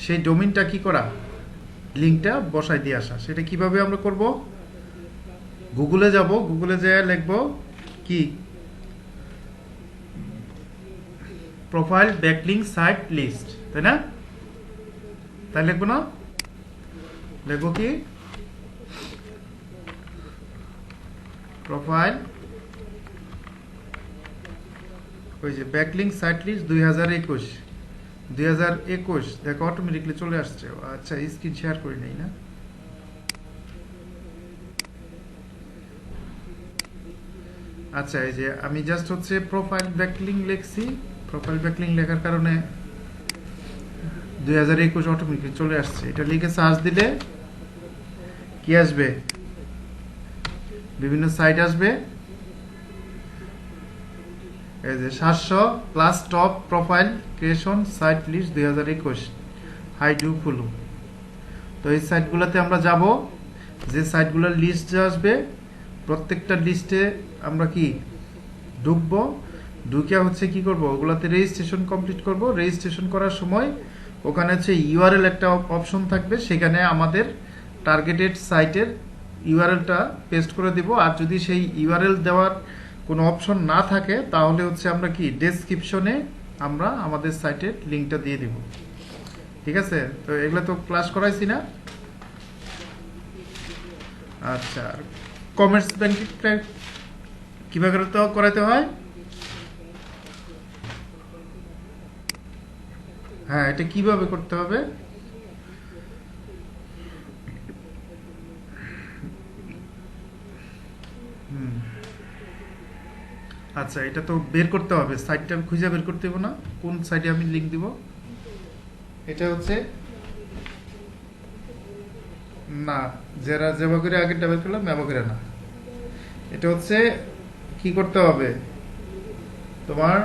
সেই ডোমেইনটা কি করা, লিঙ্কটা বসাই দিয়ে আসা। সেটা কিভাবে আমরা করব? গুগলে যাব, গুগলে যেয়ে লিখব কি প্রোফাইল ব্যাকলিঙ্ক সাইট লিস্ট, তাই না? তাই লিখবো না? লিখবো কি প্রোফাইল, ওই যে ব্যাকলিঙ্ক সাইট লিস্ট 2021 দেখো অটোমেটিকলি চলে আসছে। আচ্ছা স্ক্রিন শেয়ার করি নাই না? আচ্ছা এই যে আমি জাস্ট হচ্ছে প্রোফাইল ব্যাকলিঙ্ক লিখছি, প্রোফাইল ব্যাকলিঙ্ক লেখার কারণে 2021 অটোমেটিকলি চলে আসছে। এটা লিখে সার্চ দিলে কি আসবে? বিভিন্ন সাইট আসবে। এই যে 700 plus top profile creation site list 2021 high do follow. তো এই সাইটগুলোতে আমরা যাব, যে সাইটগুলোর লিস্ট আসবে প্রত্যেকটা লিস্টে আমরা কি ঢুকবো, ঢুকে হচ্ছে কি করব, ওগুলাতে রেজিস্ট্রেশন কমপ্লিট করব। রেজিস্ট্রেশন করার সময় ওখানে হচ্ছে ইউআরএল একটা অপশন থাকবে, সেখানে আমাদের টার্গেটেড সাইটের ইউআরএলটা পেস্ট করে দিব। আর যদি সেই ইউআরএল দেওয়ার কোনো অপশন না থাকে তাহলে হচ্ছে আমরা কি ডেসক্রিপশনে আমরা আমাদের সাইটের লিঙ্কটা দিয়ে দিব। ঠিক আছে? তো এগুলো তো ক্লাস করাইছি না? আচ্ছা, কমার্স ব্যাংকিংটা কিভাবে করাতে হয়? হ্যাঁ, এটা কিভাবে করতে হবে? হুম, আচ্ছা এটা তো বের করতে হবে, সাইটটা আমি খুঁজে বের করতে হবে না? কোন সাইটে আমি লিংক দিব? এটা হচ্ছে না, যারা যেভাবে করে আগেরটা বের করলাম ব্যবহার করে না। এটা হচ্ছে কি করতে হবে, তোমার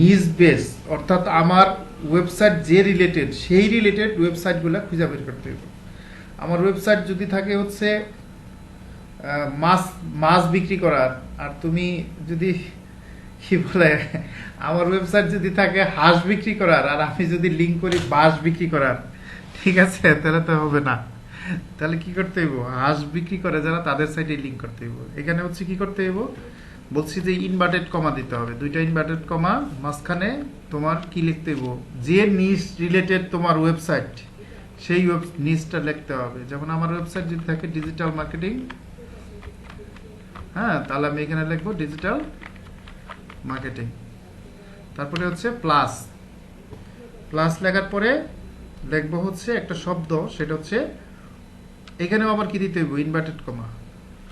নিজ বেস, অর্থাৎ আমার ওয়েবসাইট যে রিলেটেড সেই রিলেটেড ওয়েবসাইটগুলো খুঁজে বের করতে হবে। আমার ওয়েবসাইট যদি থাকে হচ্ছে মাছ মাছ বিক্রি করার, আর তুমি যদি কি বলে, আমার ওয়েবসাইট যদি থাকে হাঁস বিক্রি করার, আর আমি যদি লিঙ্ক করি বাঁশ বিক্রি করার, ঠিক আছে, তাহলে তো হবে না। তাহলে কি করতে হইব, হাঁস বিক্রি করে যারা তাদের সাইটে লিঙ্ক করতে হইব। এখানে হচ্ছে কি করতে হইব, বলছি যে ইনভার্টেড কমা দিতে হবে, দুইটা ইনভার্টেড কমা, মাঝখানে তোমার কি লিখতে হইব, যে নিশ রিলেটেড তোমার ওয়েবসাইট সেই নিশটা লিখতে হবে। যেমন আমার ওয়েবসাইট যদি থাকে ডিজিটাল মার্কেটিং, হ্যাঁ, তাহলে আমি এখানে লিখবো ডিজিটাল মার্কেটিং। তারপরে হচ্ছে প্লাস, প্লাস লেখার পরে লিখবো হচ্ছে একটা শব্দ, সেটা হচ্ছে এখানেও আবার কি দিতে হইব, ইনভার্টেড কমা।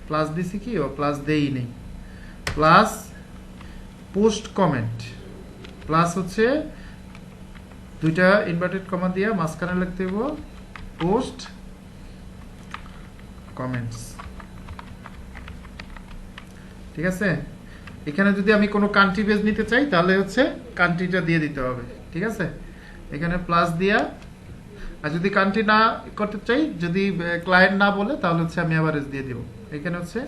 প্লাস দিছি কি, ও প্লাস দেই নেই। প্লাস পোস্ট কমেন্ট, প্লাস হচ্ছে দুইটা ইনভার্টেড কমা দিয়ে মাঝখানে লিখতে হইব পোস্ট কমেন্টস। ঠিক আছে? এখানে যদি আমি কোনো কান্ট্রি বেজ নিতে চাই তাহলে হচ্ছে কান্ট্রিটা দিয়ে দিতে হবে। ঠিক আছে? এখানে প্লাস দিয়া, আর যদি কান্ট্রি না করতে চাই, যদি ক্লায়েন্ট না বলে, তাহলে হচ্ছে আমি আবার এস দিয়ে দিব। এখানে হচ্ছে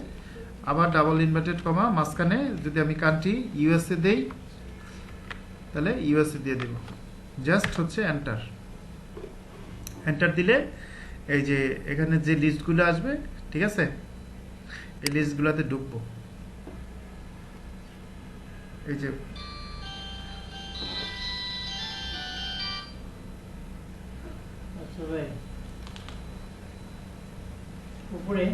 আবার ডাবল ইনভার্টেড কমা, মাঝখানে যদি আমি কান্ট্রি ইউএসএ দেই তাহলে ইউএসএ দিয়ে দিব। জাস্ট হচ্ছে এন্টার, এন্টার দিলে এই যে এখানে যে লিস্টগুলো আসবে, ঠিক আছে, এই লিস্টগুলোতে ঢুকবো। এই যে উপরে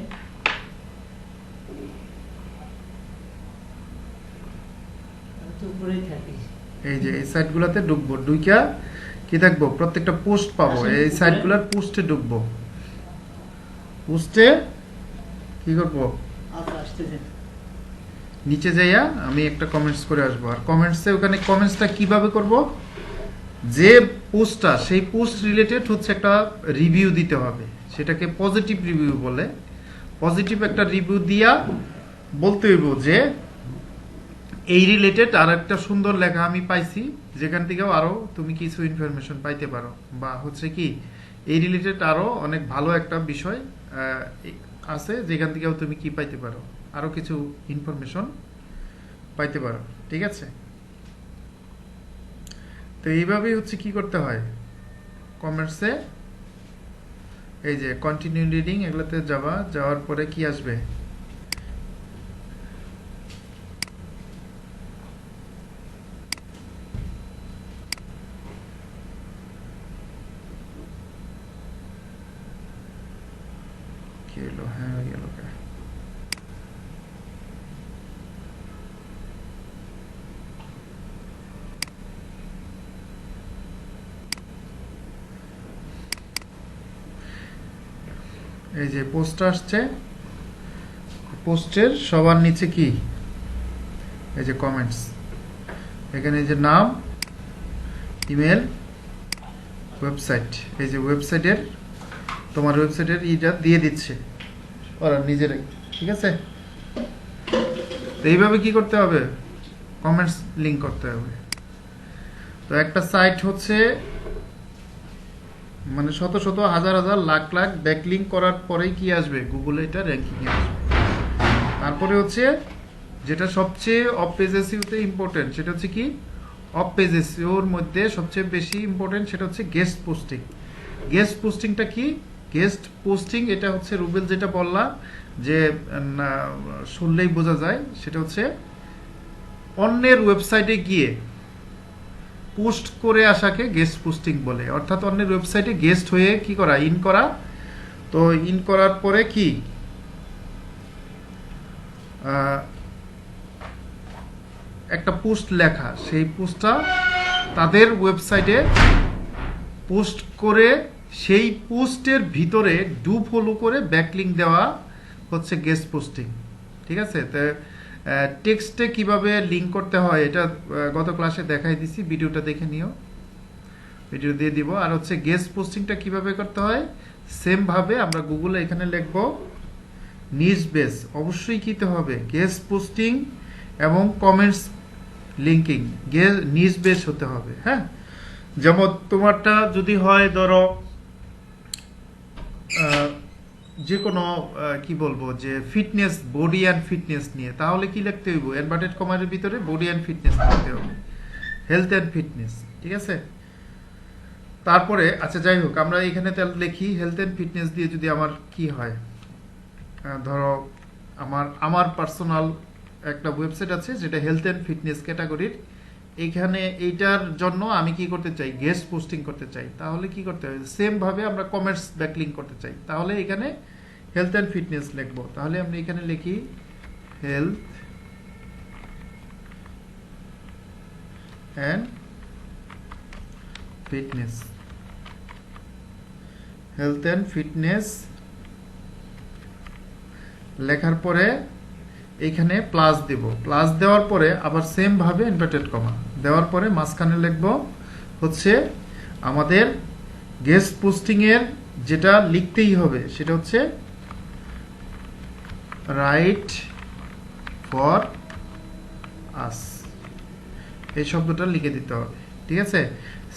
উপরেই থাকি, এই যে এই সাইটগুলোতে ঢুকবো, ঢুইকা কি দেখবো, প্রত্যেকটা পোস্ট পাবো, এই সাইটগুলোর পোস্টে ঢুকবো। পোস্টে কি করবো, আচ্ছা আসতেছে। নিচে যাইয়া আমি একটা কমেন্টস করে আসবো। আর কমেন্টসে ওখানে কমেন্টসটা কিভাবে করব, যে পোস্টটা সেই পোস্ট রিলেটেড হচ্ছে একটা রিভিউ দিতে হবে, সেটাকে পজিটিভ রিভিউ বলে। পজিটিভ একটা রিভিউ দিয়া বলতে হইব যে এই রিলেটেড আর একটা সুন্দর লেখা আমি পাইছি, যেখান থেকেও আরো তুমি কিছু ইনফরমেশন পাইতে পারো, বা হচ্ছে কি এই রিলেটেড আরো অনেক ভালো একটা বিষয় আছে, যেখান থেকেও তুমি কি পাইতে পারো, আরো কিছু ইনফরমেশন পাইতে পারো। ঠিক আছে? তো এইভাবেই হচ্ছে কি করতে হয়, কমেন্টসে এই যে কন্টিনিউ রিডিং এগুলোতে যাওয়ার পরে কি আসবে, কি হলো, হ্যাঁ হয়ে গেল। এই যে পোস্ট আসছে, পোস্টের সবার নিচে কি, এই যে কমেন্টস, এখানে এই যে নাম, ইমেল, ওয়েবসাইট, এই যে ওয়েবসাইটের, তোমার ওয়েবসাইটের ইটা দিয়ে দিচ্ছে ওরা নিজেরাই, ঠিক আছে। তো এইভাবে কি করতে হবে, কমেন্টস লিঙ্ক করতে হবে। তো একটা সাইট হচ্ছে মানে শত শত হাজার হাজার লাখ লাখ ব্যাকলিঙ্ক করার পরেই কি আসবে, গুগলে এটা র্যাঙ্কিং এ আসবে। তারপরে হচ্ছে যেটা সবচেয়ে অফ পেজ এসইওতে ইম্পর্টেন্ট, সেটা হচ্ছে কি, অফ পেজ এসইওর মধ্যে সবচেয়ে বেশি ইম্পর্টেন্ট সেটা হচ্ছে গেস্ট পোস্টিং। গেস্ট পোস্টিংটা কি, গেস্ট পোস্টিং এটা হচ্ছে রুবেল যেটা বললাম যে শুনলেই বোঝা যায়, সেটা হচ্ছে অন্যের ওয়েবসাইটে গিয়ে পোস্ট করে আসাকে গেস্ট পোস্টিং বলে। অর্থাৎ অন্যের ওয়েবসাইটে গেস্ট হয়ে কি করা, ইন করা। তো ইন করার পরে কি একটা পোস্ট লেখা, সেই পোস্টটা তাদের ওয়েবসাইটে পোস্ট করে সেই পোস্টের ভিতরে ডু ফলো করে ব্যাকলিঙ্ক দেওয়া হচ্ছে গেস্ট পোস্টিং, ঠিক আছে। তো টেক্সটে কিভাবে লিঙ্ক করতে হয় এটা গত ক্লাসে দেখাই দিছি, ভিডিওটা দেখে নিও, ভিডিও দিয়ে দিব। আর হচ্ছে গেস্ট পোস্টিংটা কিভাবে করতে হয়, সেম ভাবে আমরা গুগলে এখানে লিখবো নিজ বেস, অবশ্যই কিতে হবে গেস্ট পোস্টিং এবং কমেন্টস লিঙ্কিং, নিজ বেস হতে হবে। হ্যাঁ, যেমন তোমারটা যদি হয় ধরো যে কোনো কি বলবো যে ফিটনেস, বডি অ্যান্ড ফিটনেস নিয়ে, তাহলে কি লিখতে হইব, ইনভার্টেড কমার ভিতরে বডি অ্যান্ড ফিটনেস লিখতে হবে, হেলথ অ্যান্ড ফিটনেস, ঠিক আছে। তারপরে আচ্ছা যাই হোক, আমরা এখানে তাহলে লিখি হেলথ অ্যান্ড ফিটনেস দিয়ে যদি আমার কি হয়, ধরো আমার পার্সোনাল একটা ওয়েবসাইট আছে যেটা হেলথ অ্যান্ড ফিটনেস ক্যাটাগরির, এইখানে এইটার জন্য আমি কি করতে চাই, গেস্ট পোস্টিং করতে চাই, তাহলে কি করতে হবে, সেম ভাবে আমরা কমেন্টস ব্যাকলিঙ্ক করতে চাই, তাহলে এখানে হেলথ অ্যান্ড ফিটনেস লিখবো। তাহলে আমরা এখানে লিখি health and fitness, health and fitness লেখার পরে এইখানে প্লাস দেব, প্লাস দেওয়ার পরে আবার সেম ভাবে ইনভার্টেড কমা দেওয়ার পরে মাঝখানে লিখব হচ্ছে আমাদের গেস্ট পোস্টিং এর যেটা লিখতেই হবে সেটা হচ্ছে রাইট ফর আস, এই শব্দটা লিখে দিতে হবে, ঠিক আছে।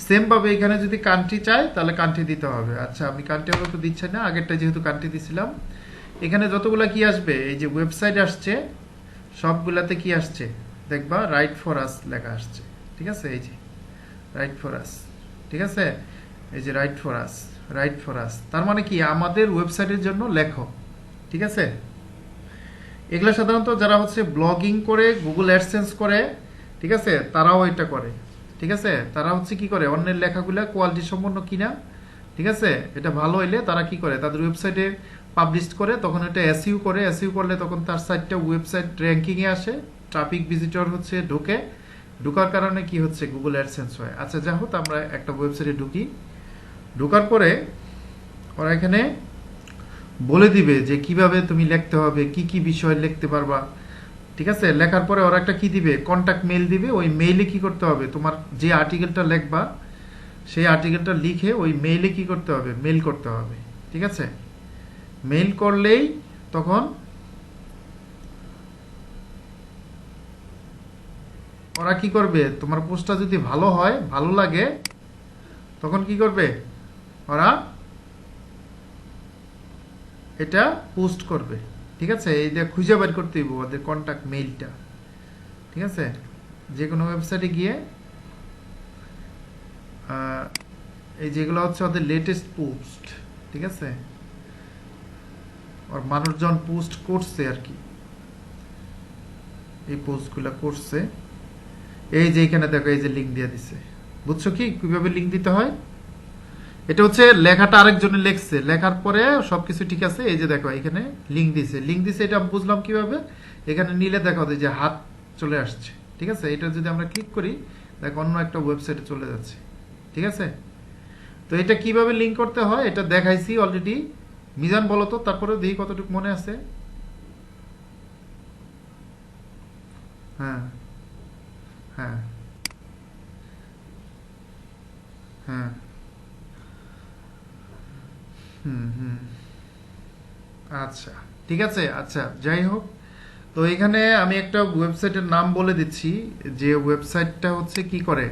সেম ভাবে এখানে যদি কান্ট্রি চাই তাহলে কান্ট্রি দিতে হবে। আচ্ছা আমি কান্ট্রি তো দিচ্ছি না, আগেরটা যেহেতু কান্ট্রি দিছিলাম। এখানে যতগুলা কি আসবে, এই যে ওয়েবসাইট আসছে সবগুলাতে কি আসছে দেখবা, রাইট ফর আস লেখা আসছে, ঠিক আছে। এই যে রাইট ফর আস, ঠিক আছে, এই যে right for us, right for us তার মানে কি আমাদের ওয়েবসাইটের জন্য লেখো, ঠিক আছে। এগুলা সাধারণত যারা হচ্ছে ব্লগিং করে, গুগল অ্যাডসেন্স করে, ঠিক আছে, তারাও এটা করে, ঠিক আছে। তারা হচ্ছে কি করে, অন্যের লেখাগুলা কোয়ালিটি সম্পন্ন কিনা, ঠিক আছে, এটা ভালো হইলে তারা কি করে তাদের ওয়েবসাইটে পাবলিশ করে, তখন এটা এসইউ করে, এসইউ করলে তখন তার সাইটটা ওয়েবসাইট র্যাঙ্কিং এ আসে, ট্রাফিক ভিজিটর হচ্ছে ঢোকে, ঢোকার কারণে কি হচ্ছে গুগল অ্যাডসেন্স হয়। আচ্ছা যা হোক, আমরা একটা ওয়েবসাইটে ঢুকি, ঢোকার পরে ওরা এখানে বলে দিবে যে কিভাবে তুমি লিখতে হবে, কি কি বিষয় লিখতে পারবা, ঠিক আছে। লেখার পরে ওরা একটা কি দিবে, কন্টাক্ট মেইল দিবে, ওই মেইলে কি করতে হবে, তোমার যে আর্টিকেলটা লিখবা সেই আর্টিকেলটা লিখে ওই মেইলে কি করতে হবে, মেইল করতে হবে, ঠিক আছে। মেইল করলেই তখন ওরা কি করবে, তোমার পোস্টটা যদি ভালো হয়, ভালো লাগে, তখন কি করবে ওরা, এটা পোস্ট করবে, ঠিক আছে। এই যে খুঁজে বের করতে হইব ওদের কন্টাক্ট মেইলটা, ঠিক আছে। যে কোনো ওয়েবসাইটে গিয়ে এই যেগুলো হচ্ছে ওদের লেটেস্ট পোস্ট, ঠিক আছে, আর মানুষজন পোস্ট করছে আর কি, এই পোস্টগুলো করছে। এই যে এখানে দেখো এই যে লিঙ্ক দিয়ে দিছে, বুঝছো কি কিভাবে লিঙ্ক দিতে হয়? এটা হচ্ছে লেখাটা আরেকজনে লিখছে, লেখার পরে সবকিছু ঠিক আছে, এই যে দেখো এখানে লিঙ্ক দিছে, এটা বুঝলাম কিভাবে, এখানে নিলে দেখো যে হাত চলে আসছে, ঠিক আছে। এটা যদি আমরা ক্লিক করি দেখো অন্য একটা ওয়েবসাইটে চলে যাচ্ছে, ঠিক আছে। তো এটা কিভাবে লিঙ্ক করতে হয় এটা দেখাইছি অলরেডি। মিজান বলো তো, তারপরে দেখি কতটুকু মনে আছে। হ্যাঁ হ্যাঁ হ্যাঁ, হুম হুম, আচ্ছা ঠিক আছে, আচ্ছা যাই হোক। তো এখানে আমি একটা ওয়েবসাইটের নাম বলে দিচ্ছি, যে ওয়েবসাইটটা হচ্ছে কি করে,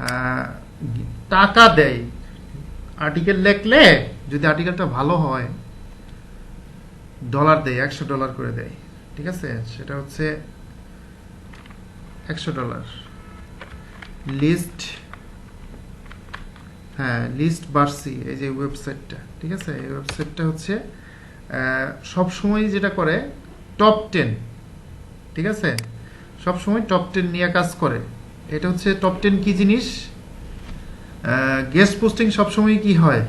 আহ, টাকা দেয় আর্টিকেল লেখলে, যদি আর্টিকেলটা ভালো হয় ডলার দেয়, $100 করে দেয়, ঠিক আছে। সেটা হচ্ছে $100 লিস্ট, হ্যাঁ লিস্ট বার্সি, এই যে ওয়েবসাইটটা, ঠিক আছে। এই ওয়েবসাইটটা হচ্ছে সব সময় যেটা করে টপ 10, ঠিক আছে, সব সময় টপ 10 নিয়ে কাজ করে। এটা হচ্ছে টপ 10 কি জিনিস, গেস্ট পোস্টিং সবসময় কি হয়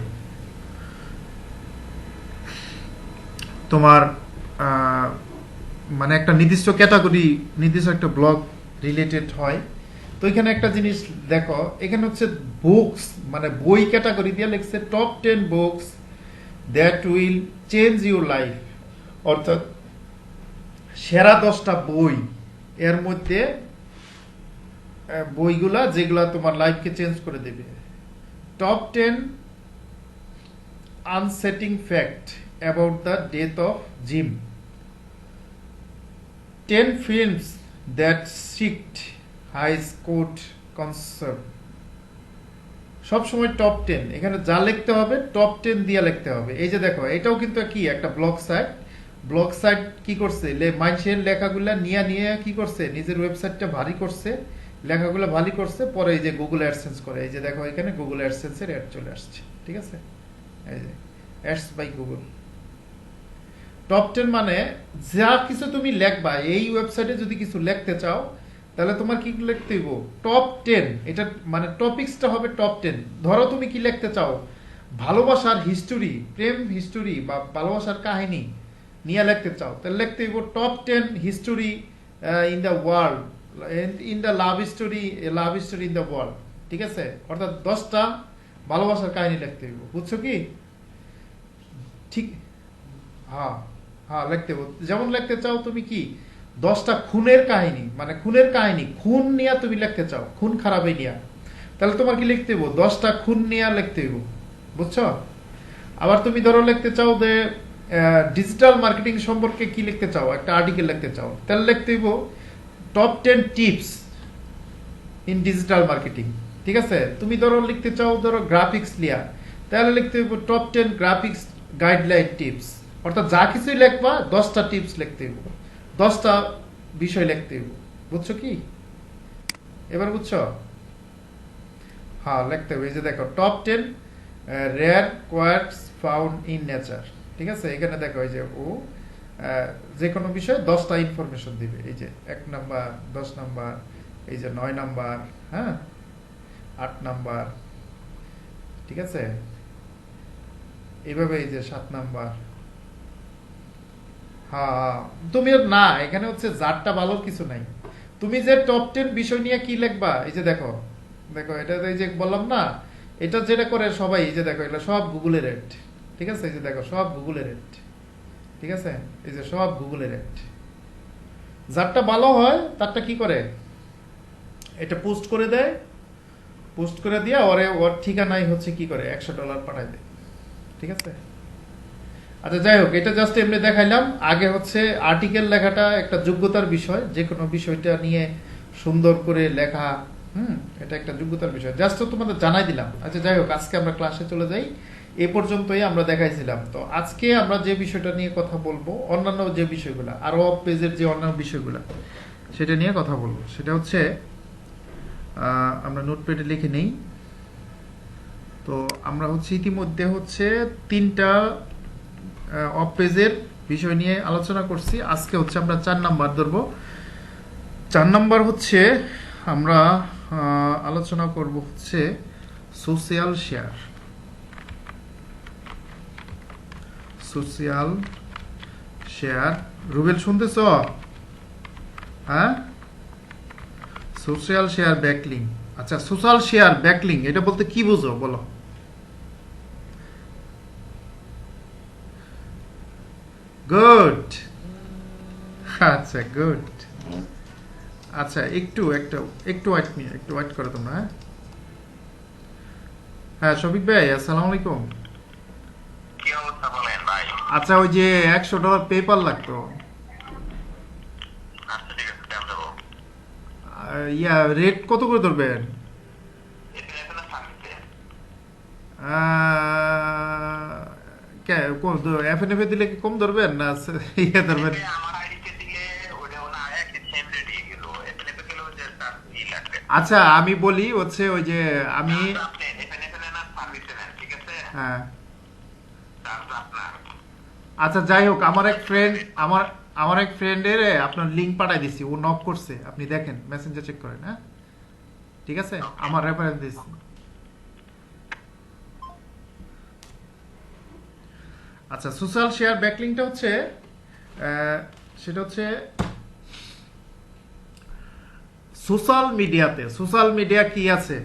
তোমার, মানে একটা নির্দিষ্ট ক্যাটাগরি, নির্দিষ্ট একটা ব্লগ রিলেটেড হয়। তো এখানে একটা জিনিস দেখো, এখানে হচ্ছে বুকস, মানে বই ক্যাটাগরি দিয়ে লিখছে top 10 books that will change your life, অর্থাৎ সেরা 10টা বই, এর মধ্যে বইগুলা যেগুলা তোমার লাইফকে চেঞ্জ করে দেবে। Top 10 unsettling fact about the death of Jim, 10 films that shaped high court concept। সবসময় টপ 10, এখানে যা লিখতে হবে টপ 10 দিয়ে লিখতে হবে। এই যে দেখো এটাও কিন্তু কি একটা ব্লগ সাইট কি করছে, মানুষের লেখাগুলা নিয়ে কি করছে, নিজের ওয়েবসাইটটা ভারী করছে, লেখাগুলো ভারী করছে, পরে এই যে গুগল অ্যাডসেন্স করে, এই যে দেখো এখানে গুগল অ্যাডসেন্সের অ্যাড চলে আসছে, ঠিক আছে, এই যে অ্যাডস বাই গুগল। টপ 10 মানে যা কিছু তুমি লেখবা, এই ওয়েবসাইটে যদি কিছু লিখতে চাও তাহলে তোমার কি লিখতে হইব টপ 10, এটা মানে টপিকসটা হবে টপ 10। ধরো তুমি কি লিখতে চাও, ভালোবাসার হিস্টোরি, প্রেম হিস্টোরি বা ভালোবাসার কাহিনী নিয়ে লিখতে চাও, তাহলে লিখতে হইব top 10 history in the world, in the love story in the world, ঠিক আছে। অর্থাৎ 10টা ভালোবাসার কাহিনী লিখতে হইব, বুঝছো কি? ঠিক, হ্যাঁ হ্যাঁ লিখতে হবে। যেমন লিখতে চাও তুমি কি 10টা খুনের কাহিনী, মানে খুন নিয়ে তুমি লিখতে চাও, খুন খারাপে নিয়ে, তাহলে তোমার কি লিখতে হইব 10টা খুন নিয়ে লিখতে হইব, বুঝছো। আবার তুমি ধরো লিখতে চাও যে ডিজিটাল মার্কেটিং সম্পর্কে কি লিখতে চাও, একটা আর্টিকেল লিখতে চাও, তাহলে লিখতে হইব top 10 tips in digital marketing, ঠিক আছে। তুমি ধরো লিখতে চাও ধরো গ্রাফিক্স লিয়া, তাহলে লিখতে হইব টপ 10 গ্রাফিক্স গাইডলাইন টিপস। অর্থাৎ যা কিছুই লিখবা 10টা টিপস লিখতে হইব, 10টা বিষয় লিখতে হইব, বুঝছো কি? এবার বুঝছো? হ্যাঁ লিখতে হবে। এই যে দেখো top 10 rare quartz found in nature, ঠিক আছে। এখানে দেখো এই যে ও যে কোনো বিষয়ে 10টা ইনফরমেশন দিবে, এই যে 1 নাম্বার, 10 নাম্বার, এই যে 9 নাম্বার, হ্যাঁ 8 নাম্বার, ঠিক আছে, এইভাবে এই যে 7 নাম্বার। হ্যাঁ তুমি না, এখানে হচ্ছে যারটা ভালো কিছু নাই, তুমি যে টপ 10 বিষয় নিয়ে কি লিখবা, এই যে দেখো এটা এই যে বললাম না, এটা যেটা করে সবাই, এই যে দেখো এটা সব গুগলের রেট, ঠিক আছে। এই যে দেখো সব গুগলের রেট, ঠিক আছে, এই যে সব গুগলের রেট। যারটা ভালো হয় তারটা কি করে, এটা পোস্ট করে দেয়, পোস্ট করে দিয়ে ওর ঠিকানায় হচ্ছে কি করে $100 পাঠায় দেয়, ঠিক আছে। আচ্ছা যাই হোক, এটা জাস্ট এমনি দেখাইলাম। আগে হচ্ছে আর্টিকেল লেখাটা একটা যোগ্যতার বিষয়, যে কোনো বিষয়টা নিয়ে সুন্দর করে লেখা, এটা একটা যোগ্যতার বিষয়, জাস্ট তোমাদের জানাই দিলাম। আচ্ছা যাই হোক, আজকে আমরা ক্লাসে চলে যাই, এ পর্যন্তই আমরা দেখাইছিলাম। তো আজকে আমরা যে বিষয়টা নিয়ে কথা বলবো, অন্যান্য যে বিষয়গুলা, আরো অফ পেজের যে অন্যান্য বিষয়গুলা, সেটা নিয়ে কথা বলবো। সেটা হচ্ছে আমরা নোটপ্যাডে লিখে নেই, তো আমরা হচ্ছে ইতিমধ্যে হচ্ছে 3টা অফ পেজের বিষয় নিয়ে আলোচনা করছি। আজকে হচ্ছে আমরা 4 নাম্বার ধরবো। 4 নাম্বার হচ্ছে আমরা আলোচনা করব হচ্ছে social share. Social share Rubel শুনতেছ? হ্যাঁ, সোশ্যাল শেয়ার ব্যাকলিং। আচ্ছা, সোশ্যাল শেয়ার ব্যাকলিং এটা বলতে কি বুঝো বলো? গুড। আচ্ছা, গুড। আচ্ছা, একটু ওয়েট করো তোমরা। হ্যাঁ হ্যাঁ, শফিক ভাই আসসালামু আলাইকুম। কি অবস্থা বলেন ভাই? আচ্ছা, ওই যে $100 পেপার লাগতো, আচ্ছা ঠিক আছে, দেন দেবো। ইয়া রেট কত করে ধরবেন? এখানে এখানে থাকছে। এফএনএফ দিলে কি কম ধরবেন না ইয়ে ধরবেন? আমার আইডিতে দিলে ওটা না একই সেম রেটই গেল। এখানে তো গেল যে তার ই লাগবে। আচ্ছা, আমি বলি হচ্ছে ওই যে আমি আপনি এখানে এখানে না সার্ভিসে নেন, ঠিক আছে? হ্যাঁ, চার্জ আপনার। আচ্ছা যাই হোক, আমার এক ফ্রেন্ডের আপনার লিংক পাঠাই দিছি, ও নক করছে, আপনি দেখেন মেসেঞ্জার চেক করেন। হ্যাঁ ঠিক আছে, আমার রেফারেন্স দিচ্ছি। আচ্ছা, সোশ্যাল শেয়ার ব্যাকলিংটা হচ্ছে সেটা হচ্ছে সোশ্যাল মিডিয়া কি আছে?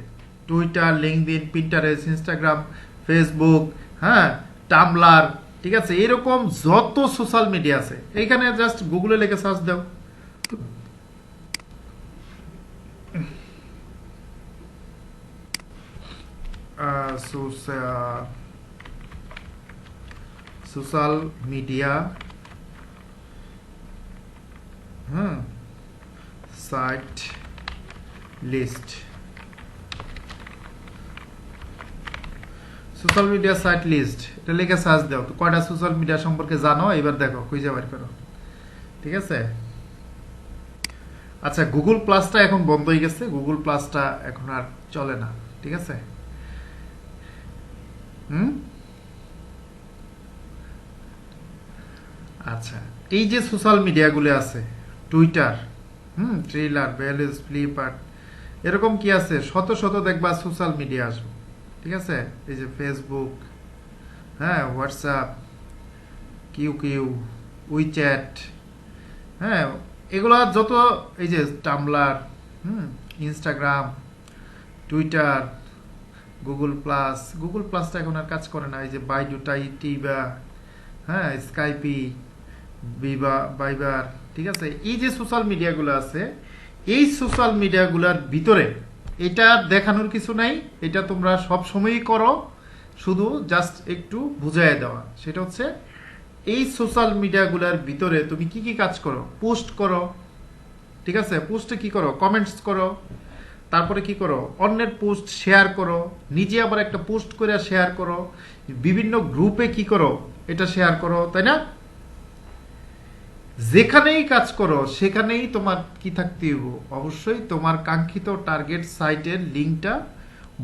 Twitter, LinkedIn, Pinterest, Instagram, Facebook, হ্যাঁ, টামলার, ঠিক আছে, এরকম যত সোশ্যাল মিডিয়া আছে এইখানে জাস্ট গুগলে লিখে সার্চ দাও। সোশ্যাল মিডিয়া, হ্যাঁ, site list. Social media site list এটা লিখে সার্চ দাও। তো কয়টা সোশ্যাল মিডিয়া সম্পর্কে জানো এবার দেখো, খুঁজে বের করো। ঠিক আছে। আচ্ছা, গুগল প্লাসটা এখন বন্ধ হয়ে গেছে, গুগল প্লাসটা এখন আর চলে না। ঠিক আছে। আচ্ছা, এই যে সোশ্যাল মিডিয়াগুলো আছে, টুইটার, ট্রেলার, ভ্যালিজ, ফ্লিপকার্ট, এরকম কি আছে শত শত দেখবা সোশ্যাল মিডিয়া আসবে। ঠিক আছে। এই যে ফেসবুক, হ্যাঁ, হোয়াটসঅ্যাপ, কিউ, উইচ্যাট, হ্যাঁ, এগুলা যত, এই যে টামলার, ইনস্টাগ্রাম, টুইটার, গুগল প্লাসটা এখন আর কাজ করে না। এই যে বাইডু, টিবা, হ্যাঁ, স্কাইপি, বাইবার, ঠিক আছে। এই যে সোশ্যাল মিডিয়াগুলো আছে, এই সোশ্যাল মিডিয়াগুলোর ভিতরে এটা দেখানোর কিছু নাই, এটা তোমরা সব সময়ই করো, শুধু জাস্ট একটু বুঝাই দেওয়া। সেটা হচ্ছে এই সোশ্যাল মিডিয়াগুলোর ভিতরে তুমি কি কি কাজ করো? পোস্ট করো, ঠিক আছে, পোস্টে কি করো? কমেন্টস করো, তারপরে কি করো? অন্যের পোস্ট শেয়ার করো, নিজে আবার একটা পোস্ট করে শেয়ার করো, বিভিন্ন গ্রুপে কি করো? এটা শেয়ার করো, তাই না? যেখানেই কাজ করো সেখানেই তোমার কি থাকতে হবে? অবশ্যই তোমার কাঙ্ক্ষিত টার্গেট সাইটের লিঙ্কটা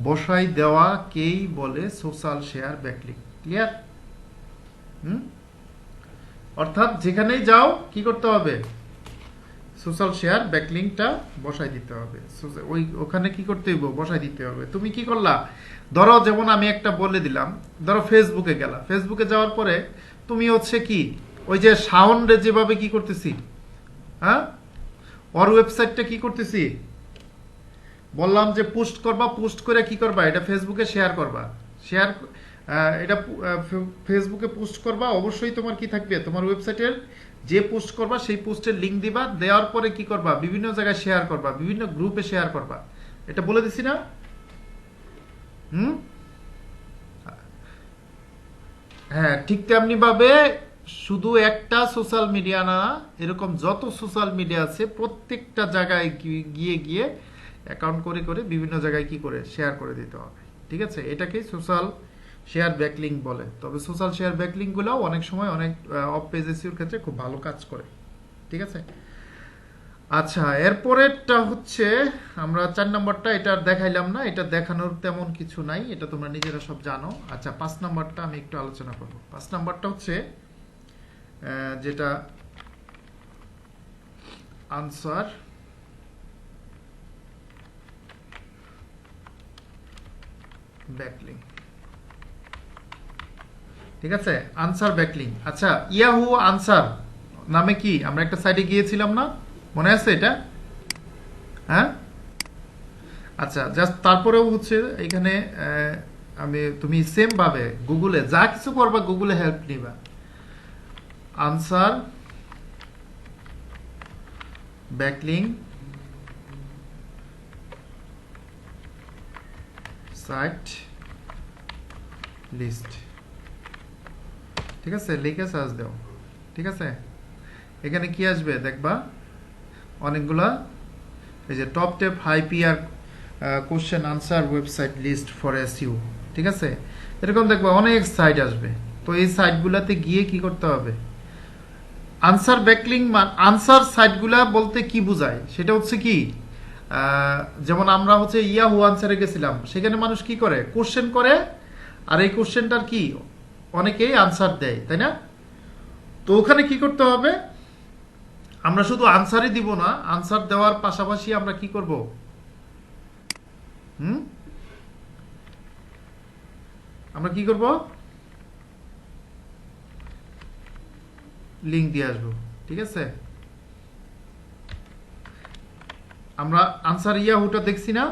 বসাই দেওয়া কেই বলে সোশ্যাল শেয়ার ব্যাকলিং। ক্লিয়ার? অর্থাৎ যেখানেই যাও কি করতে হবে? সোশ্যাল শেয়ার ব্যাকলিংটা বসাই দিতে হবে। ওখানে কি করতে হবে? বসাই দিতে হবে। তুমি কি করলা? ধরো যেমন আমি একটা বলে দিলাম, ধরো ফেসবুকে গেলা, ফেসবুকে যাওয়ার পরে তুমি হচ্ছে কি ওই যে সাউন্ডে যেভাবে কি করতেছি, হ্যাঁ, ওর ওয়েবসাইটটা কি করতেছি বললাম যে পোস্ট করবা, পোস্ট করে কি করবা? এটা ফেসবুকে শেয়ার করবা, এটা ফেসবুকে পোস্ট করবা। অবশ্যই তোমার কি থাকবে? তোমার ওয়েবসাইটের যে পোস্ট করবা সেই পোস্টের লিঙ্ক দিবা, দেওয়ার পরে কি করবা? বিভিন্ন জায়গায় শেয়ার করবা, বিভিন্ন গ্রুপে শেয়ার করবা। এটা বলে দিছি না? হ্যাঁ, ঠিক তেমনি ভাবে শুধু একটা সোশ্যাল মিডিয়া না, এরকম যত সোশ্যাল মিডিয়া আছে প্রত্যেকটা জায়গায় গিয়ে গিয়ে অ্যাকাউন্ট করে করে বিভিন্ন জায়গায় কি করে শেয়ার করে দিতে হবে। ঠিক আছে, এটাকে সোশ্যাল শেয়ার ব্যাকলিং বলে। তবে সোশ্যাল শেয়ার ব্যাকলিং গুলাও অনেক সময় অনেক অফ পেজ এসইওর ক্ষেত্রে খুব ভালো কাজ করে। ঠিক আছে। আচ্ছা, এরপরেরটা হচ্ছে আমরা 4 নম্বরটা, এটা আর দেখাইলাম না, এটা দেখানোর তেমন কিছু নাই, এটা তোমরা নিজেরা সব জানো। আচ্ছা, 5 নম্বরটা আমি একটু আলোচনা করব। 5 নম্বরটা হচ্ছে যেটা আনসার ব্যাকলিং। ঠিক আছে, আনসার ব্যাকলিং। আচ্ছা, ইয়াহু আনসার নামে কি আমরা একটা সাইটে গিয়েছিলাম না, মনে আছে এটা? হ্যাঁ, আচ্ছা, জাস্ট তারপরেও হচ্ছে এখানে তুমি সেম ভাবে গুগলে যা কিছু করবা গুগলে হেল্প নিবা। আনসার ব্যাকলিং সাইট লিস্ট, ঠিক আছে, লিখে সার্চ দাও। ঠিক আছে, এখানে কি আসবে দেখবা, অনেকগুলা এই যে টপ টেপ high PR question answer website list for SEO. ঠিক আছে, এরকম দেখবা অনেক সাইট আসবে। তো এই সাইটগুলাতে গিয়ে কি করতে হবে, আনসার ব্যাকলিং আনসার সাইটগুলা বলতে কি বোঝায় সেটা হচ্ছে কি, যেমন আমরা হচ্ছে ইয়াহু আনসারে গেছিলাম, সেখানে মানুষ কি করে, কোশ্চেন করে, আর এই কোশ্চেনটার কি অনেকেই আনসার দেয়, তাই না? তো ওখানে কি করতে হবে, আমরা শুধু আনসারই দিব না, আনসার দেওয়ার পাশাপাশি আমরা কি করব, আমরা কি করব, লিংক দিয়ে আসবো। ঠিক আছে, আমরা আনসার ইয়াহুটা দেখছি না?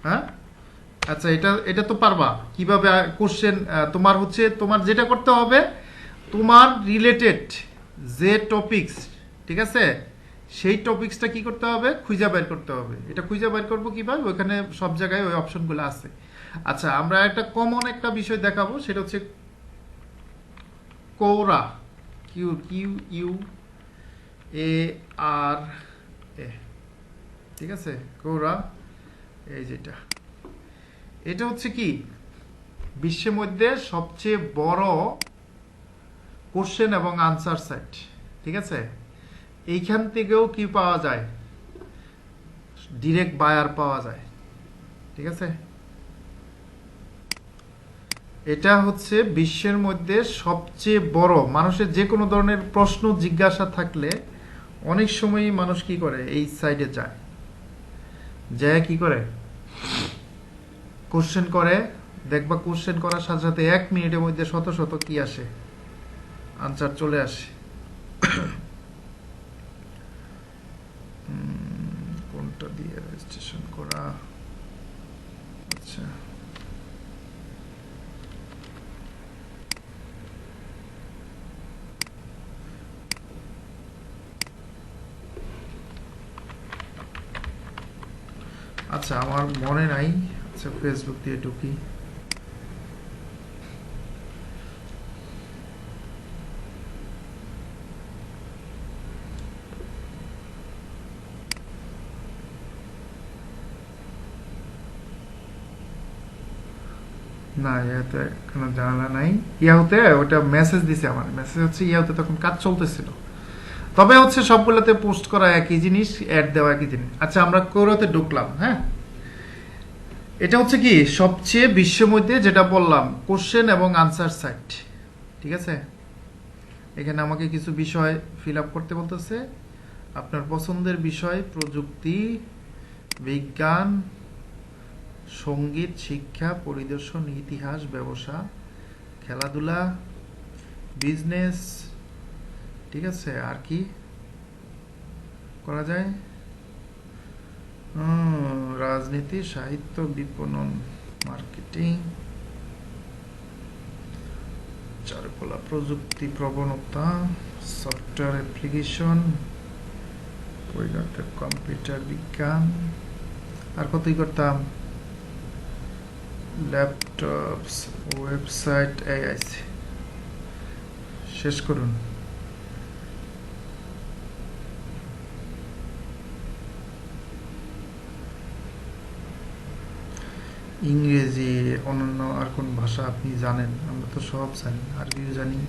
হ্যাঁ, আচ্ছা, এটা এটা তো পারবা কিভাবে কোশ্চেন, তোমার হচ্ছে তোমার যেটা করতে হবে, তোমার রিলেটেড যে টপিকস, ঠিক আছে, সেই টপিকসটা কি করতে হবে, খুঁজে বের করতে হবে। এটা খুঁজে বের করবো কিভাবে, ওইখানে সব জায়গায় ওই অপশনগুলো আছে। আচ্ছা, আমরা একটা কমন একটা বিষয় দেখাবো, সেটা হচ্ছে কোরা, কিউ কিউ ইউ এ আর এ। ঠিক আছে, কোরা, এই যেটা, এটা হচ্ছে কি বিশ্বের মধ্যে সবচেয়ে বড় কোশ্চেন এবং আনসার সাইট। ঠিক আছে, এইখান থেকেও কি পাওয়া যায়, ডিরেক্ট বায়ার পাওয়া যায়। ঠিক আছে, এটা হচ্ছে বিশ্বের মধ্যে সবচেয়ে বড়, মানুষের যে কোনো ধরনের প্রশ্ন জিজ্ঞাসা থাকলে অনেক সময়ই মানুষ কি করে, এই সাইডে যায়, যায় কি করে, কোশ্চেন করে। দেখবা কোশ্চেন করার সাথে সাথে 1 মিনিটের মধ্যে শত শত কি আসে, আনসার চলে আসে। কোনটা দিয়ে রেজিস্ট্রেশন করা, আচ্ছা, আচ্ছা, আমার মনে নাই। আচ্ছা, ফেসবুক দিয়ে ঢুকি। না, ইয়াতে কোনো জানালা নাই। ইয়াহুতে ওটা মেসেজ দিছে, আমার মেসেজ হচ্ছে ইয়াহুতে তখন কাজ চলতেছিল। তবে হচ্ছে সবগুলোতে পোস্ট করা একই জিনিস, অ্যাড দেওয়া একই জিনিস। আচ্ছা, আমরা কোরাতে ঢুকলাম। হ্যাঁ, এটা হচ্ছে কি সবচেয়ে বিশ্বের মধ্যে যেটা বললাম কোশ্চেন এবং আনসার সাইট। ঠিক আছে, এখানে আমাকে কিছু বিষয় ফিল আপ করতে বলতেছে। আপনার পছন্দের বিষয় প্রযুক্তি, বিজ্ঞান, সঙ্গীত, শিক্ষা, পরিদর্শন, ইতিহাস, ব্যবসা, খেলাধুলা, বিজনেস। ঠিক আছে, আর কি করা যায়, রাজনীতি, সাহিত্য, বিপণন, মার্কেটিং, চারুকলা, প্রযুক্তি, প্রবণতা, সফটওয়্যার অ্যাপ্লিকেশন, পরিণত কম্পিউটার বিজ্ঞান, আর কতই করতাম, ল্যাপটপস, ওয়েবসাইট, এআইসি। শেষ করুন। ইংরেজি, অন্যান্য আর কোন ভাষা আপনি জানেন? আমরা তো সব জানি, আরবিও জানি,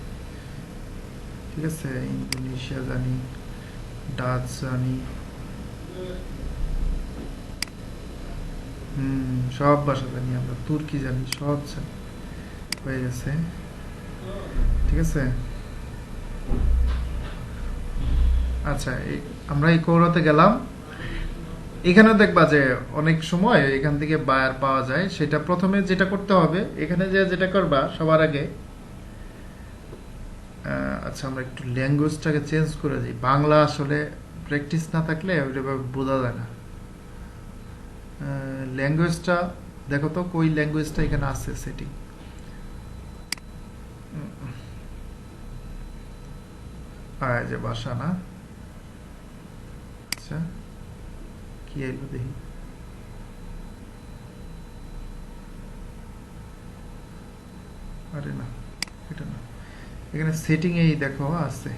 ঠিক আছে, ইন্দোনেশিয়া জানি, ডাচ জানি, সব ভাষা জানি আমরা, তুর্কি জানি, সব জানি। হয়ে গেছে, ঠিক আছে। আচ্ছা, আমরা এই কৌরাতে গেলাম। এখানে দেখবা যে অনেক সময় এখান থেকে বায়ার পাওয়া যায়। সেটা প্রথমে যেটা করতে হবে, এখানে যেটা করবা সবার আগে, আচ্ছা আমরা একটু ল্যাঙ্গুয়েজটাকে চেঞ্জ করে দিই। বাংলা আসলে প্র্যাকটিস না থাকলে ওইভাবে বোঝা যায় না। ল্যাঙ্গুয়েজটা দেখো তো, কই ল্যাঙ্গুয়েজটা এখানে আছে সেটিং। যে ভাষা না, আচ্ছা কি এলো দেখি। আরে না, এটা না, এখানে সেটিং এই দেখো আছে।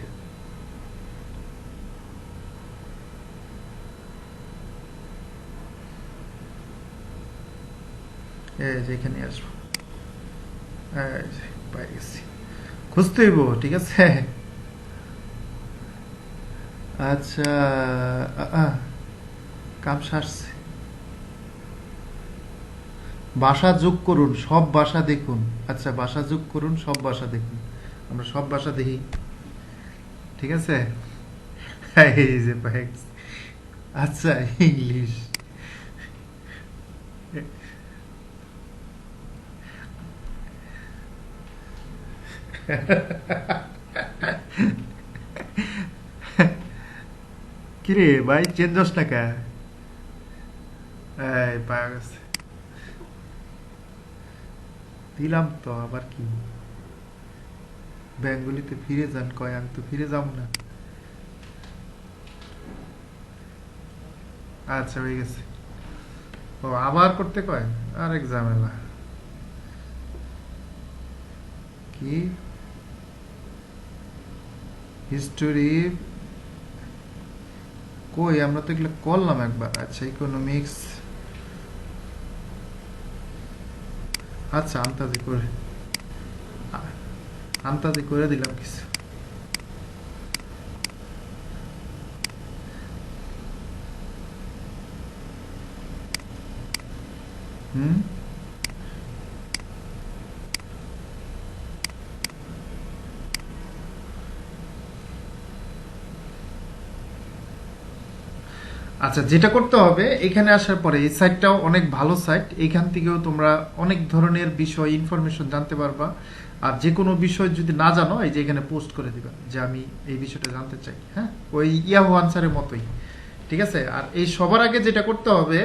এই যে এখানে আসবো, এই যে পাই গেছি। খুঁজতে হইব, ঠিক আছে। আচ্ছা, কাম সারছে। ভাষা যোগ করুন, সব ভাষা দেখুন। আচ্ছা, ভাষা যোগ করুন, সব ভাষা দেখুন। আমরা সব ভাষা দেখি, ঠিক আছে। এই যে পাই গেছি। আচ্ছা, ইংলিশ। কিরে ভাই, চেঞ্জ হস না কে? এই পাওয়া গেছে, দিলাম তো। আবার কি, বেঙ্গলিতে ফিরে যান কয়, আমি তো ফিরে যাব না। আচ্ছা হয়ে গেছে। ও আবার করতে কয়, আরেক ঝামেলা। কি হিস্টোরি কই, আমরা তো এগুলো করলাম একবার। আচ্ছা, ইকোনমিক্স, আচ্ছা আন্তাজি করে দিলাম কিছু। হুম, আচ্ছা যেটা করতে হবে, এখানে আসার পরে এই সাইটটাও অনেক ভালো সাইট। এখান থেকেও তোমরা অনেক ধরনের বিষয় ইনফরমেশন জানতে পারবা। আর যে কোনো বিষয় যদি না জানো, এই যে এখানে পোস্ট করে দিবা যে আমি এই বিষয়টা জানতে চাই। হ্যাঁ, ওই ইয়াহু আনসারের মতোই, ঠিক আছে। আর এই সবার আগে যেটা করতে হবে,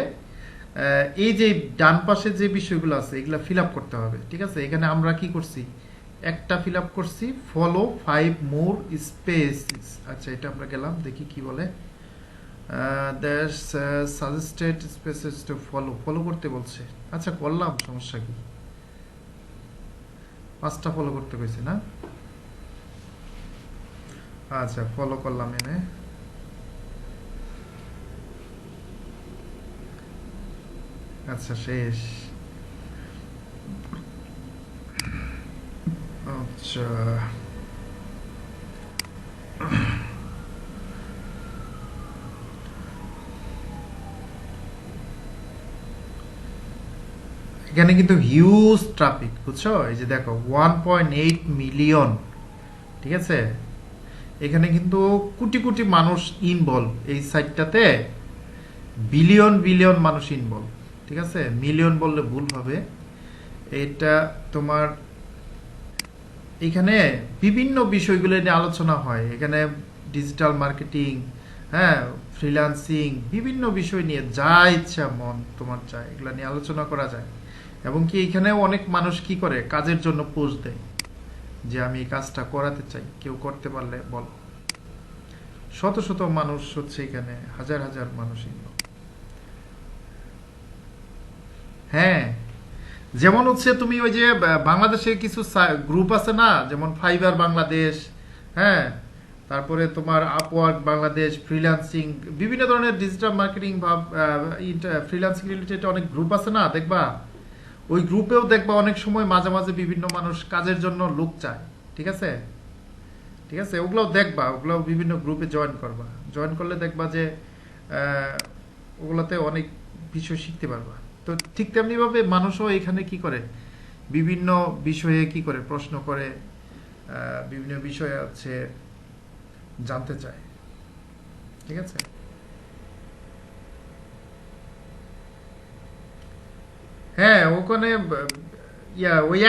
এই যে ডান পাশে যে বিষয়গুলো আছে এগুলো ফিল আপ করতে হবে, ঠিক আছে। এখানে আমরা কি করছি, একটা ফিল আপ করছি, ফলো 5 মোর স্পেস। আচ্ছা, এটা আমরা গেলাম, দেখি কি বলে। there's suggested spaces to follow করতে বলছে। আচ্ছা করলাম, সমস্যা কি, 5টা ফলো করতে কইছে না। আচ্ছা ফলো করলাম এনে। আচ্ছা শেষ। আচ্ছা এখানে কিন্তু হিউজ ট্রাফিক, বুঝছো। এই যে দেখো 1.8 মিলিয়ন, ঠিক আছে। এখানে কিন্তু কোটি কোটি মানুষ ইনভলভ এই সাইটটাতে, বিলিয়ন বিলিয়ন মানুষ ইনভলভ, ঠিক আছে। মিলিয়ন বললে ভুল হবে। এটা তোমার এখানে বিভিন্ন বিষয়গুলো নিয়ে আলোচনা হয়। এখানে ডিজিটাল মার্কেটিং, হ্যাঁ, ফ্রিল্যান্সিং, বিভিন্ন বিষয় নিয়ে যা ইচ্ছা মন তোমার চায় এগুলো নিয়ে আলোচনা করা যায়। এবং কি এখানেও অনেক মানুষ কি করে, কাজের জন্য পোস্ট দেয় যে আমি এই কাজটা করাতে চাই, কেউ করতে পারলে বল। শত শত মানুষ হচ্ছে এখানে, হাজার হাজার মানুষ। হ্যাঁ, যেমন হচ্ছে তুমি ওই যে বাংলাদেশে কিছু গ্রুপ আছে না, যেমন ফাইবার বাংলাদেশ, হ্যাঁ, তারপরে তোমার আপওয়ার্ক বাংলাদেশ, ফ্রিল্যান্সিং, বিভিন্ন ধরনের ডিজিটাল মার্কেটিং বা ফ্রিল্যান্সিং রিলেটেড অনেক গ্রুপ আছে না, দেখবা ওই গ্রুপেও দেখবা অনেক সময় মাঝে মাঝে বিভিন্ন মানুষ কাজের জন্য লোক চায়, ঠিক আছে। ঠিক আছে, ওগুলোও দেখবা, ওগুলোও বিভিন্ন গ্রুপে জয়েন করবা, জয়েন করলে দেখবা যে ওগুলোতে অনেক বিষয় শিখতে পারবা। তো ঠিক তেমনি ভাবে মানুষও এখানে কি করে, বিভিন্ন বিষয়ে কি করে প্রশ্ন করে, বিভিন্ন বিষয়ে হচ্ছে জানতে চায়। ঠিক আছে, হ্যাঁ ওখানে ওই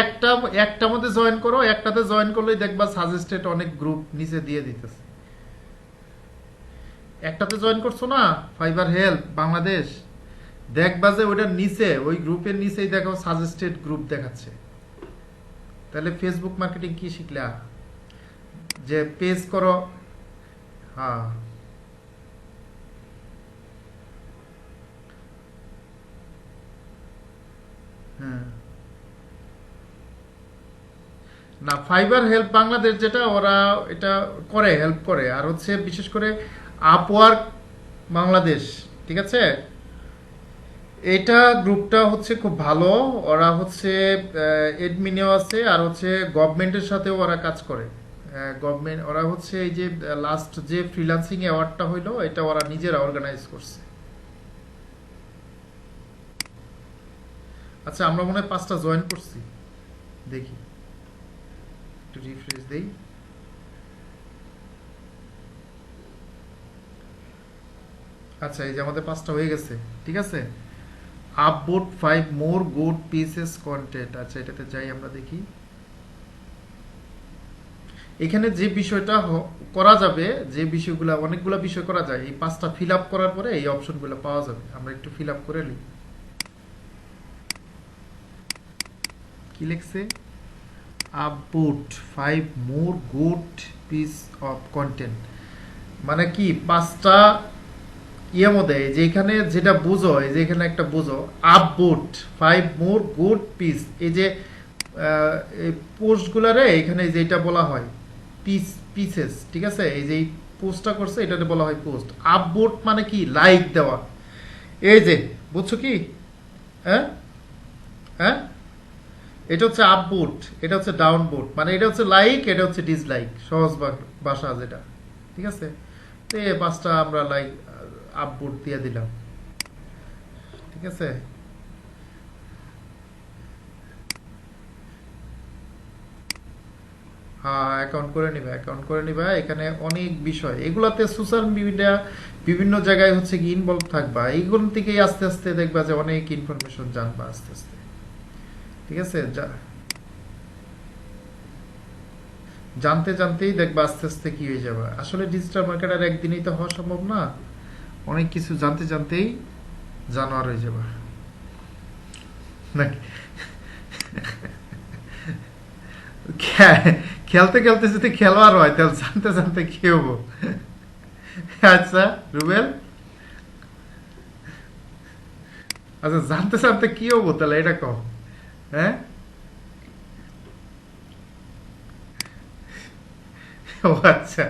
একটা মধ্যে জয়েন করো, একটাতে জয়েন করলেই দেখবা সাজেস্টেড অনেক গ্রুপ নিচে দিয়ে দিতেছে। একটাতে জয়েন করছো না, ফাইবার হেল্প বাংলাদেশ, দেখবা যে ওইটার নিচে, ওই গ্রুপের নিচেই দেখো সাজেস্টেড গ্রুপ দেখাচ্ছে। তাহলে ফেসবুক মার্কেটিং কি শিখলা, যে পেজ করো। হ্যাঁ, হ্যাঁ, না ফাইবার হেল্প বাংলাদেশ যেটা, ওরা এটা করে, হেল্প করে। আর হচ্ছে বিশেষ করে আপওয়ার্ক বাংলাদেশ, ঠিক আছে, এটা গ্রুপটা হচ্ছে খুব ভালো। ওরা হচ্ছে এডমিনেও আছে, আর হচ্ছে গভর্নমেন্টের সাথেও ওরা কাজ করে। গভর্নমেন্ট, ওরা হচ্ছে এই যে লাস্ট যে ফ্রিল্যান্সিং অ্যাওয়ার্ডটা হইলো, এটা ওরা নিজেরা অর্গানাইজ করছে। আচ্ছা, আমরা মনে হয় 5টা জয়েন করছি, দেখি একটু রিফ্রেশ দেই। আচ্ছা, এই যে আমাদের 5টা হয়ে গেছে, ঠিক আছে। আপবোর্ড 5 মোর গুড পিসেস কন্টেন্ট। আচ্ছা, এটাতে যাই, আমরা দেখি এখানে যে বিষয়টা করা যাবে, যে বিষয়গুলো, অনেকগুলো বিষয় করা যায়, এই 5টা ফিল আপ করার পরে এই অপশনগুলো পাওয়া যাবে। আমরা একটু ফিল আপ করে নিই। কি লিখছে, আপবোর্ড 5 মোর গুড পিস অফ কন্টেন্ট, মানে কি 5টা ইয়ে মধ্যে, যে এখানে যেটা বুঝো, এই যে এখানে একটা বুঝো, আপবোর্ড 5 মোর গুড পিস, এই যে এই পোস্টগুলারে এখানে যেটা বলা হয় পিসেস, ঠিক আছে। এই যে পোস্টটা করছে, এটাতে বলা হয় পোস্ট। আপবোর্ড মানে কি, লাইক দেওয়া। এই যে বুঝছো কি, হ্যাঁ, হ্যাঁ, এটা হচ্ছে আপবোর্ড, এটা হচ্ছে ডাউনবোর্ড, মানে এটা হচ্ছে লাইক, এটা হচ্ছে ডিসলাইক, সহজ ভাষা যেটা, ঠিক আছে। তো এই 5টা আমরা লাইক আপবোর্ড দিয়ে দিলাম, ঠিক আছে। হ্যাঁ, অ্যাকাউন্ট করে নিবা, অ্যাকাউন্ট করে নিবা। এখানে অনেক বিষয়, এগুলাতে সোশ্যাল মিডিয়া বিভিন্ন জায়গায় হচ্ছে কি ইনভলভ থাকবা, এইগুলো থেকেই আস্তে আস্তে দেখবা যে অনেক ইনফরমেশন জানবা আস্তে আস্তে, ঠিক আছে। জানতে জানতেই দেখবা আস্তে আস্তে কি হয়ে যাবে। আসলে ডিজিটাল মার্কেটার একদিনেই তো হওয়া সম্ভব না, অনেক কিছু জানতে জানতেই জানোয়ার হয়ে যাবে নাকি। খেলতে খেলতে যদি খেলোয়াড় হয়, তাহলে জানতে জানতে কি হবো। আচ্ছা রুবেল, আচ্ছা জানতে জানতে কি হবো তাহলে, এটা কম। হ্যাঁ, ও আচ্ছা,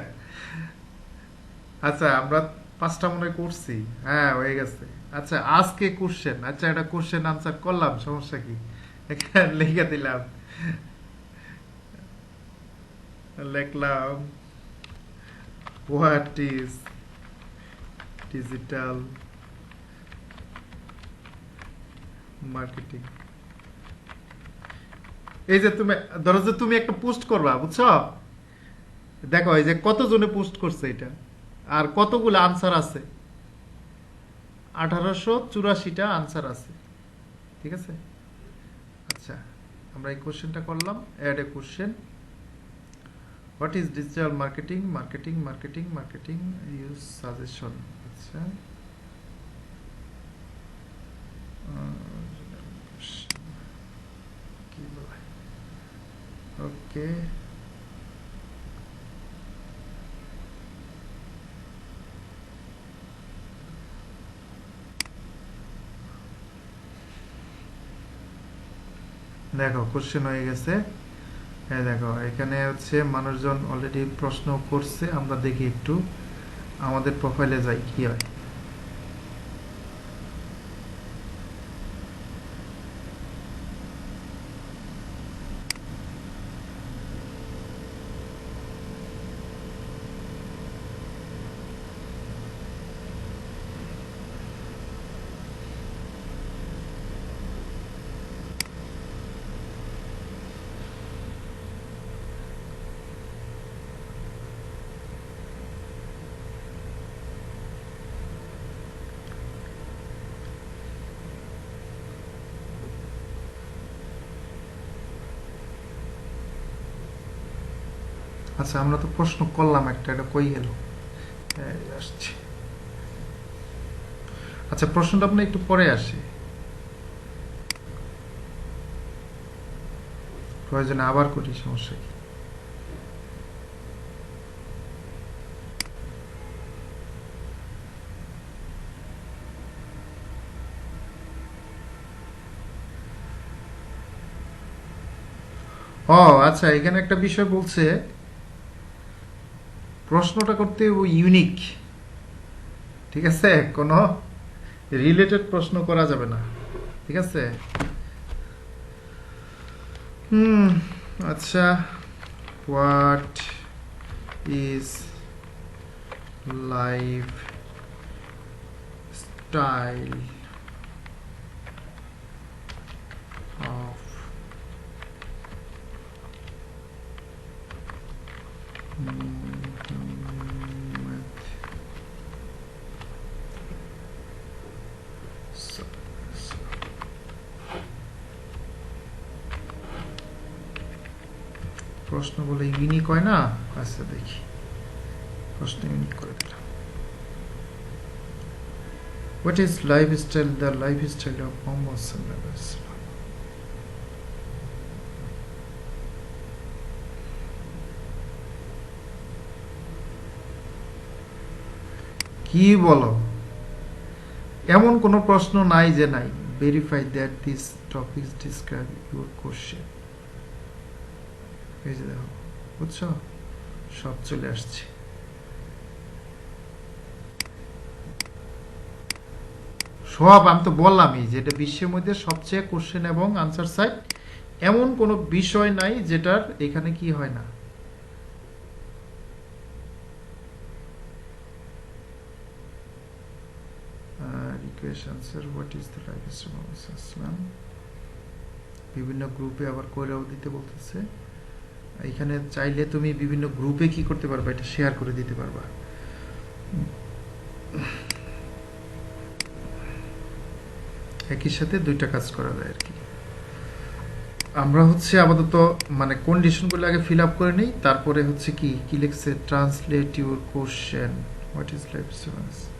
আচ্ছা আমরা 5টা মনে হয় করছি, হ্যাঁ হয়ে গেছে। আচ্ছা, আজকে কোশ্চেন, আচ্ছা এটা কোশ্চেন আনসার করলাম, সমস্যা কি, এখানে লিখে দিলাম, লিখলাম হোয়াট ইজ ডিজিটাল মার্কেটিং। এই যে তুমি ধরো যে তুমি একটা পোস্ট করবা, বুঝছো, দেখো এই যে কতজনে পোস্ট করছে এটা, আর কতগুলো আনসার আছে, 1884টা আনসার আছে, ঠিক আছে। আচ্ছা, আমরা এই কোশ্চেনটা করলাম, add a question, what is digital marketing, marketing marketing marketing use suggestion. আচ্ছা, কি বলে, ওকে, দেখো কোশ্চেন হয়ে গেছে। হ্যাঁ দেখো, এখানে হচ্ছে মানুষজন অলরেডি প্রশ্ন করছে, আমরা দেখি একটু আমাদের প্রোফাইলে যাই কি হয়। আচ্ছা আমরা তো প্রশ্ন করলাম একটা, এটা কই গেল? এই আসছে। আচ্ছা প্রশ্নটা আপনি একটু পরে আসে, প্রয়োজনে আবার করি, সমস্যা কি? ও আচ্ছা, এখানে একটা বিষয় বলছে, প্রশ্নটা করতে ইউনিক, ঠিক আছে, কোনো রিলেটেড প্রশ্ন করা যাবে না, ঠিক আছে। হুম, আচ্ছা, what is life style of প্রশ্ন বলে ইউনিক হয় না। আচ্ছা দেখি, প্রশ্ন ইউনিক করে দিলাম। What is lifestyle? The lifestyle of Muhammad sallallahu alaihi wasallam. কি বলো, এমন কোনো প্রশ্ন নাই যে নাই। Verify that this topics describe your question. এই যে দেখো, বুঝছো, সব চলে আসছে। সব আমি তো বললামই যে এটা বিশ্বের মধ্যে সবচেয়ে কোশ্চেন এবং আনসার সাইট, এমন কোনো বিষয় নাই যেটার এখানে কি হয় না। Request answer, what is the lifestyle of Islam. বিভিন্ন গ্রুপে আবার করেও দিতে বলতেছে। এখানে চাইলে তুমি বিভিন্ন গ্রুপে কি করতে পারবা, এটা শেয়ার করে দিতে পারবা। একই সাথে দুইটা কাজ করা যায় আর কি। আমরা হচ্ছে আপাতত মানে কন্ডিশনগুলো আগে ফিল আপ করে নিই, তারপরে হচ্ছে কি কি লিখছে, translate your question, what is life style.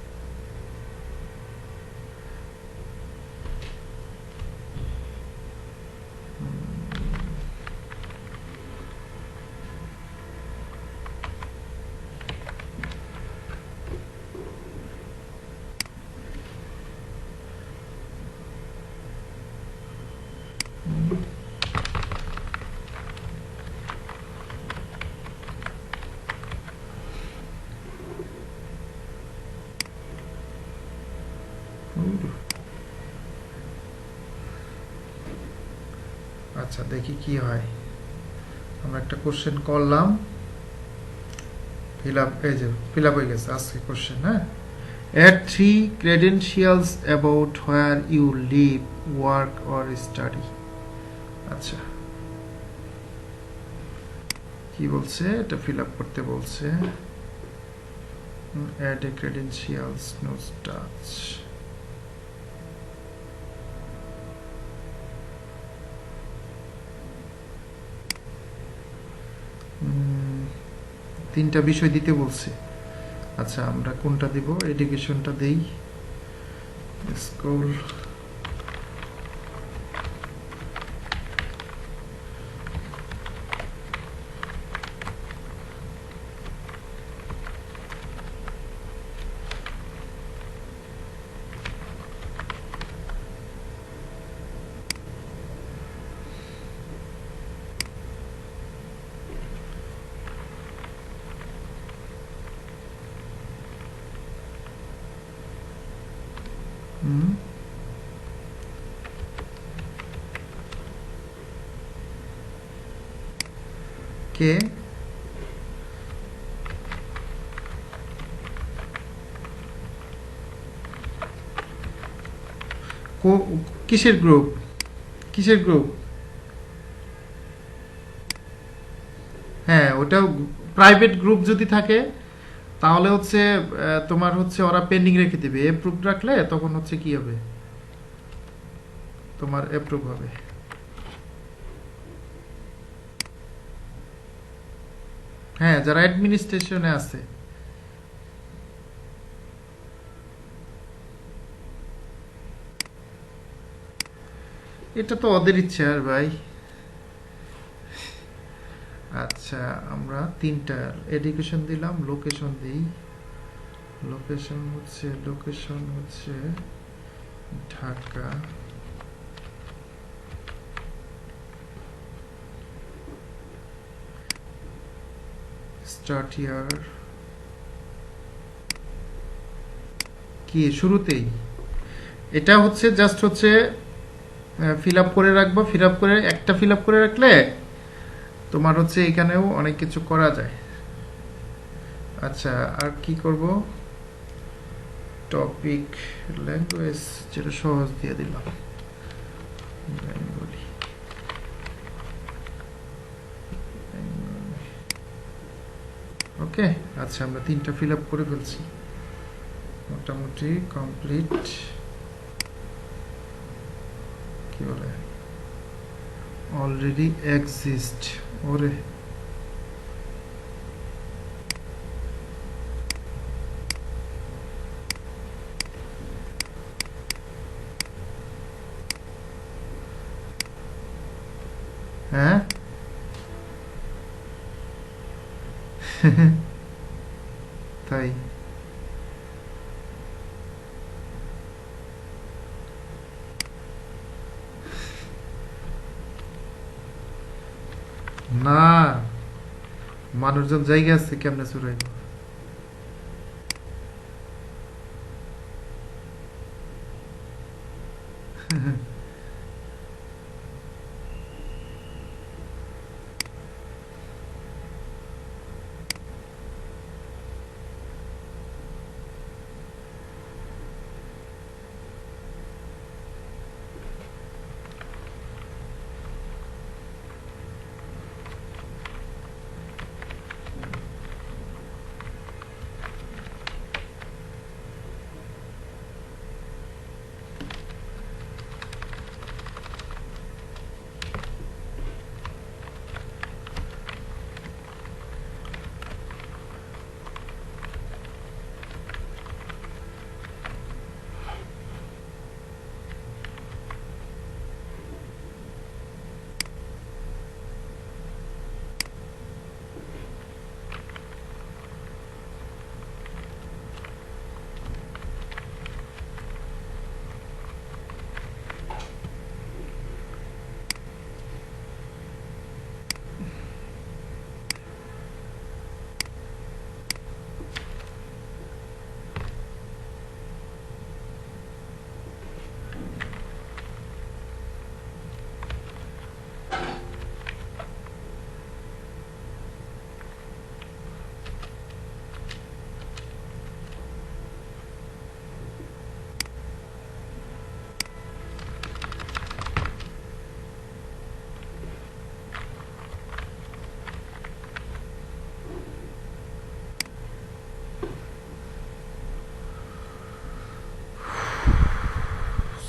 আচ্ছা দেখি কি হয়। আমরা একটা কোশ্চেন করলাম, ফিল আপ, এই যে ফিল আপ হয়ে গেছে আজকে কোশ্চেন। হ্যাঁ, add 3 credentials about where you live, work or study। আচ্ছা কি বলছে, এটা ফিল আপ করতে বলছে। add a credentials, no touch। তিনটা বিষয় দিতে বলছে। আচ্ছা আমরা কোনটা দিব, এডুকেশনটা দেই, স্কুল। কে কিসের গ্রুপ, কিসের গ্রুপ? হ্যাঁ ওটা প্রাইভেট গ্রুপ যদি থাকে তাহলে হচ্ছে তোমার হচ্ছে ওরা পেন্ডিং রেখে দিবে। অ্যাপ্রুভ রাখলে তখন হচ্ছে কি হবে, তোমার অ্যাপ্রুভ হবে। হ্যাঁ, যারা অ্যাডমিনিস্ট্রেশনে আছে। এটা তো ওদের ইচ্ছে আর ভাই। আচ্ছা, আমরা তিনটা এডুকেশন দিলাম, লোকেশন দিই। লোকেশন হচ্ছে ঢাকা। স্টার্ট ইয়ার কি শুরুতেই, এটা হচ্ছে জাস্ট হচ্ছে ফিল আপ করে রাখবো। ফিল আপ করে একটা ফিল আপ করে রাখলে তোমার হচ্ছে এখানেও অনেক কিছু করা যায়। আচ্ছা, আর কি করব? টপিক ল্যাঙ্গুয়েজ যেটা সহজ দিয়ে দিলাম, বেঙ্গলি। ওকে, আচ্ছা আমরা তিনটা ফিল আপ করে ফেলছি, মোটামুটি কমপ্লিট। কি বলে অলরেডি এক্সিস্ট, ওরে হ্যাঁ। তাই না, মানুষজন জায়গা আছে কেমনে চুরাইব?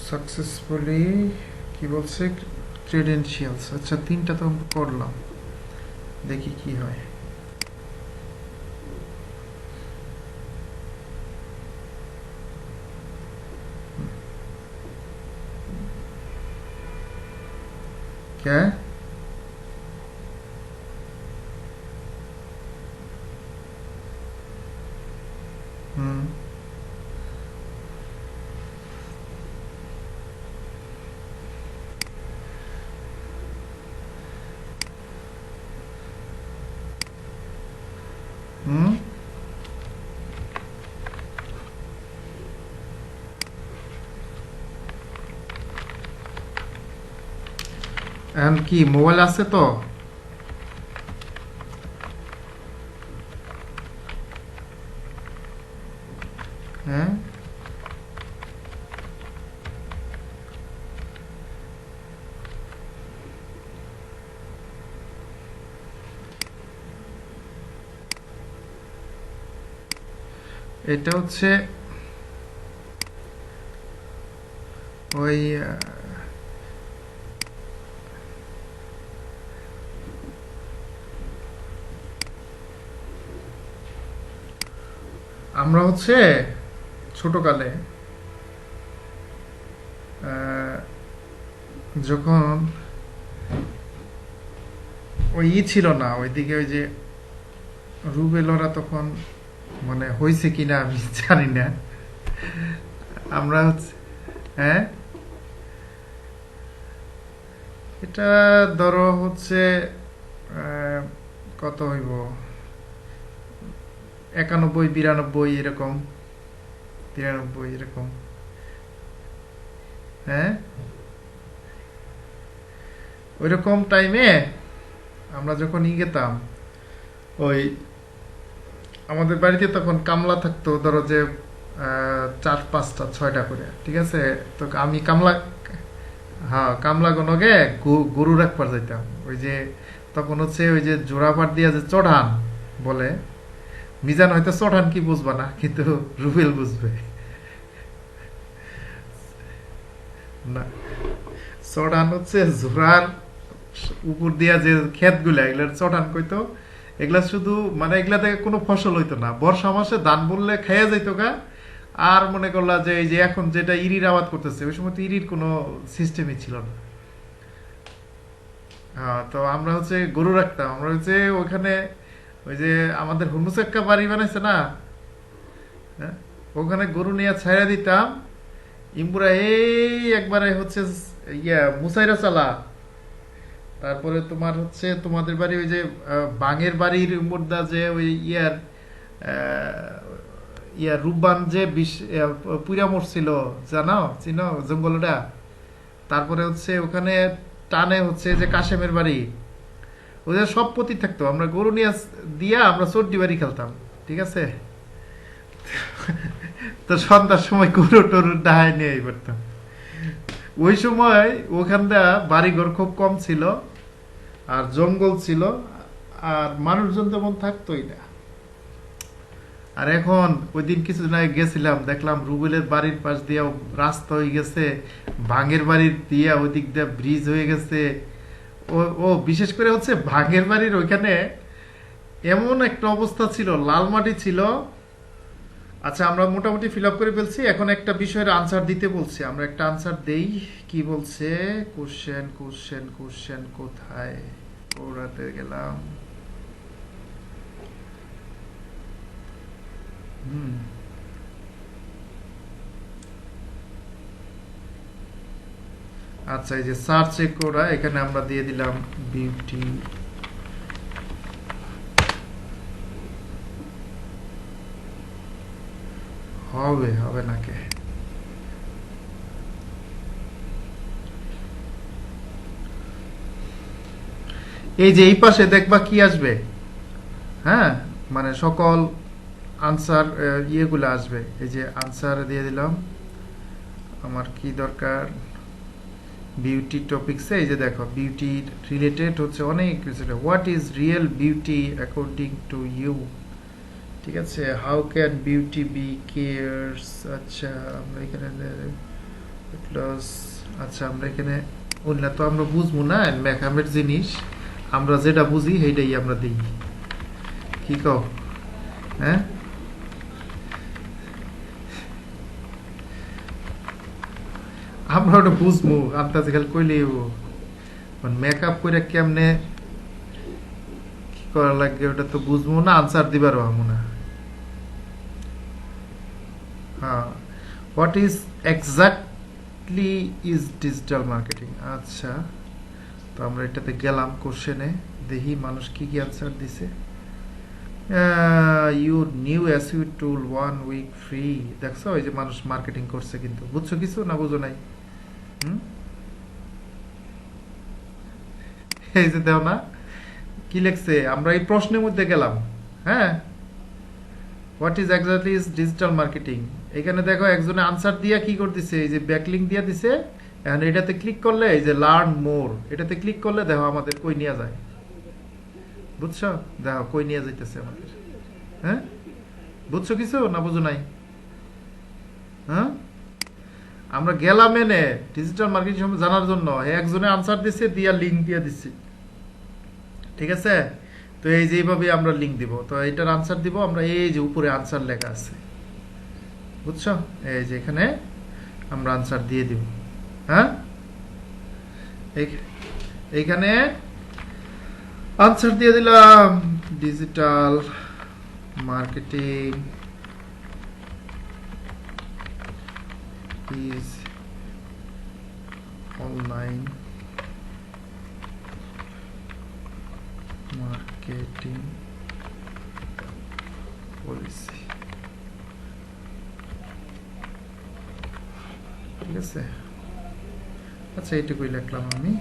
সাকসেসফুলি কি বলছে, ক্রেডেনশিয়ালস। আচ্ছা, তিনটা তো করলাম, দেখি কি হয়। क्या? হুম হুম এখন কি মোবাইল আছে তো? হ্যাঁ, এটা হচ্ছে ওই আমরা হচ্ছে ছোটকালে আহ, যখন ওই ছিল না ওইদিকে ওই যে রুবেলরা তখন মানে হয়েছে কিনা আমি জানি না আমরা হচ্ছে হ্যাঁ এটা ধরো হচ্ছে আহ, কত হইব 91 92 এরকম 93 এরকম হ্যাঁ ওইরকম টাইমে আমরা যখন গেতাম ওই আমাদের বাড়িতে তখন কামলা থাকতো ধরো যে 4 5টা 6টা করে ঠিক আছে তো আমি কামলা হ্যাঁ কামলা গণকে গরু রাখবার যাইতাম ওই যে তখন হচ্ছে ওই যে জোড়াপাট দিয়া যে চড়ান বলে মিজান হয়তো চড়ান কি বুঝবা না কিন্তু রুবেল বুঝবে না চড়ান হচ্ছে জোড়ার উপর দিয়া যে ক্ষেত গুলা এগুলার চটান কইতো এগুলা শুধু মানে এগুলা থেকে কোনো ফসল হইতো না বর্ষা মাসে ধান বললে খাইয়া যাইতো গা আর মনে করলা যে এই যে এখন যেটা ইরির আবাদ করতেছে ওই সময় তো ইরির কোনো সিস্টেমই ছিল না হ্যাঁ তো আমরা হচ্ছে গরু রাখতাম আমরা হচ্ছে ওখানে ওই যে আমাদের হুনুস একটা বাড়ি বানাইছে না হ্যাঁ, ওখানে গরু নিয়ে ছাইড়া দিতাম ইমপুরা এই একবারে হচ্ছে মুসাইরা চালা তারপরে তোমার হচ্ছে তোমাদের বাড়ি ওই যে বাঙের বাড়ির মুর্দা যে ওই রূপবান যে পুরা মরছিল জানো চিনো জঙ্গলটা তারপরে হচ্ছে ওখানে টানে হচ্ছে যে কাশেমের বাড়ি ওদের সব প্রতি থাকতো আমরা গরু নিয়ে দিয়া আমরা চড্ডি বাড়ি খেলতাম ঠিক আছে তো সন্ধ্যার সময় গরু টরু ডাহাই নিয়ে পড়তাম ওই সময় ওখানটা বাড়িঘর খুব কম ছিল আর জঙ্গল ছিল আর মানুষজন তেমন থাকতোই না আর এখন ওই দিন কিছুদিন আগে গেছিলাম দেখলাম রুবেলের বাড়ির পাশ দিয়ে রাস্তা হয়ে গেছে ভাঙের বাড়ির দিয়া ওই দিক দিয়ে ব্রিজ হয়ে গেছে ও ও বিশেষ করে হচ্ছে ভাঙের বাড়ির ওইখানে এমন একটা অবস্থা ছিল লাল মাটি ছিল আচ্ছা আমরা মোটামুটি ফিল আপ করে ফেলছি এখন একটা বিষয়ের আনসার দিতে বলছি আমরা একটা আনসার দেই কি বলছে কোশ্চেন কোশ্চেন কোশ্চেন কোথায় ওরাতে গেলাম আচ্ছা এই যে সার্চ করা এখানে আমরা দিয়ে দিলাম বিউটি হবে হবে নাকি এই যে এই পাশে দেখবা কি আসবে হ্যাঁ মানে সকল আনসার ইয়েগুলো আসবে এই যে আনসার দিয়ে দিলাম আমার কি দরকার বিউটি টপিকসে এই যে দেখো বিউটি রিলেটেড হচ্ছে অনেক কিছু what is real beauty according to you ঠিক আছে how can beauty be cares আচ্ছা আমরা এখানে প্লাস আচ্ছা আমরা এখানে ওইটা তো আমরা বুঝবো না মেকআপের জিনিস আমরা যেটা বুঝি সেইটাই আমরা দিই কি কও হ্যাঁ আমরা ওটা বুঝবো আন্দাজে খালি কইলেই মেকআপ করে কেমনে কি করা লাগে ওটা তো বুঝবো না আনসার দিবারও আমো না হ্যাঁ what is exactly is digital marketing আচ্ছা তো আমরা এটাতে গেলাম কোশ্চেনে দেখি মানুষ কি কি আনসার দিছে your new SEO tool 1 week free দেখছো এই যে মানুষ মার্কেটিং করছে কিন্তু বুঝছো কিছু না বুঝো নাই এই যে দেও না কি লেখছে আমরা এই প্রশ্নের মধ্যে গেলাম হ্যাঁ what is exactly is digital marketing এখানে দেখো একজনে আনসার দিয়া কি করতেছে এই যে ব্যাকলিংক দিয়া দিছে এখন এটাতে ক্লিক করলে এই যে লার্ন মোর এটাতে ক্লিক করলে দেখো আমাদের কই নিয়ে যায় বুঝছো দেখো কই নিয়ে যাইতেছে আমাদের হ্যাঁ বুঝছো কিছু না বুঝো নাই হ্যাঁ আমরা গেলাম এনে ডিজিটাল মার্কেটিং সম্বন্ধে জানার জন্য একজনে আনসার দিছে দিয়া লিঙ্ক দিয়ে দিচ্ছি ঠিক আছে তো এই যে এইভাবে আমরা লিঙ্ক দিব তো এটার আনসার দিব আমরা এই যে উপরে আনসার লেখা আছে বুঝছো? এই যে এখানে আমরা আনসার দিয়ে দিব। হ্যাঁ, এইখানে আনসার দিয়ে দিলাম, digital marketing is online marketing policy. ঠিক আছে, আচ্ছা এইটুকুই লিখলাম আমি।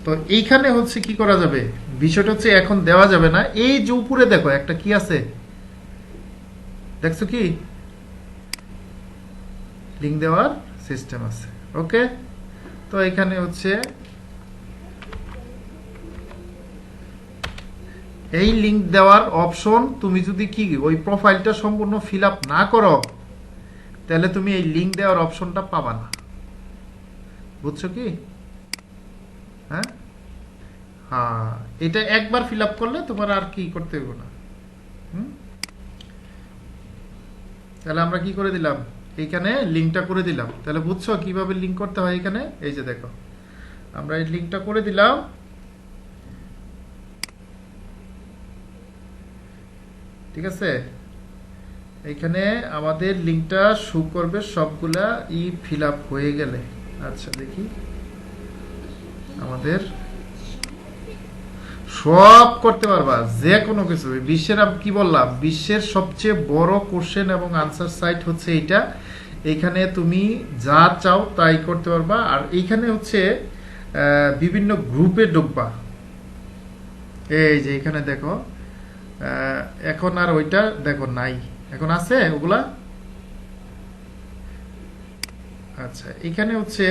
তো এইখানে হচ্ছে কি করা যাবে, বিষয়টা হচ্ছে এখন দেওয়া যাবে না। এই যে উপরে দেখো একটা কি আছে, দেখছো কি, লিঙ্ক দেওয়ার সিস্টেম আছে। ওকে, তো এখানে হচ্ছে এই লিঙ্ক দেওয়ার অপশন, তুমি যদি কি ওই প্রোফাইলটা সম্পূর্ণ ফিল আপ না করো তাহলে তুমি এই লিঙ্ক দেওয়ার অপশনটা পাবা না। বুঝছো কি? হ্যাঁ হ্যাঁ, এটা একবার ফিল আপ করলে তোমার আর কি করতে হবে না। তাহলে আমরা কি করে দিলাম, এইখানে লিঙ্কটা করে দিলাম। তাহলে বুঝছো কিভাবে লিঙ্ক করতে হয়? এখানে এই যে দেখো, আমরা এই লিঙ্কটা করে দিলাম। ঠিক আছে, এইখানে আমাদের লিঙ্কটা শো করবে সবগুলা ই ফিল আপ হয়ে গেলে। আচ্ছা দেখি, আমাদের সব করতে পারবা, যে কোনো কিছু। বিশ্বের কি বললাম, বিশ্বের সবচেয়ে বড় কোশ্চেন এবং আনসার সাইট হচ্ছে এইটা। এইখানে তুমি যা চাও তাই করতে পারবা। আর এইখানে হচ্ছে বিভিন্ন গ্রুপে ঢুকবা। এই যে এখানে দেখো, এখন আর ওইটা দেখো নাই, এখন আছে ওগুলা। আচ্ছা, এখানে হচ্ছে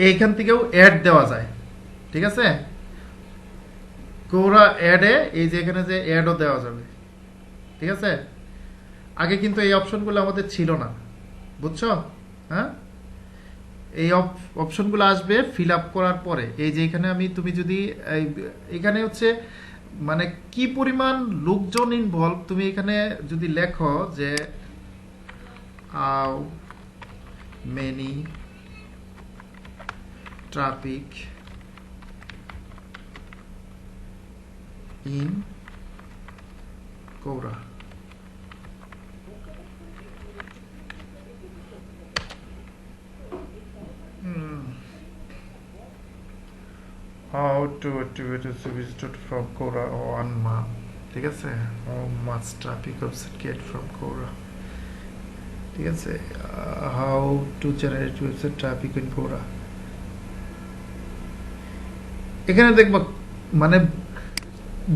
এইখান থেকেও অ্যাড দেওয়া যায়। ঠিক আছে, কোরা অ্যাডে এই যে এখানে যে অ্যাডও দেওয়া যাবে। ঠিক আছে, আগে কিন্তু এই অপশনগুলো আমাদের ছিল না, বুঝছো? হ্যাঁ, এই অপশনগুলো আসবে ফিল আপ করার পরে। এই যে এখানে আমি, তুমি যদি এখানে হচ্ছে মানে কি পরিমাণ লোকজন ইনভলভ, তুমি এখানে যদি লেখো যে how many traffic in Quora. How to activate a visitor from Quora on month. ঠিক আছে, how much traffic website get from Quora. ঠিক আছে, how to generate website traffic in Quora. এখানে দেখবা মানে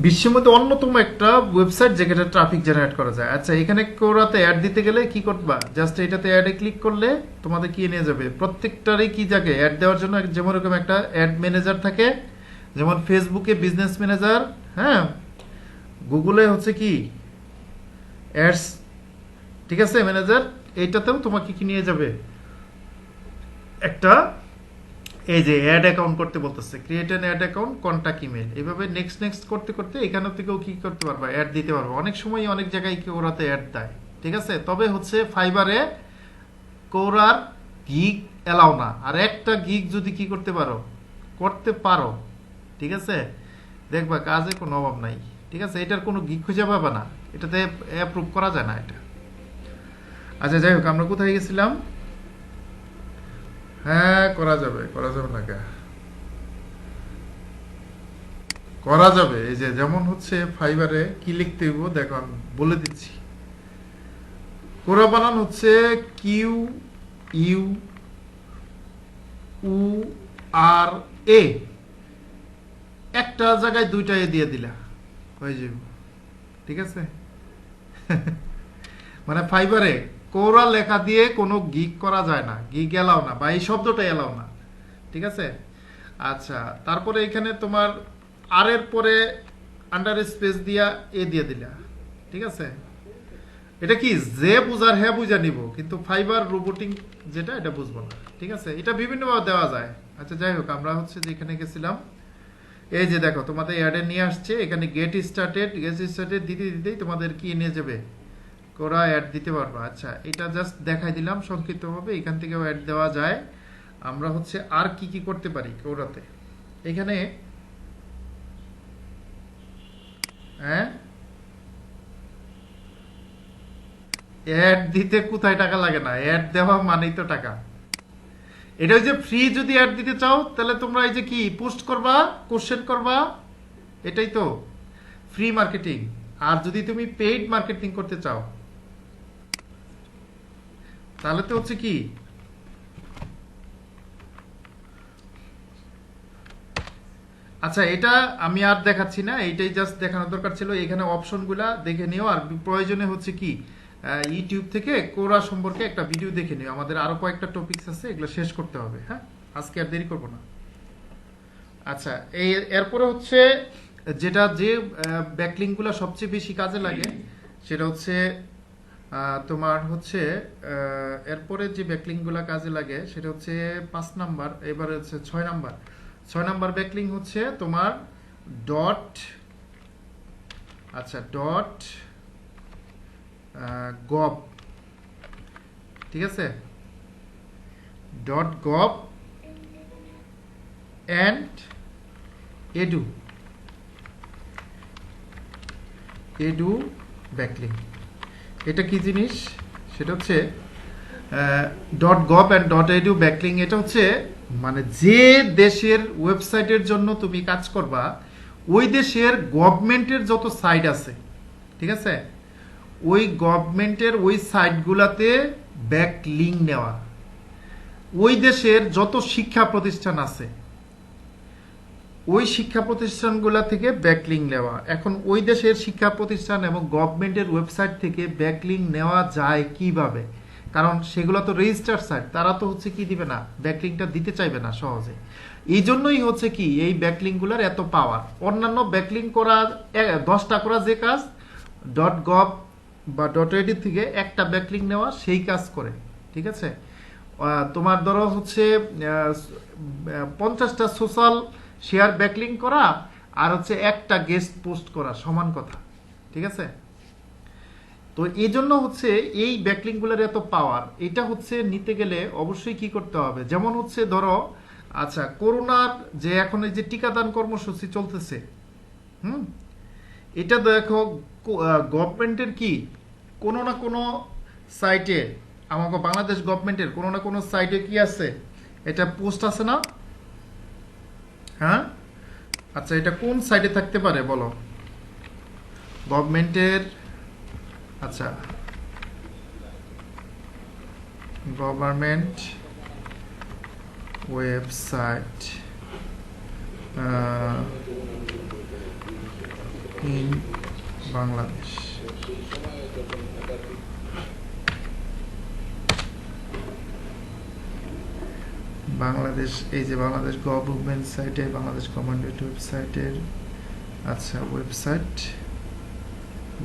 বিশ্বের মধ্যে অন্যতম একটা ওয়েবসাইট যেখানে ট্রাফিক জেনারেট করা যায়। আচ্ছা, এখানে কোরাতে অ্যাড দিতে গেলে কি করবা, জাস্ট এটাতে অ্যাডে ক্লিক করলে তোমাদের কি নিয়ে যাবে, প্রত্যেকটারই কি জায়গা অ্যাড দেওয়ার জন্য যেমন এরকম একটা অ্যাড ম্যানেজার থাকে, যেমন ফেসবুকে বিজনেস ম্যানেজার, হ্যাঁ, গুগলে হচ্ছে কি অ্যাডস। ঠিক আছে, ম্যানেজার, এইটাতেও তোমাকে কি নিয়ে যাবে, একটা এই যে অ্যাড অ্যাকাউন্ট করতে বলতেছে, create an add account, contact email, এইভাবে নেক্সট নেক্সট করতে করতে এখান থেকেও কি করতে পারবা, অ্যাড দিতে পারবা। অনেক সময় অনেক জায়গায় কি ওরাতে অ্যাড দেয়। ঠিক আছে, তবে হচ্ছে ফাইবারে কোরার গিগ এলাও না। আর একটা গিগ যদি কি করতে পারো, ঠিক আছে, দেখবা কাজে কোনো অভাব নাই। ঠিক আছে, এটার কোনো গিগ খুঁজে পাবা না, এটাতে অ্যাপ্রুভ করা যায় না এটা। আচ্ছা যাই হোক, আমরা কোথায় গেছিলাম? হ্যাঁ, করা যাবে না কে, করা যাবে। এই যে যেমন হচ্ছে ফাইবারে কি লিখতে হইব দেখো, আমি বলে দিচ্ছি। কোরা বানান হচ্ছে কিউ ইউ উ আর এ, একটা জায়গায় দুইটা এ দিয়ে দিলা হয়ে যাবে। ঠিক আছে, মানে ফাইবারে কোরা লেখা দিয়ে কোনো গিগ করা যায় না, গিগ এলাও না, বা এই শব্দটা এলাও না। ঠিক আছে, আচ্ছা, তারপরে এখানে তোমার আর এর পরে আন্ডার স্পেস দিয়া এ দিয়ে দিলা। ঠিক আছে, এটা কি যে বুঝার হ্যাঁ বুঝা নিব, কিন্তু ফাইবার রোবোটিং যেটা এটা বুঝবো না। ঠিক আছে, এটা বিভিন্নভাবে দেওয়া যায়। আচ্ছা যাই হোক, আমরা হচ্ছে যে এখানে গেছিলাম। এই যে দেখো, তোমাদের অ্যাডে নিয়ে আসছে, এখানে গেট স্টার্টেড দিতেই তোমাদের কি নিয়ে যাবে, কোরা অ্যাড দিতে পারবা। আচ্ছা, এটা জাস্ট দেখাই দিলাম সংক্ষিপ্তভাবে, এখান থেকেও অ্যাড দেওয়া যায়। আমরা হচ্ছে আর কি কি করতে পারি কোরাতে, এখানে হ্যাঁ অ্যাড দিতে কোথায় টাকা লাগে না, অ্যাড দেওয়া মানেই তো টাকা। এটা ওই যে ফ্রি যদি অ্যাড দিতে চাও তাহলে তোমরা এই যে কি পোস্ট করবা, কোশ্চেন করবা, এটাই তো ফ্রি মার্কেটিং। আর যদি তুমি পেইড মার্কেটিং করতে চাও তাহলে তো হচ্ছে কি আচ্ছা, এটা আমি আর দেখাচ্ছি না, এইটাই জাস্ট দেখানোর দরকার ছিল। এখানে অপশনগুলা দেখে নিও, আর প্রয়োজনে হচ্ছে কি ইউটিউব থেকে কোরা সম্পর্কে একটা ভিডিও দেখে নিও। আমাদের আরো কয়েকটা টপিকস আছে, এগুলো শেষ করতে হবে। হ্যাঁ, আজকে আর দেরি করবো না। আচ্ছা, এরপরে হচ্ছে যেটা যে ব্যাকলিংগুলো সবচেয়ে বেশি কাজে লাগে সেটা হচ্ছে তোমার হচ্ছে এরপরে যে ব্যাকলিংগুলো কাজে লাগে সেটা হচ্ছে 5 নাম্বার, এবারে হচ্ছে 6 নাম্বার। 6 নাম্বার ব্যাকলিং হচ্ছে তোমার ডট, আচ্ছা ডট গভ, ঠিক আছে, dot gov and edu, edu backlink. এটা কি জিনিস, সেটা হচ্ছে dot gov and dot edu backlink. এটা হচ্ছে মানে যে দেশের ওয়েবসাইটের জন্য তুমি কাজ করবা ওই দেশের গভর্নমেন্টের যত সাইট আছে, ঠিক আছে, ওই গভর্নমেন্টের ওই সাইটগুলোতে ব্যাকলিং নেওয়া। ওই দেশের যত শিক্ষা প্রতিষ্ঠান আছে ওই শিক্ষা প্রতিষ্ঠানগুলো থেকে ব্যাকলিং নেওয়া। এখন ওই দেশের শিক্ষা প্রতিষ্ঠান এবং গভর্নমেন্টের ওয়েবসাইট থেকে ব্যাকলিং নেওয়া যায় কিভাবে, কারণ সেগুলো তো রেজিস্টার্ড সাইট, তারা তো হচ্ছে কি দিবে না, ব্যাকলিংটা দিতে চাইবে না সহজে। এই জন্যই হচ্ছে কি এই ব্যাকলিংগুলোর এত পাওয়ার। অন্যান্য ব্যাকলিং করা 10টা করা যে কাজ, ডট গভ বা ডট এডি থেকে একটা ব্যাকলিং নেওয়া সেই কাজ করে, ঠিক আছে। তোমার ধরো হচ্ছে 50টা সোশ্যাল শেয়ার ব্যাকলিং করা আর হচ্ছে একটা গেস্ট পোস্ট করা সমান কথা, ঠিক আছে। তো এই জন্য হচ্ছে এই ব্যাকলিংগুলোর এত পাওয়ার। এটা হচ্ছে নিতে গেলে অবশ্যই কি করতে হবে, যেমন হচ্ছে ধরো আচ্ছা করোনার যে এখন এই যে টিকাদান কর্মসূচি চলতেছে, এটা দেখো গভর্নমেন্টের কি কোনো না কোনো সাইটে, আমাকে বাংলাদেশ গভর্নমেন্টের কোনো না কোনো সাইটে কি আছে, এটা পোস্ট আছে না? হ্যাঁ, আচ্ছা এটা কোন সাইটে থাকতে পারে বলো গভর্নমেন্টের? আচ্ছা government website in Bangladesh, Bangladesh, এই যে বাংলাদেশ গভর্নমেন্ট সাইটে, বাংলাদেশ গভর্নমেন্ট ওয়েবসাইটের আচ্ছা ওয়েবসাইট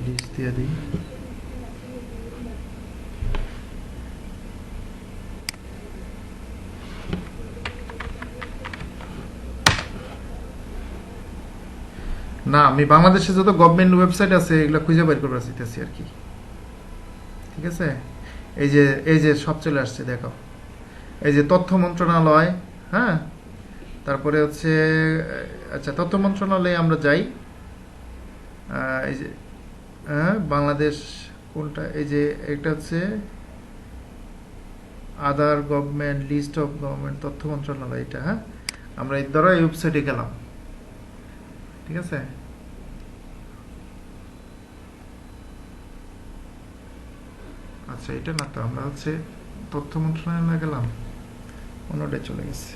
লিস্ট দিয়ে দিই। না, আমি বাংলাদেশে যত গভর্নমেন্ট ওয়েবসাইট আছে এগুলো খুঁজে বের করে চাইতেছি আর কি, ঠিক আছে। এই যে সব চলে আসছে দেখো, এই যে তথ্য মন্ত্রণালয়, হ্যাঁ, তারপরে হচ্ছে আচ্ছা তথ্য মন্ত্রণালয়ে আমরা যাই, এই যে হ্যাঁ বাংলাদেশ কোনটা, এই যে এটা হচ্ছে other government list of government, তথ্য মন্ত্রণালয় এটা। হ্যাঁ, আমরা এই দ্বারা এই ওয়েবসাইটে গেলাম, ঠিক আছে। আচ্ছা এটা না তো, আমরা হচ্ছে তথ্য মন্ত্রণালয়ে গেলাম, অন্যটায় চলে গেছে।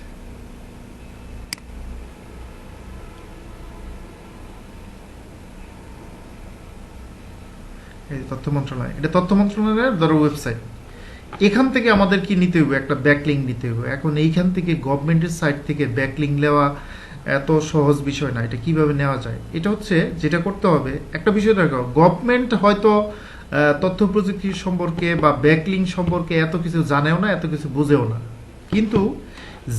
এই তথ্য মন্ত্রণালয়, এটা তথ্য মন্ত্রণালয়ের ধরো ওয়েবসাইট। এখান থেকে আমাদের কি নিতে হবে, একটা ব্যাকলিং নিতে হবে। এখন এইখান থেকে গভর্নমেন্টের সাইট থেকে ব্যাকলিং নেওয়া এত সহজ বিষয় না। এটা কিভাবে নেওয়া যায়, এটা হচ্ছে যেটা করতে হবে, একটা বিষয় দেখো, গভর্নমেন্ট হয়তো তথ্য প্রযুক্তি সম্পর্কে বা ব্যাকলিং সম্পর্কে এত কিছু জানেও না, এত কিছু বুঝেও না, কিন্তু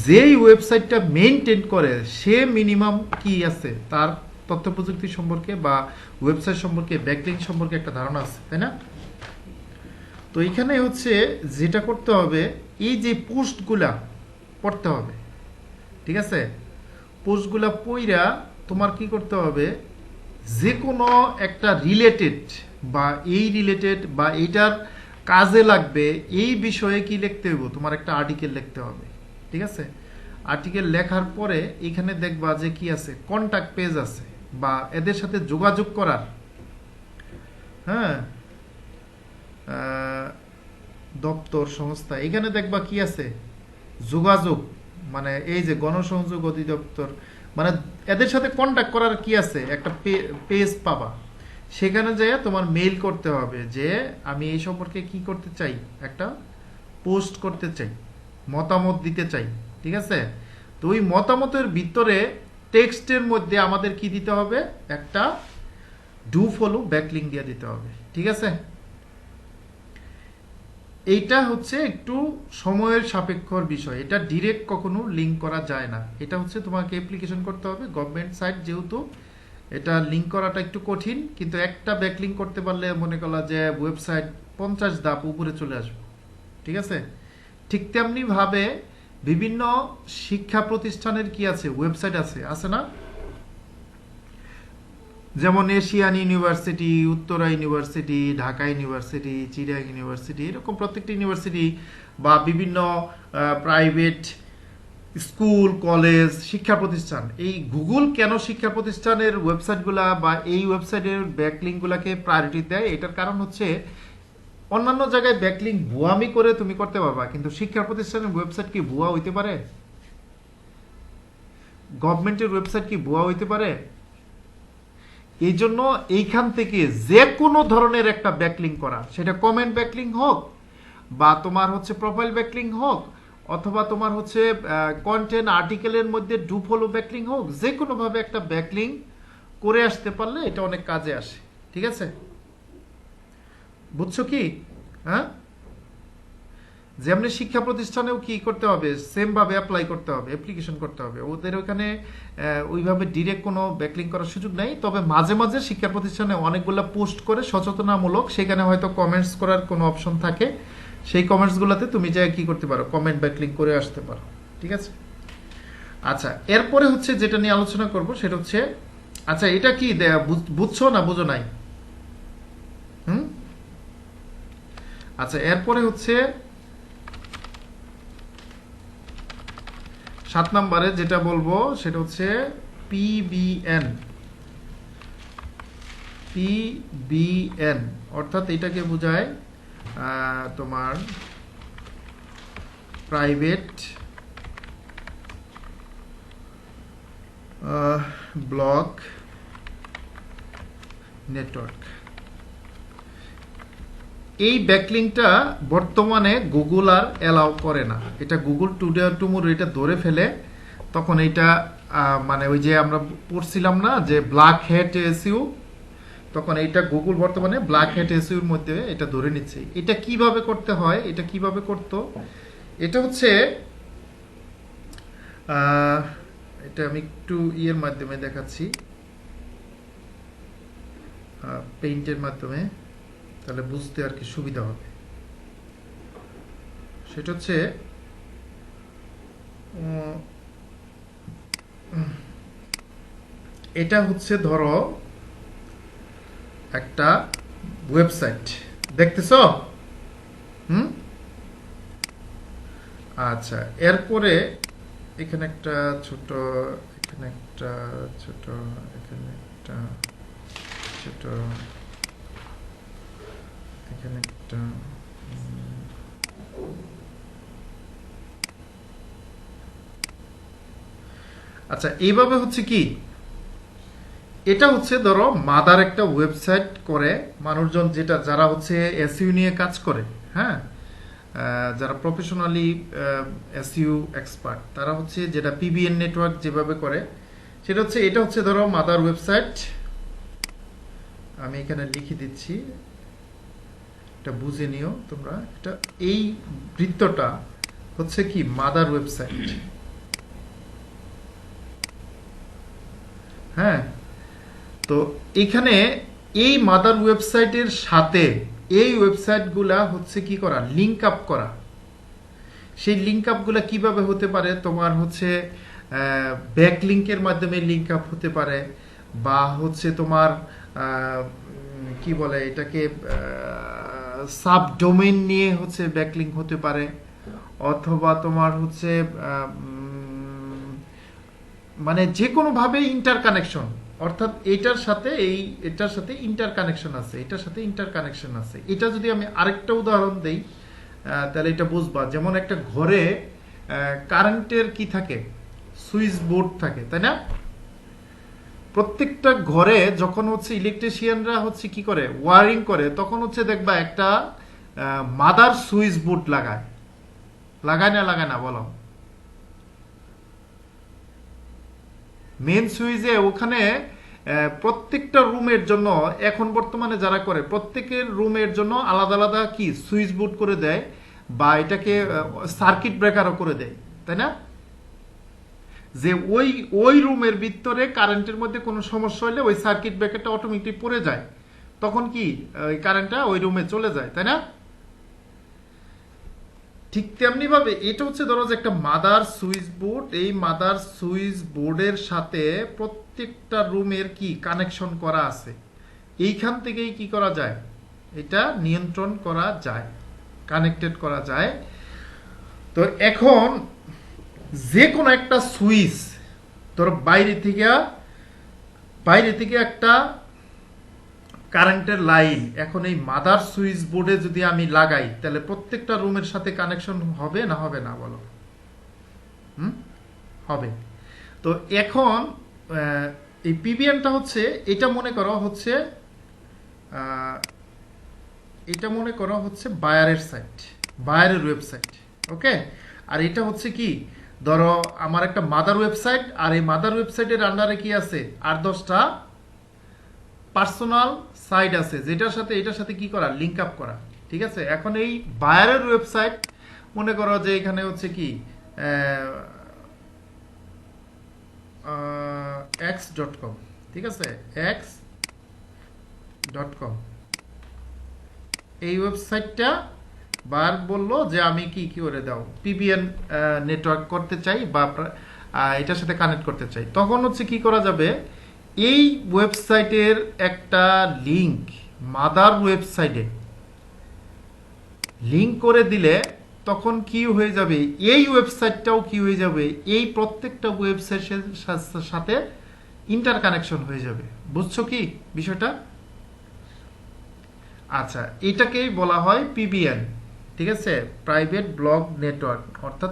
যেই ওয়েবসাইটটা মেইনটেইন করে সে মিনিমাম কি আছে তার তথ্য প্রযুক্তি সম্পর্কে বা ওয়েবসাইট সম্পর্কে ব্যাকলিং সম্পর্কে একটা ধারণা আছে, তাই না? তো এখানে হচ্ছে যেটা করতে হবে, এই যে পোস্টগুলা পড়তে হবে, ঠিক আছে? পোস্টগুলা পইরা তোমার কি করতে হবে, যে কোনো একটা রিলেটেড বা এই রিলেটেড বা এইটার কাজে লাগবে এই বিষয়ে কি লিখতে হবে, তোমার একটা আর্টিকেল লিখতে হবে, ঠিক আছে? আর্টিকেল লেখার পরে এখানে দেখবা যে কি আছে, কন্টাক্ট পেজ আছে বা এদের সাথে যোগাযোগ করার, হ্যাঁ, দপ্তর সংস্থা, এখানে দেখবা কি আছে, যোগাযোগ, মানে এই যে গণসংযোগ অধিদপ্তর, মানে এদের সাথে কন্টাক্ট করার কি আছে, একটা পেজ পাবা। সেখানে যেয়ে তোমার মেইল করতে হবে যে আমি এই সম্পর্কে কি করতে চাই, একটা পোস্ট করতে চাই, মতামত দিতে চাই, ঠিক আছে? তো ওই মতামতের ভিতরে টেক্সটের মধ্যে আমাদের কি দিতে হবে, একটা ডু ফলো ব্যাকলিঙ্ক দিয়ে দিতে হবে, ঠিক আছে? এইটা হচ্ছে একটু সময়ের সাপেক্ষর বিষয়, এটা ডিরেক্ট কখনো লিঙ্ক করা যায় না, এটা হচ্ছে তোমাকে অ্যাপ্লিকেশন করতে হবে গভর্নমেন্ট সাইট যেহেতু, এটা লিঙ্ক করাটা একটু কঠিন, কিন্তু একটা ব্যাকলিঙ্ক করতে পারলে মনে করলা যে ওয়েবসাইট 50 ধাপ উপরে চলে আসবে, ঠিক আছে? ঠিক তেমনি ভাবে বিভিন্ন শিক্ষা প্রতিষ্ঠানের কি আছে, ওয়েবসাইট আছে, আছে না? যেমন Asian university, Uttara university, Dhaka university, চিড়িয়াং ইউনিভার্সিটি, এরকম প্রত্যেকটা ইউনিভার্সিটি বা বিভিন্ন প্রাইভেট স্কুল কলেজ শিক্ষা প্রতিষ্ঠান, এই গুগল কেন শিক্ষা প্রতিষ্ঠানের ওয়েবসাইটগুলা বা এই ওয়েবসাইটের ব্যাকলিঙ্কগুলোকে প্রায়োরিটি দেয়, এটার কারণ হচ্ছে অন্যান্য জায়গায় ব্যাকলিঙ্ক ভুয়ামি করে তুমি করতে পারবা, কিন্তু শিক্ষা প্রতিষ্ঠানের ওয়েবসাইট কি ভুয়া হইতে পারে? গভর্নমেন্টের ওয়েবসাইট কি ভুয়া হইতে পারে? এই জন্য এইখান থেকে যে কোনো ধরনের একটা ব্যাকলিঙ্ক করা, সেটা কমেন্ট ব্যাকলিঙ্ক হোক বা তোমার হচ্ছে প্রোফাইল ব্যাকলিঙ্ক হোক অথবা তোমার হচ্ছে কন্টেন্ট আর্টিকেলের মধ্যে ডু ফলো ব্যাকলিঙ্ক হোক, যে কোনোভাবে একটা ব্যাকলিঙ্ক করে আসতে পারলে এটা অনেক কাজে আসে, ঠিক আছে? বুঝছো কি? হ্যাঁ, যেমনি শিক্ষা প্রতিষ্ঠানেও কি করতে হবে, সেম ভাবে অ্যাপ্লাই করতে হবে, অ্যাপ্লিকেশন করতে হবে, ওদের ওখানে ওইভাবে ডিরেক্ট কোনো ব্যাকলিঙ্ক করার সুযোগ নাই, তবে মাঝে মাঝে শিক্ষা প্রতিষ্ঠানে অনেকগুলো পোস্ট করে সচেতনামূলক, সেখানে হয়তো কমেন্টস করার কোনো অপশন থাকে, সেই কমেন্টসগুলোতে তুমি যা কি করতে পারো, কমেন্ট ব্যাকলিঙ্ক করে আসতে পারো, ঠিক আছে? আচ্ছা, এরপরে হচ্ছে যেটা নিয়ে আলোচনা করব সেটা হচ্ছে, আচ্ছা এটা কি বুঝছো না বুঝো নাই? হুম, আচ্ছা, এরপরে হচ্ছে 7 নম্বরে যেটা বলবো সেটা হচ্ছে পিবিএন। পিবিএন অর্থাৎ এটাকে বোঝায় তোমার প্রাইভেট ব্লগ নেটওয়ার্ক। এই ব্যাকলিংটা বর্তমানে গুগল আর অ্যালাউ করে না, এটা গুগল টুডে টুমোরো এটা ধরে ফেলে, তখন এটা মানে ওই যে আমরা পড়ছিলাম না যে ব্ল্যাক হ্যাট এসইউ, তখন এইটা গুগল বর্তমানে ব্ল্যাক হ্যাট এসইউর মধ্যে এটা ধরে নিচ্ছে। এটা কিভাবে করতে হয়, এটা কিভাবে করতো, এটা হচ্ছে এটা আমি একটু ইয়ের মাধ্যমে দেখাচ্ছি, পেইন্টের মাধ্যমে, তাহলে বুঝতে আর কি সুবিধা হবে। সেটা হচ্ছে এটা হচ্ছে ধরো একটা ওয়েবসাইট দেখতেছো, হুম, আচ্ছা, এরপরে এখানে একটা ছোট, এখানে একটা ছোট, এখানে একটা ছোট, এখানে একটা, আচ্ছা এইভাবে হচ্ছে কি, এটা হচ্ছে ধরো মাদার একটা ওয়েবসাইট করে মানুষজন, যেটা যারা হচ্ছে এসইউ নিয়ে কাজ করে, হ্যাঁ, যারা প্রফেশনালি এসইউ এক্সপার্ট, তারা হচ্ছে যেটা পিবিএন নেটওয়ার্ক যেভাবে করে সেটা হচ্ছে, এটা হচ্ছে ধরো মাদার ওয়েবসাইট, আমি এখানে লিখে দিচ্ছি, এটা বুঝে নিও তোমরা, এটা এই বৃত্তটা হচ্ছে কি মাদার ওয়েবসাইট, হ্যাঁ। তো এখানে এই মাদার ওয়েবসাইটের সাথে এই ওয়েবসাইটগুলা হচ্ছে কি করা, লিঙ্ক আপ করা। সেই লিঙ্ক আপগুলা কিভাবে হতে পারে, তোমার হচ্ছে ব্যাক লিঙ্কের মাধ্যমে লিঙ্ক আপ হতে পারে, বা হচ্ছে তোমার কি বলে এটাকে, সাব ডোমেইন নিয়ে হচ্ছে ব্যাকলিঙ্ক হতে পারে, অথবা তোমার হচ্ছে মানে যে কোনো ভাবে ইন্টার কানেকশন, অর্থাৎ এটার সাথে ইন্টার কানেকশন আছে, এটার সাথে ইন্টার কানেকশন আছে। এটা যদি আমি আরেকটা উদাহরণ দেই তাহলে এটা বুঝবা। যেমন একটা ঘরে কারেন্টের কি থাকে, সুইচ বোর্ড থাকে, তাই না? প্রত্যেকটা ঘরে যখন হচ্ছে ইলেকট্রিশিয়ানরা হচ্ছে কি করে, ওয়ারিং করে, তখন হচ্ছে দেখবা একটা মাদার সুইচ বোর্ড লাগায় না বলো? মেন সুইচে ওখানে প্রত্যেকটা রুমের জন্য এখন বর্তমানে যারা করে, প্রত্যেকের রুমের জন্য আলাদা আলাদা কি সুইচ বোর্ড করে দেয়, বা এটাকে সার্কিট ব্রেকারও করে দেয়, তাই না? যে ওই রুমের ভিতরে কারেন্টের মধ্যে কোনো সমস্যা হলে ওই সার্কিট ব্রেকারটা অটোমেটিক পড়ে যায়, তখন কি ওই কারেন্টটা ওই রুমে চলে যায়, তাই না? ঠিক তেমনি ভাবে এটা হচ্ছে ধরো যে একটা মাদার সুইচ বোর্ড, এই মাদার সুইচ বোর্ডের সাথে প্রত্যেকটা রুমের কি কানেকশন করা আছে, এইখান থেকেই কি করা যায়, এটা নিয়ন্ত্রণ করা যায়, কানেক্টেড করা যায়। তো এখন যে কোনো একটা সুইচ ধরো বাইরে থেকে একটা কারেন্টের লাইন এখন এই মাদার সুইচ বোর্ডে যদি আমি লাগাই, তাহলে প্রত্যেকটা রুমের সাথে কানেকশন হবে না, হবে না বলো? হবে। তো এখন এই পিবিএনটা হচ্ছে, এটা মনে করো হচ্ছে বায়ারের সাইট, বায়ারের ওয়েবসাইট, ওকে? আর এটা হচ্ছে কি, ধরো আমার একটা মাদার ওয়েবসাইট, আর এই মাদার ওয়েবসাইটের আন্ডারে কি আছে, 8-10টা পার্সোনাল সাইট আছে, যেটার সাথে এটার সাথে কি করা, লিঙ্ক আপ করা, ঠিক আছে? এখন এই বায়ারের ওয়েবসাইট মনে করো যে এখানে হচ্ছে কি x.com, ঠিক আছে, x.com, এই ওয়েবসাইটটা বায়ার বললো যে আমি কি করে দাও, পিবিএন নেটওয়ার্ক করতে চাই, বা এটার সাথে কানেক্ট করতে চাই। তখন হচ্ছে কি করা যাবে, এই ওয়েবসাইটের একটা লিংক মাদার ওয়েবসাইটে লিংক করে দিলে তখন কি হয়ে যাবে, এই ওয়েবসাইটটাও কি হয়ে যাবে, এই প্রত্যেকটা ওয়েবসাইটের সাথে ইন্টার কানেকশন হয়ে যাবে। বুঝছো কি বিষয়টা? আচ্ছা, এটাকেই বলা হয় পিবিএন, ঠিক আছে, প্রাইভেট ব্লগ নেটওয়ার্ক, অর্থাৎ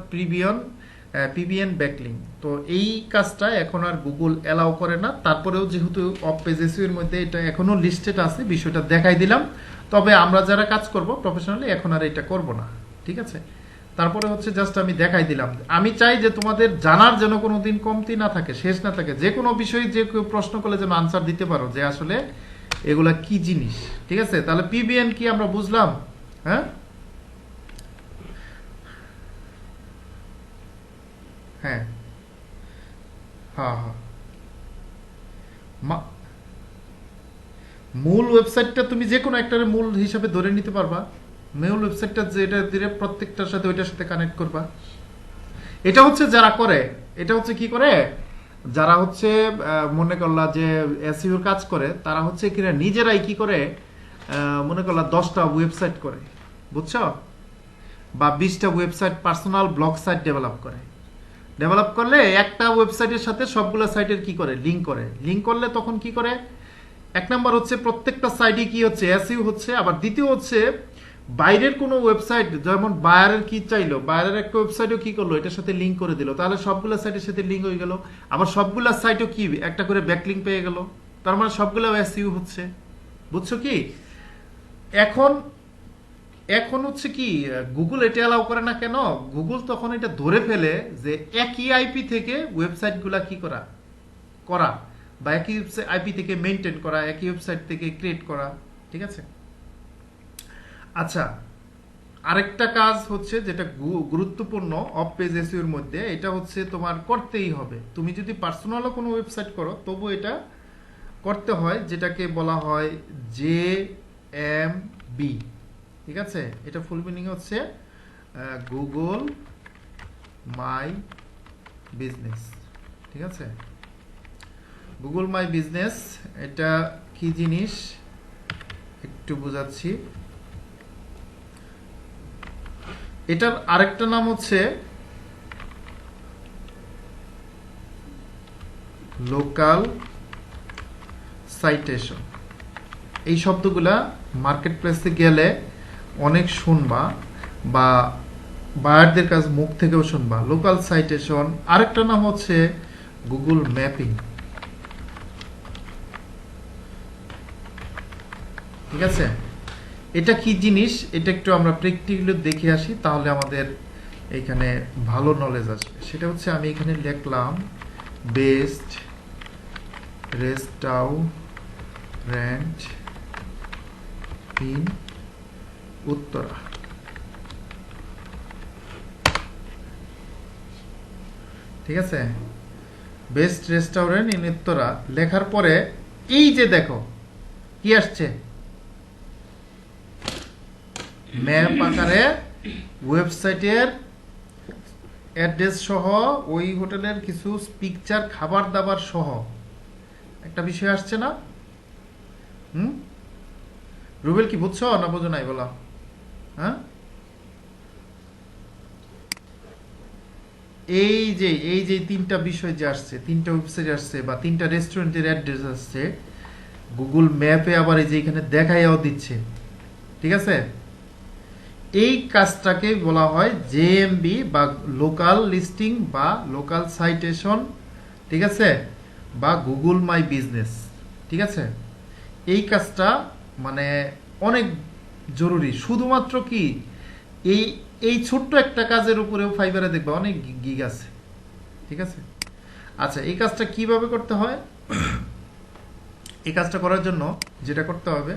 পিবিএন ব্যাকলিং। তো এই কাজটা এখন আর গুগল অ্যালাউ করে না, তারপরেও যেহেতু অফ পেজ এসইও এর মধ্যে এটা এখনো লিস্টেড আছে, বিষয়টা দেখাই দিলাম। তবে আমরা যারা কাজ করব প্রফেশনালি এখন আর এটা করব না, ঠিক আছে? তারপরে হচ্ছে জাস্ট আমি দেখাই দিলাম। আমি চাই যে তোমাদের জানার যেন কোনো দিন কমতি না থাকে, শেষ না থাকে, যে কোনো বিষয়ে যে কেউ প্রশ্ন করলে যেন আনসার দিতে পারো যে আসলে এগুলা কি জিনিস, ঠিক আছে? তাহলে পিবিএন কি আমরা বুঝলাম, হ্যাঁ? হ্যাঁ হ্যাঁ হ্যাঁ, মূল ওয়েবসাইটটা তুমি যে কোনো একটার মূল হিসাবে ধরে নিতে পারবা। মূল ওয়েবসাইটটা যেটা দিয়ে প্রত্যেকটার সাথে ওইটার সাথে কানেক্ট করবা। এটা হচ্ছে যারা করে, এটা হচ্ছে কি করে, যারা হচ্ছে মনে করলা যে এসইওর কাজ করে, তারা হচ্ছে কিনা নিজেরাই কি করে, মনে করলা 10টা ওয়েবসাইট করে, বুঝছো, বা 20টা website personal blog site develop করে। ডেভেলপ করলে একটা ওয়েবসাইটের সাথে সবগুলো সাইটের কি করে, লিঙ্ক করলে তখন কি করে, এক নাম্বার হচ্ছে প্রত্যেকটা সাইটে কি হচ্ছে, এসইও হচ্ছে। আবার দ্বিতীয় হচ্ছে বাইরের কোনো ওয়েবসাইট, যেমন বায়ারের কি চাইলো, বায়ারের একটা ওয়েবসাইটও কি করলো, এটার সাথে লিঙ্ক করে দিল, তাহলে সবগুলো সাইটের সাথে লিঙ্ক হয়ে গেল। আবার সবগুলো সাইটও কি একটা করে ব্যাকলিঙ্ক পেয়ে গেল, তার মানে সবগুলো এসইও হচ্ছে। বুঝছো কি? এখন হচ্ছে কি, গুগল এটা অ্যালাউ করে না কেন, গুগল তখন এটা ধরে ফেলে যে একই আইপি থেকে ওয়েবসাইটগুলা কি করা, বা একই আইপি থেকে মেনটেন করা, একই ওয়েবসাইট থেকে ক্রিয়েট করা, ঠিক আছে? আচ্ছা, আরেকটা কাজ হচ্ছে যেটা গুরুত্বপূর্ণ অফ পেজ এসইওর মধ্যে, এটা হচ্ছে তোমার করতেই হবে। তুমি যদি পার্সোনালও কোনো ওয়েবসাইট করো তবু এটা করতে হয়, যেটাকে বলা হয় যে বি, ঠিক আছে? এটা ফুল মিনিং হচ্ছে গুগল মাই বিজনেস, ঠিক আছে? গুগল মাই বিজনেস এটা কি জিনিস একটু বোঝাচ্ছি। এটার আরেকটা নাম হচ্ছে লোকাল সাইটেশন। এই শব্দগুলা মার্কেট প্লেসে গেলে অনেক শুনবা বা বায়ারদের কাছ মুখ থেকেও শুনবা। লোকাল সাইটেশন, আরেকটা নাম হচ্ছে গুগল ম্যাপিং, ঠিক আছে? এটা কি জিনিস এটা একটু আমরা প্র্যাকটিক্যালি দেখে আসি, তাহলে আমাদের এখানে ভালো নলেজ আসবে। সেটা হচ্ছে আমি এখানে লিখলাম বেস্ট রেস্টুরেন্ট ইন উত্তরা, ঠিক আছে? বেস্ট রেস্টুরেন্ট ইন উত্তরা লেখার পরে এই যে দেখো কি আসছে, ম্যাপ আকারে ওয়েবসাইটের অ্যাড্রেস সহ ওই হোটেলের কিছু পিকচার, খাবার দাবার সহ একটা বিষয় আসছে না? রুবেল কি বুঝছো না বুঝো নাই বলো? হ্যাঁ, এই যে তিনটা বিষয় যে আসছে, তিনটা ওয়েবসাইট আসছে বা তিনটা রেস্টুরেন্টের অ্যাড্রেস আসছে, গুগল ম্যাপে আবার এই যে এখানে দেখাইয়াও দিচ্ছে, ঠিক আছে? এই কাজটাকে বলা হয় জেএমবি বা লোকাল লিস্টিং বা লোকাল সাইটেশন, ঠিক আছে? বা গুগল মাই বিজনেস, ঠিক আছে? এই কাজটা মানে অনেক জরুরি। শুধুমাত্র কি এই এই ছোট্ট একটা কাজের উপরেও ফাইবারে দেখবে অনেক গিগ আছে, ঠিক আছে? আচ্ছা, এই কাজটা কিভাবে করতে হয়? এই কাজটা করার জন্য যেটা করতে হবে,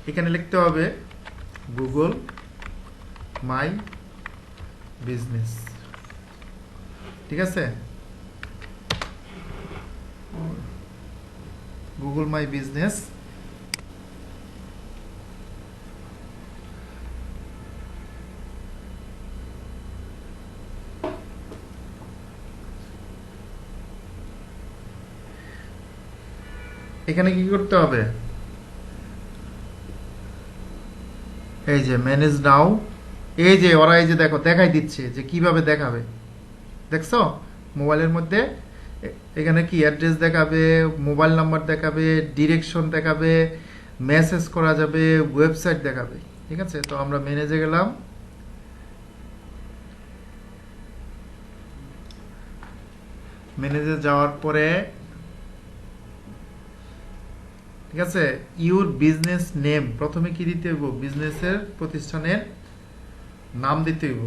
এখানে লিখতে হবে গুগল মাই বিজনেস, ঠিক আছে? গুগল মাই বিজনেস, এখানে কি করতে হবে? এই যে ম্যানেজ নাও, এই যে ওরা এই যে দেখো দেখাই দিচ্ছে যে কিভাবে দেখাবে, দেখছো? মোবাইলের মধ্যে এখানে কি অ্যাড্রেস দেখাবে, মোবাইল নাম্বার দেখাবে, ডিরেকশন দেখাবে, মেসেজ করা যাবে, ওয়েবসাইট দেখাবে, ঠিক আছে? তো আমরা ম্যানেজে গেলাম, ম্যানেজে যাওয়ার পরে ঠিক আছে, ইউর বিজনেস নেম, প্রথমে কি দিতে হইব? বিজনেসের প্রতিষ্ঠানের নাম দিতে হইব।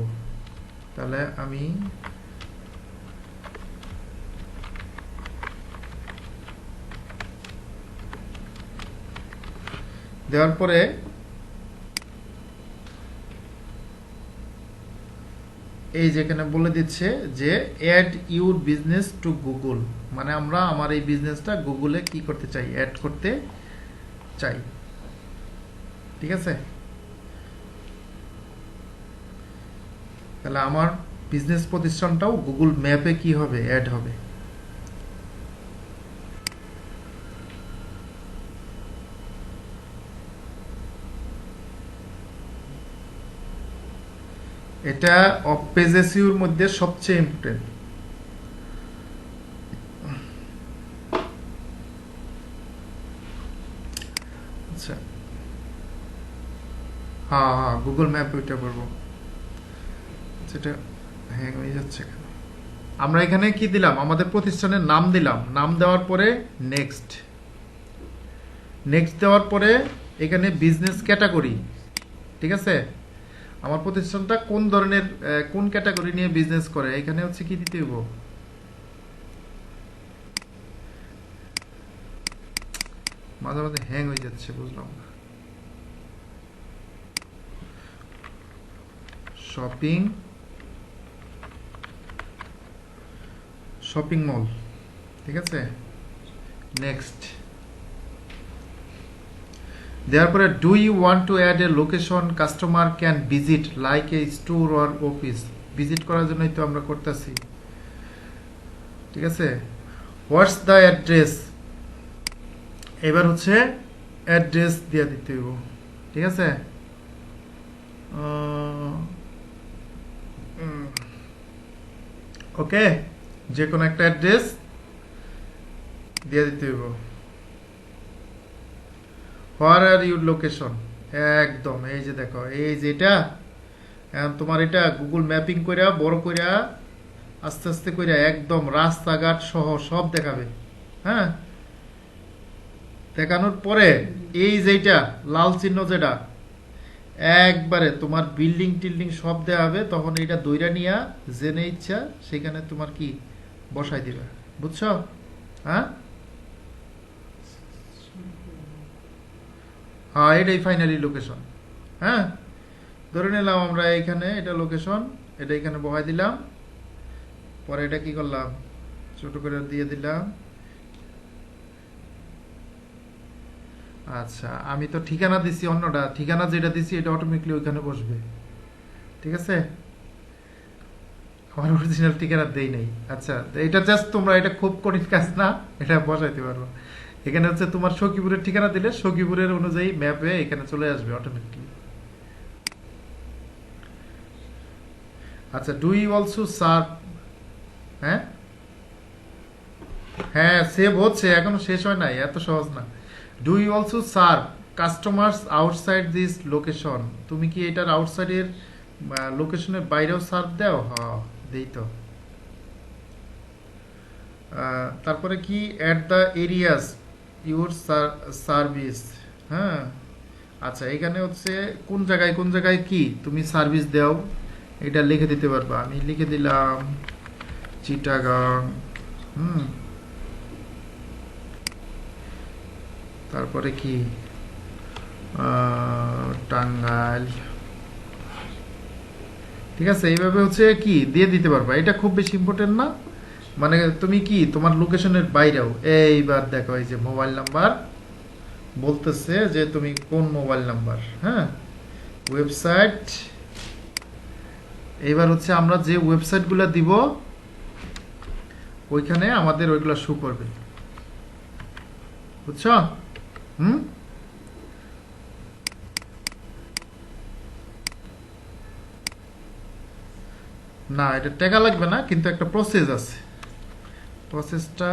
তাহলে আমি দেওয়ার পরে এই যেখানে বলে দিচ্ছে যে add your business to Google, মানে আমরা আমার এই বিজনেসটা গুগলে কি করতে চাই? অ্যাড করতে চাই, ঠিক আছে? তাহলে আমার বিজনেস প্রতিষ্ঠানটাও গুগল ম্যাপে কি হবে? অ্যাড হবে। এটা অফ পেজ এসইওর মধ্যে সবচেয়ে ইম্পর্টেন্ট। আচ্ছা, হ্যাঁ হ্যাঁ, গুগল ম্যাপ ওইটা করবো, সেটা হ্যাং হয়ে যাচ্ছে। আমরা এখানে কি দিলাম? আমাদের প্রতিষ্ঠানের নাম দিলাম, নাম দেওয়ার পরে নেক্সট, নেক্সট দেওয়ার পরে এখানে বিজনেস ক্যাটাগরি, ঠিক আছে? আমার প্রতিষ্ঠানটা কোন ধরনের কোন ক্যাটাগরি নিয়ে বিজনেস করে, এখানে হচ্ছে কি দিতে হইব? মাঝে মাঝে হ্যাং হয়ে যাচ্ছে, বুঝলাম না। শপিং মল, ঠিক আছে, নেক্সট। তারপরে do you want to add a location customer can visit like a store or office, visit করার জন্যই তো আমরা করতেছি। ঠিক আছে, হোয়াটস দ্য অ্যাড্রেস, এবার হচ্ছে অ্যাড্রেস দিয়ে দিতে হইব। ঠিক আছে, ওকে, যে কোনো একটা অ্যাড্রেস দিয়ে দিতে হইব। হোয়ার আর ইউর লোকেশন, একদম এই যে দেখো, এই যে এটা এখন তোমার এটা গুগল ম্যাপিং কইরা বড় কইরা আস্তে আস্তে কইরা একদম রাস্তাঘাট সহ সব দেখাবে। হ্যাঁ, দেখানোর পরে এই যেটা লাল চিহ্ন যেটা একবারে তোমার বিল্ডিং টিল্ডিং সব দেওয়া হবে, তখন এটা দইরা নিয়া জেনে ইচ্ছা সেখানে তোমার কি বসাই দিবে। বুঝছো? হ্যাঁ হ্যাঁ, এটাই ফাইনালি লোকেশন। হ্যাঁ, ধরে নিলাম আমরা এখানে এটা লোকেশন, এটা এখানে বহাই দিলাম, পরে এটা কি করলাম ছোট করে দিয়ে দিলাম। আচ্ছা, আমি তো ঠিকানা দিছি অন্যটা, ঠিকানা যেটা দিছি এটা অটোমেটিকলি ওইখানে বসবে। ঠিক আছে, আমার অরিজিনাল ঠিকানা দেই নাই। আচ্ছা, এটা জাস্ট তোমরা, এটা খুব কঠিন কাজ না, এটা বসাইতে পারবো। এখানে হচ্ছে তোমার সখীপুরের ঠিকানা দিলে সখীপুরের অনুযায়ী ম্যাপে এখানে চলে আসবে অটোমেটিকলি। আচ্ছা, ডু ইউ অলসো সার্ভ, হ্যাঁ হ্যাঁ সেভ হচ্ছে, এখনো শেষ হয় নাই, এত সহজ না। Do you also serve customers outside this location, তুমি কি এটার আউটসাইডের লোকেশনের বাইরেও সার্ভ দাও? হ্যাঁ দেই তো। তারপরে কি at the areas your service. হ্যাঁ, আচ্ছা, এখানে হচ্ছে কোন জায়গায় কি তুমি সার্ভিস দাও এটা লিখে দিতে পারবা। আমি লিখে দিলাম চিটাগাং। তারপরে কি টাঙ্গাইল। ঠিক আছে, এইভাবে হচ্ছে কি দিয়ে দিতে পারবা, এটা খুব বেশি ইম্পর্টেন্ট না। মানে তুমি কি তোমার লোকেশনের বাইরেও, এইবার দেখো এই যে মোবাইল নাম্বার বলতেছে যে তুমি কোন মোবাইল নাম্বার। হ্যাঁ, ওয়েবসাইট, এইবার হচ্ছে আমরা যে ওয়েবসাইটগুলো দিব ওইখানে আমাদের ওইগুলো শো করবে। বুঝছো? না, এটা টাকা লাগবে না, কিন্তু একটা প্রসেস আছে। প্রসেসটা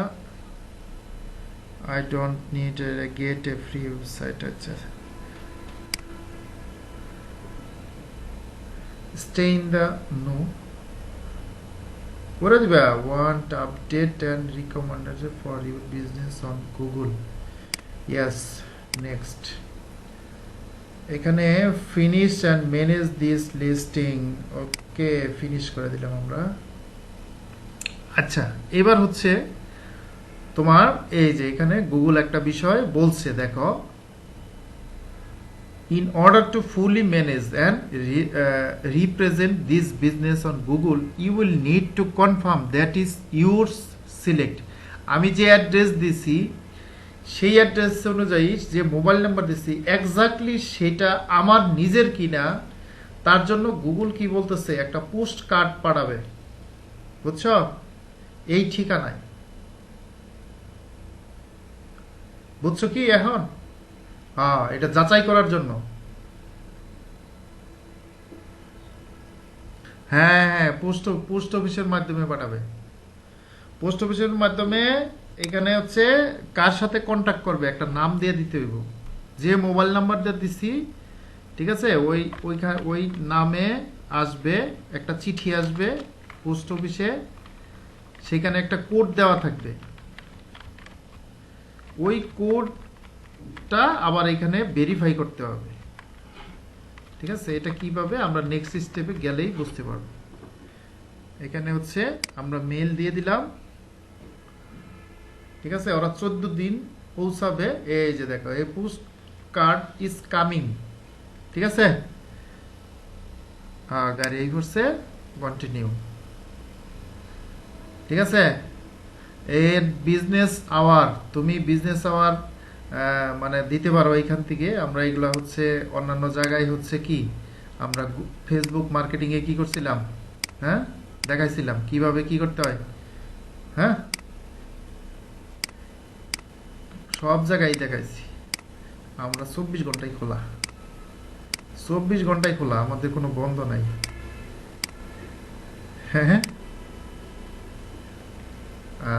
I don't need a get a free website. আচ্ছা, stay in the know করে দিবা। want update and recommendation for your business on Google. Yes, next. এখানে finish and manage this listing. Okay, finish করে দিলাম আমরা। আচ্ছা, এবার হচ্ছে তোমার এই যে এখানে গুগল একটা বিষয় বলছে, দেখো, in order to fully manage and represent this business on Google you will need to confirm that is yours select. আমি যে অ্যাড্রেস দিছি সেই অ্যাড্রেস অনুযায়ী যে মোবাইল নাম্বার দিছি এক্স্যাক্টলি সেটা আমার নিজের কিনা, তার জন্য গুগল কি বলতেছে একটা পোস্ট কার্ড পাঠাবে। বুঝছো? এই ঠিকানায়। বুঝছো কি এখন? হ্যাঁ, এটা যাচাই করার জন্য। হ্যাঁ হ্যাঁ, পোস্ট অফিসের মাধ্যমে পাঠাবে। পোস্ট অফিসের মাধ্যমে এখানে হচ্ছে কার সাথে কন্ট্যাক্ট করবে একটা নাম দিয়ে দিতে হইব, যে মোবাইল নাম্বারটা দিছি। ঠিক আছে, ওই নামে আসবে একটা চিঠি, আসবে পোস্ট অফিসে, সেখানে একটা কোড দেওয়া থাকবে। ওই কোডটা আবার এখানে ভেরিফাই করতে হবে। ঠিক আছে, এটা কিভাবে আমরা নেক্সট স্টেপে গেলেই বুঝতে পারবো। এখানে হচ্ছে আমরা মেল দিয়ে দিলাম। ঠিক আছে, ওরা 14 দিন পৌঁছাবে। এই যে দেখো, এই পোস্ট কার্ড ইজ কামিং। ঠিক আছে, গাড়ি এই করছে, কন্টিনিউ। ঠিক আছে, এর বিজনেস আওয়ার, তুমি বিজনেস আওয়ার মানে দিতে পারো এইখান থেকে। আমরা এগুলা হচ্ছে অন্যান্য জায়গায় হচ্ছে কি আমরা ফেসবুক মার্কেটিং এ কি করছিলাম, হ্যাঁ দেখাইছিলাম কিভাবে কি করতে হয়, হ্যাঁ সব জায়গায় দেখাইছি। আমরা 24 ঘন্টায় খোলা, 24 ঘন্টায় খোলা, আমাদের কোনো বন্ধ নাই। হ্যাঁ হ্যাঁ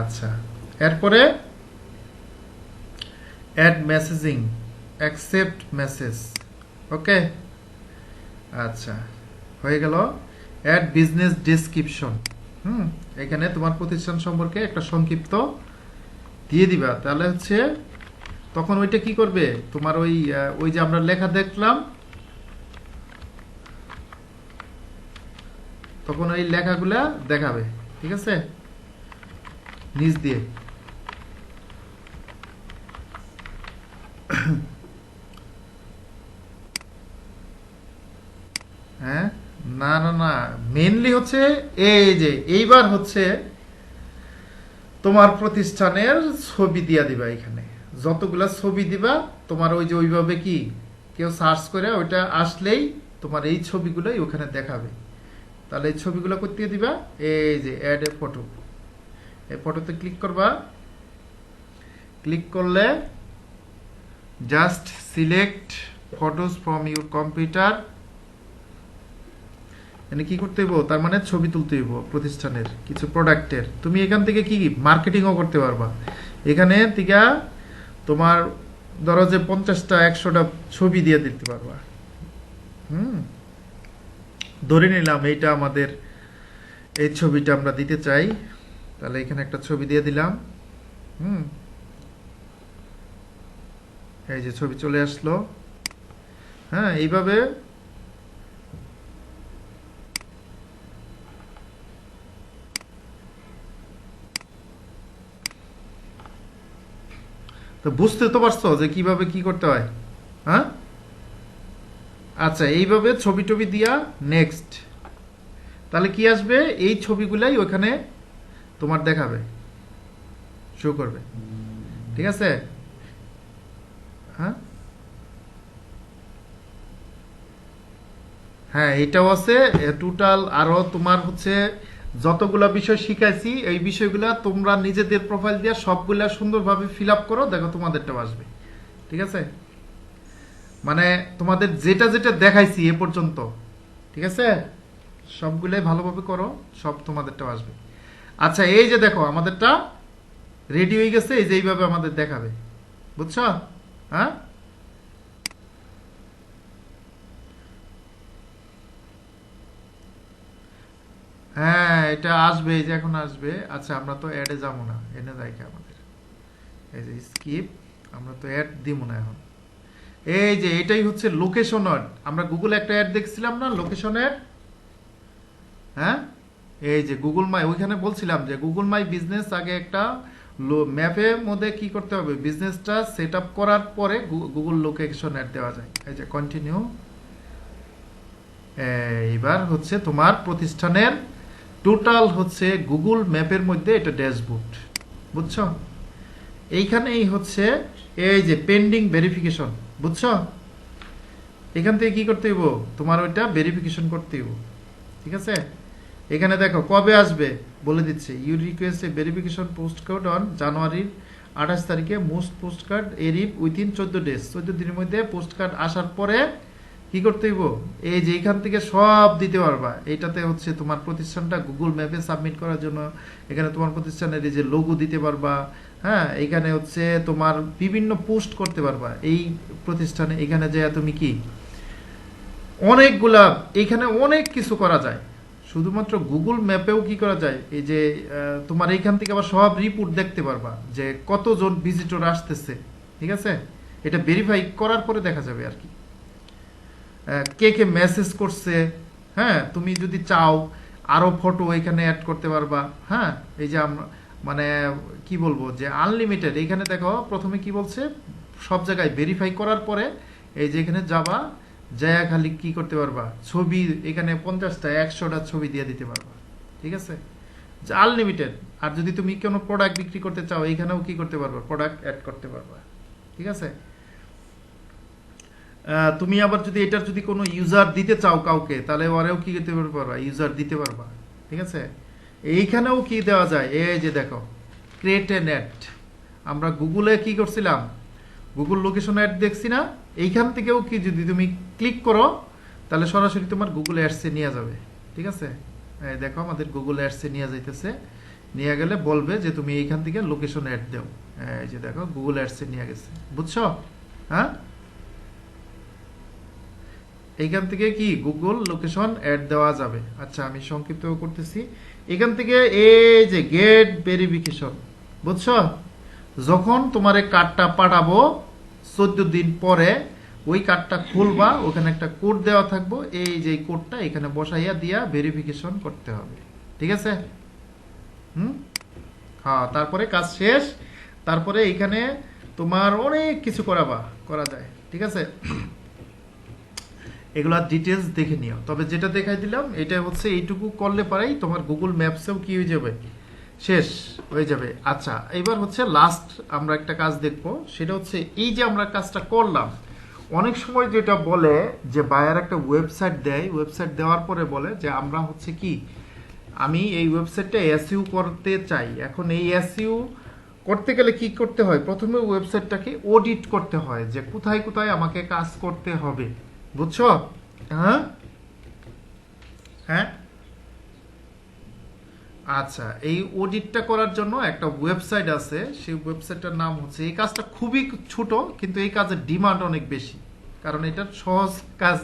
আচ্ছা, এরপরে অ্যাড মেসেজিং, অ্যাকসেপ্ট মেসেজ, ওকে আচ্ছা হয়ে গেল। অ্যাড বিজনেস ডেসক্রিপশন, এখানে তোমার প্রতিষ্ঠান সম্পর্কে একটা সংক্ষিপ্ত দিয়ে দিবা, তাহলে হচ্ছে তখন ওইটা কি করবে, তোমার ওই ওই যে আমরা লেখা দেখলাম, তখন ওই লেখাগুলা দেখাবে, ঠিক আছে নিচ দিয়ে। হ্যাঁ না না না, মেইনলি হচ্ছে এই যে এইবার হচ্ছে তোমার প্রতিষ্ঠানের ছবি দিয়া দিবা, এখানে যতগুলা ছবি দিবা তোমার ওই যে ওইভাবে কি কেউ সার্চ করে ওইটা আসলেই তোমার এই ছবিগুলোই ওখানে দেখাবে। তাহলে এই ছবিগুলো করতে দিবা, এই যে অ্যাড এ ফটো, এই ফটোতে ক্লিক করবা, ক্লিক করলে just select photos from your computer, মানে কি করতে হইব, তার মানে ছবি তুলতে হইব প্রতিষ্ঠানের কিছু প্রোডাক্টের। তুমি এখান থেকে কি মার্কেটিংও করতে পারবা, এখানে থেকে তোমার ধরো যে 50টা 100টা ছবি দিয়ে দিতে পারবা। ধরে নিলাম এইটা আমাদের, এই ছবিটা আমরা দিতে চাই, তাহলে এখানে একটা ছবি দিয়ে দিলাম। এই যে ছবি চলে আসলো। হ্যাঁ এইভাবে তো বুঝতে তো পারছো যে কিভাবে কি করতে হয়, হ্যাঁ আচ্ছা এইভাবে ছবি টবি দিয়া নেক্সট, তাহলে কি আসবে, এই ছবিগুলাই ওখানে তোমার দেখাবে, শো করবে, ঠিক আছে হ্যাঁ হ্যাঁ এটাও আছে টোটাল। আরো তোমার হচ্ছে যতগুলা বিষয় শিখাইছি এই বিষয়গুলা তোমরা নিজেদের প্রোফাইল দিয়ে সবগুলা সুন্দরভাবে ফিল আপ করো, দেখো তোমাদেরটাও আসবে, ঠিক আছে মানে তোমাদের যেটা যেটা দেখাইছি এ পর্যন্ত, ঠিক আছে সবগুলাই ভালোভাবে করো, সব তোমাদেরটাও আসবে। আচ্ছা এই যে দেখো আমাদেরটা রেডি হয়ে গেছে, এই যে এইভাবে আমাদের দেখাবে, বুঝছো হ্যাঁ হ্যাঁ এটা আসবে, এই যে এখন আসবে। আচ্ছা আমরা তো অ্যাডে যাবো না, এনে দেখে আমাদের এই যে স্কিপ, আমরা তো অ্যাড দিব না এখন। এই যে এটাই হচ্ছে লোকেশন অ্যাড, আমরা গুগলে একটা অ্যাড দেখছিলাম না লোকেশন অ্যাড, হ্যাঁ এই যে গুগল মাই, ওইখানে বলছিলাম যে গুগল মাই বিজনেস আগে একটা ম্যাপের মধ্যে কি করতে হবে, বিজনেসটা সেট আপ করার পরে গুগল লোকেশন অ্যাড দেওয়া যায়। এই যে কন্টিনিউ, এইবার হচ্ছে তোমার প্রতিষ্ঠানের টোটাল হচ্ছে গুগল ম্যাপের মধ্যে এটা ড্যাশবোর্ড, বুঝছো এইখানেই হচ্ছে এই যে পেন্ডিং ভেরিফিকেশন, বুঝছো এখান থেকে কি করতে হইব, তোমার ওইটা ভেরিফিকেশন করতে হইব, ঠিক আছে এখানে দেখো কবে আসবে বলে দিচ্ছে, you request a verification post code on জানুয়ারির 28 তারিখে, most postcard arrive within 14 days, 14 দিনের মধ্যে পোস্ট কার্ড আসার পরে কি করতে হইব, এই যে এখান থেকে সব দিতে পারবা। এইটাতে হচ্ছে তোমার প্রতিষ্ঠানটা গুগল ম্যাপে সাবমিট করার জন্য এখানে তোমার প্রতিষ্ঠানের এই যে লোগো দিতে পারবা, হ্যাঁ এখানে হচ্ছে তোমার বিভিন্ন পোস্ট করতে পারবা এই প্রতিষ্ঠানে, এখানে যে তুমি কি অনেকগুলা, এখানে অনেক কিছু করা যায়, শুধুমাত্র গুগল ম্যাপেও কি করা যায়, এই যে তোমার এইখান থেকে আবার সব রিপোর্ট দেখতে পারবা যে কতজন ভিজিটর আসতেছে, ঠিক আছে এটা ভেরিফাই করার পরে দেখা যাবে আর কি, কে কে মেসেজ করছে, হ্যাঁ তুমি যদি চাও আরো ফটো এখানে অ্যাড করতে পারবা। হ্যাঁ এই যে আমরা মানে কি বলবো যে আনলিমিটেড, এখানে দেখো প্রথমে কি বলছে, সব জায়গায় ভেরিফাই করার পরে এই যে এখানে যাবা, যায় খালি কি করতে পারবা, ছবি এখানে 50টা 100টা ছবি দিয়ে দিতে পারবা, ঠিক আছে যে আনলিমিটেড। আর যদি তুমি কোনো প্রোডাক্ট বিক্রি করতে চাও এইখানেও কি করতে পারবা, প্রোডাক্ট অ্যাড করতে পারবা। ঠিক আছে, তুমি আবার যদি এটার যদি কোনো ইউজার দিতে চাও কাউকে, তাহলে ওরেও কি করতে পারবা, ইউজার দিতে পারবা। ঠিক আছে, এইখানেও কি দেওয়া যায়, এই যে দেখো ক্রিয়েট এ নেট। আমরা গুগলে কি করছিলাম, গুগল লোকেশন অ্যাড দেখছি না, এইখান থেকেও কি যদি তুমি ক্লিক করো তাহলে সরাসরি তোমার গুগল অ্যাডসে নিয়ে যাবে। ঠিক আছে, এই দেখো আমাদের গুগল অ্যাডসে নিয়ে যাইতেছে, নিয়ে গেলে বলবে যে তুমি এইখান থেকে লোকেশন অ্যাড দাও। এই যে দেখো গুগল অ্যাডসে নিয়ে গেছে, বুঝছো? হ্যাঁ, এইখান থেকে কি গুগল লোকেশন অ্যাড দেওয়া যাবে। আচ্ছা আমি সংক্ষিপ্ত করতেছি, এখান থেকে এই যে গেট ভেরিফিকেশন, বুঝছো? যখন তোমার এই কার্ডটা পাঠাবো 14 দিন পরে ওই কার্ডটা খুলবা, ওখানে একটা কোড দেওয়া থাকবো, এই যে কোডটা এখানে বসাইয়া দিয়া ভেরিফিকেশন করতে হবে। ঠিক আছে, হ্যাঁ, তারপরে কাজ শেষ। তারপরে এখানে তোমার অনেক কিছু করা যায়। ঠিক আছে, এগুলা ডিটেলস দেখে নিও। তবে যেটা দেখাই দিলাম এটা হচ্ছে এইটুকু করলে পারেই তোমার গুগল ম্যাপসেও কি হয়ে যাবে, শেষ হয়ে যাবে। আচ্ছা এবার হচ্ছে লাস্ট আমরা একটা কাজ দেখবো, সেটা হচ্ছে এই যে আমরা কাজটা করলাম, অনেক সময় যেটা বলে যে বায়ার একটা ওয়েবসাইট দেয়, ওয়েবসাইট দেওয়ার পরে বলে যে আমরা হচ্ছে কি, আমি এই ওয়েবসাইটটা এসইউ করতে চাই। এখন এই এসইউ করতে গেলে কি করতে হয়, প্রথমে ওয়েবসাইটটাকে অডিট করতে হয় যে কোথায় কোথায় আমাকে কাজ করতে হবে, বুঝছো? হ্যাঁ হ্যাঁ, আচ্ছা এই অডিটটা করার জন্য একটা ওয়েবসাইট আছে, সেই ওয়েবসাইটটার নাম হচ্ছে, এই কাজটা খুবই ছোট কিন্তু এই কাজের ডিমান্ড অনেক বেশি, কারণ এটা সহজ কাজ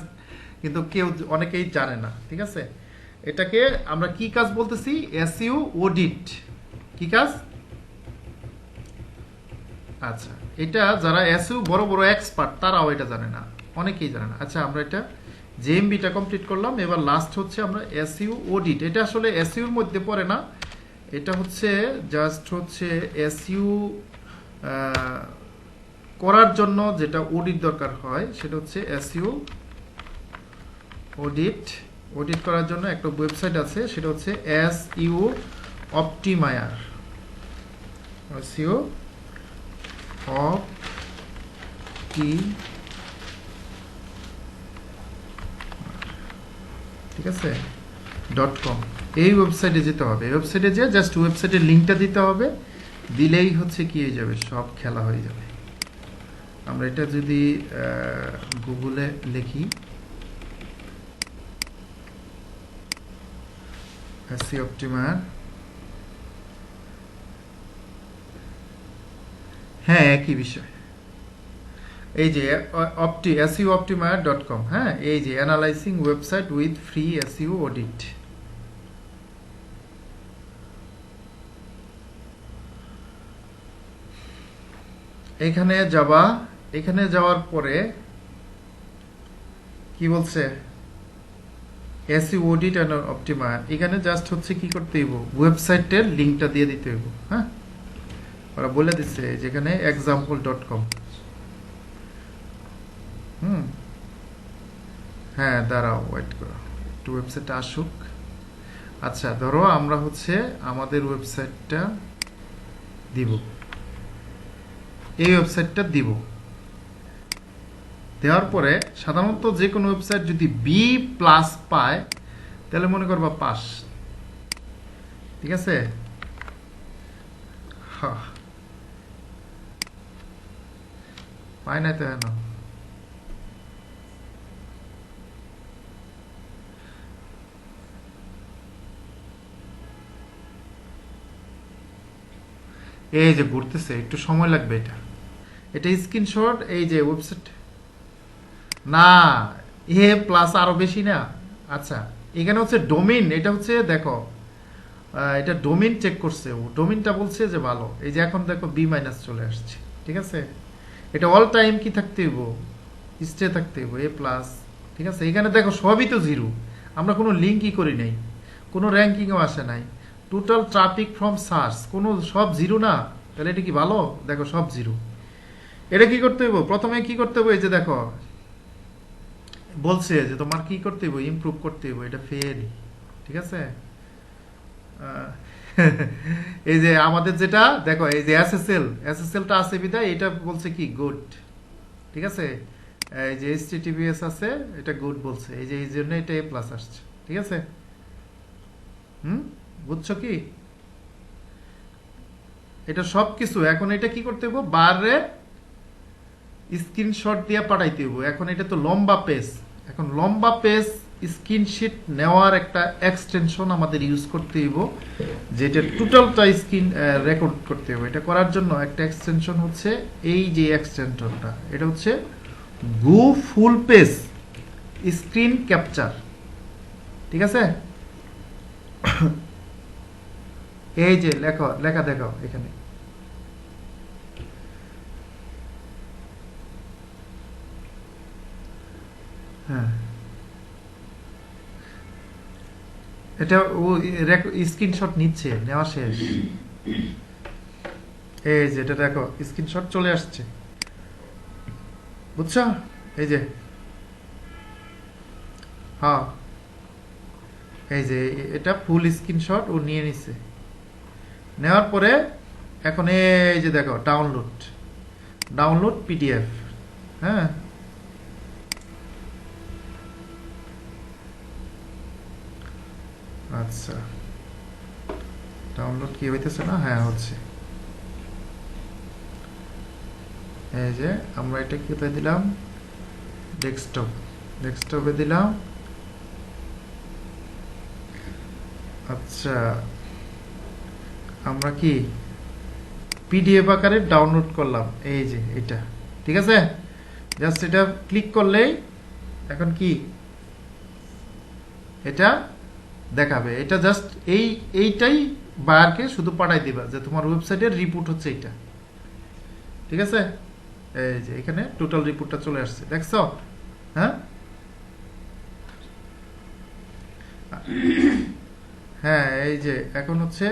কিন্তু কেউ অনেকেই জানে না। ঠিক আছে, এটাকে আমরা কি কাজ বলতেছি, এসইউ অডিট। কি কাজ? আচ্ছা এটা যারা এসইউ বড় বড় এক্সপার্ট তারাও এটা জানে না, অনেকেই জানে না। আচ্ছা আমরা এটা জেএমবিটা কমপ্লিট করলাম, এবার লাস্ট হচ্ছে আমরা এসইউ অডিট। এটা আসলে এসইউর মধ্যে পড়ে না, এটা হচ্ছে জাস্ট হচ্ছে এসইউ করার জন্য যেটা অডিট দরকার হয় সেটা হচ্ছে এসইউ অডিট। অডিট করার জন্য একটা ওয়েবসাইট আছে, সেটা হচ্ছে এসইউ অপটিমায়ার, এসইউ ঠিক আছে .com, এই ওয়েবসাইটে যেতে হবে। ওয়েবসাইটে যে জাস্ট ওয়েবসাইটের লিঙ্কটা দিতে হবে, দিলেই হচ্ছে কি হয়ে যাবে, সব খেলা হয়ে যাবে। আমরা এটা যদি গুগলে লিখি এসইউ অপটিমায়ার, হ্যাঁ একই বিষয়, এই যে SEOoptimizer.com, হ্যাঁ এই যে analysing website with free SEO audit. এখানে যাবা, এখানে যাওয়ার পরে কি বলছে, এসইও অডিট এন্ড অপটিমায়ার, এখানে জাস্ট হচ্ছে কি করতে হইব, ওয়েবসাইটের লিংকটা দিয়ে দিতে হইব। হ্যাঁ ওরা বলে দিচ্ছে যেখানে example.com। হ্যাঁ দাঁড়াও ওয়েট করো, একটু ওয়েবসাইটটা আসুক। আচ্ছা ধরো আমরা হচ্ছে আমাদের ওয়েবসাইটটা দিব, এই ওয়েবসাইটটা দিব, দেওয়ার পরে সাধারণত যে কোনো ওয়েবসাইট যদি B+ পায় তাহলে মনে করবা পাস। ঠিক আছে, পায় না তো কেন, এই যে ঘুরতেছে, একটু সময় লাগবে। এটা স্ক্রিনশট, এই যে ওয়েবসাইট না A+ আরো বেশি না। আচ্ছা এখানে হচ্ছে ডোমিন, এটা হচ্ছে দেখো এটা ডোমিন চেক করছে, ও ডোমিনটা বলছে যে ভালো, এই যে এখন দেখো B- চলে আসছে। ঠিক আছে, এটা অল টাইম কি থাকতে হইব, স্টে থাকতে হইব A+। ঠিক আছে, এখানে দেখো সবই তো জিরো, আমরা কোনো লিঙ্কই করি নাই, কোনো র্যাঙ্কিংও আসে নাই, টোটাল ট্রাফিক ফ্রম সার্চ কোনো সব জিরো না, তাহলে এটা কি ভালো? দেখো সব জিরো। এটা কি করতে হইব, প্রথমে কি করতে হবে, এই যে দেখো বলছে যে তোমার কি করতে হইব, ইমপ্রুভ করতে হইব, এটা ফেল। ঠিক আছে, এই যে আমাদের যেটা দেখো, এই যে এসএসএলটা আছে বিধায় এটা বলছে কি গুড, ঠিক আছে। এই যে এইচটিটিপিএস আছে, এটা গুড বলছে, এই যে এই জন্য এটা এ প্লাস আসছে, ঠিক আছে। বুঝছো কি? এটা সব কিছু এখন এটা কি করতে হবে, বারে স্ক্রিনশট দিয়ে পাঠাইতে হবে। এখন এটা তো লম্বা পেজ, এখন লম্বা পেজ স্ক্রিনশট নেওয়ার একটা এক্সটেনশন আমাদের ইউজ করতে হইব, যেটা টোটালটা স্ক্রিন রেকর্ড করতে হবে। এটা করার জন্য একটা এক্সটেনশন হচ্ছে এই যে এক্সটেনশনটা, এটা হচ্ছে গো ফুল পেজ স্ক্রিন ক্যাপচার, ঠিক আছে। এই যে লেখা দেখো এখানে, হ্যাঁ এটা ও স্ক্রিনশট নিচ্ছে, নেওয়া শেষ। এই যে এটা দেখো স্ক্রিনশট চলে আসছে, বুঝছো? এই যে হ্যাঁ, এই যে এটা ফুল স্ক্রিনশট ও নিয়ে নিছে। নেওয়ার পরে এখন এই যে দেখো ডাউনলোড পিডিএফ, হ্যাঁ আচ্ছা ডাউনলোড কি হইতেছে না? হ্যাঁ হচ্ছে। এই যে আমরা এটা কোথায় দিলাম, ডেস্কটপে দিলাম। আচ্ছা আমরা কি পিডিএফ আকারে ডাউনলোড করলাম, এই যে এটা, ঠিক আছে। জাস্ট এটা ক্লিক করলেই এখন কি এটা দেখাবে। এটা জাস্ট এইটাই বায়ারকে শুধু পাঠাই দিবা যে তোমার ওয়েবসাইটের রিপোর্ট হচ্ছে এটা, ঠিক আছে। এই যে এখানে টোটাল রিপোর্টটা চলে আসছে, দেখছো? হ্যাঁ হ্যাঁ এই যে এখন হচ্ছে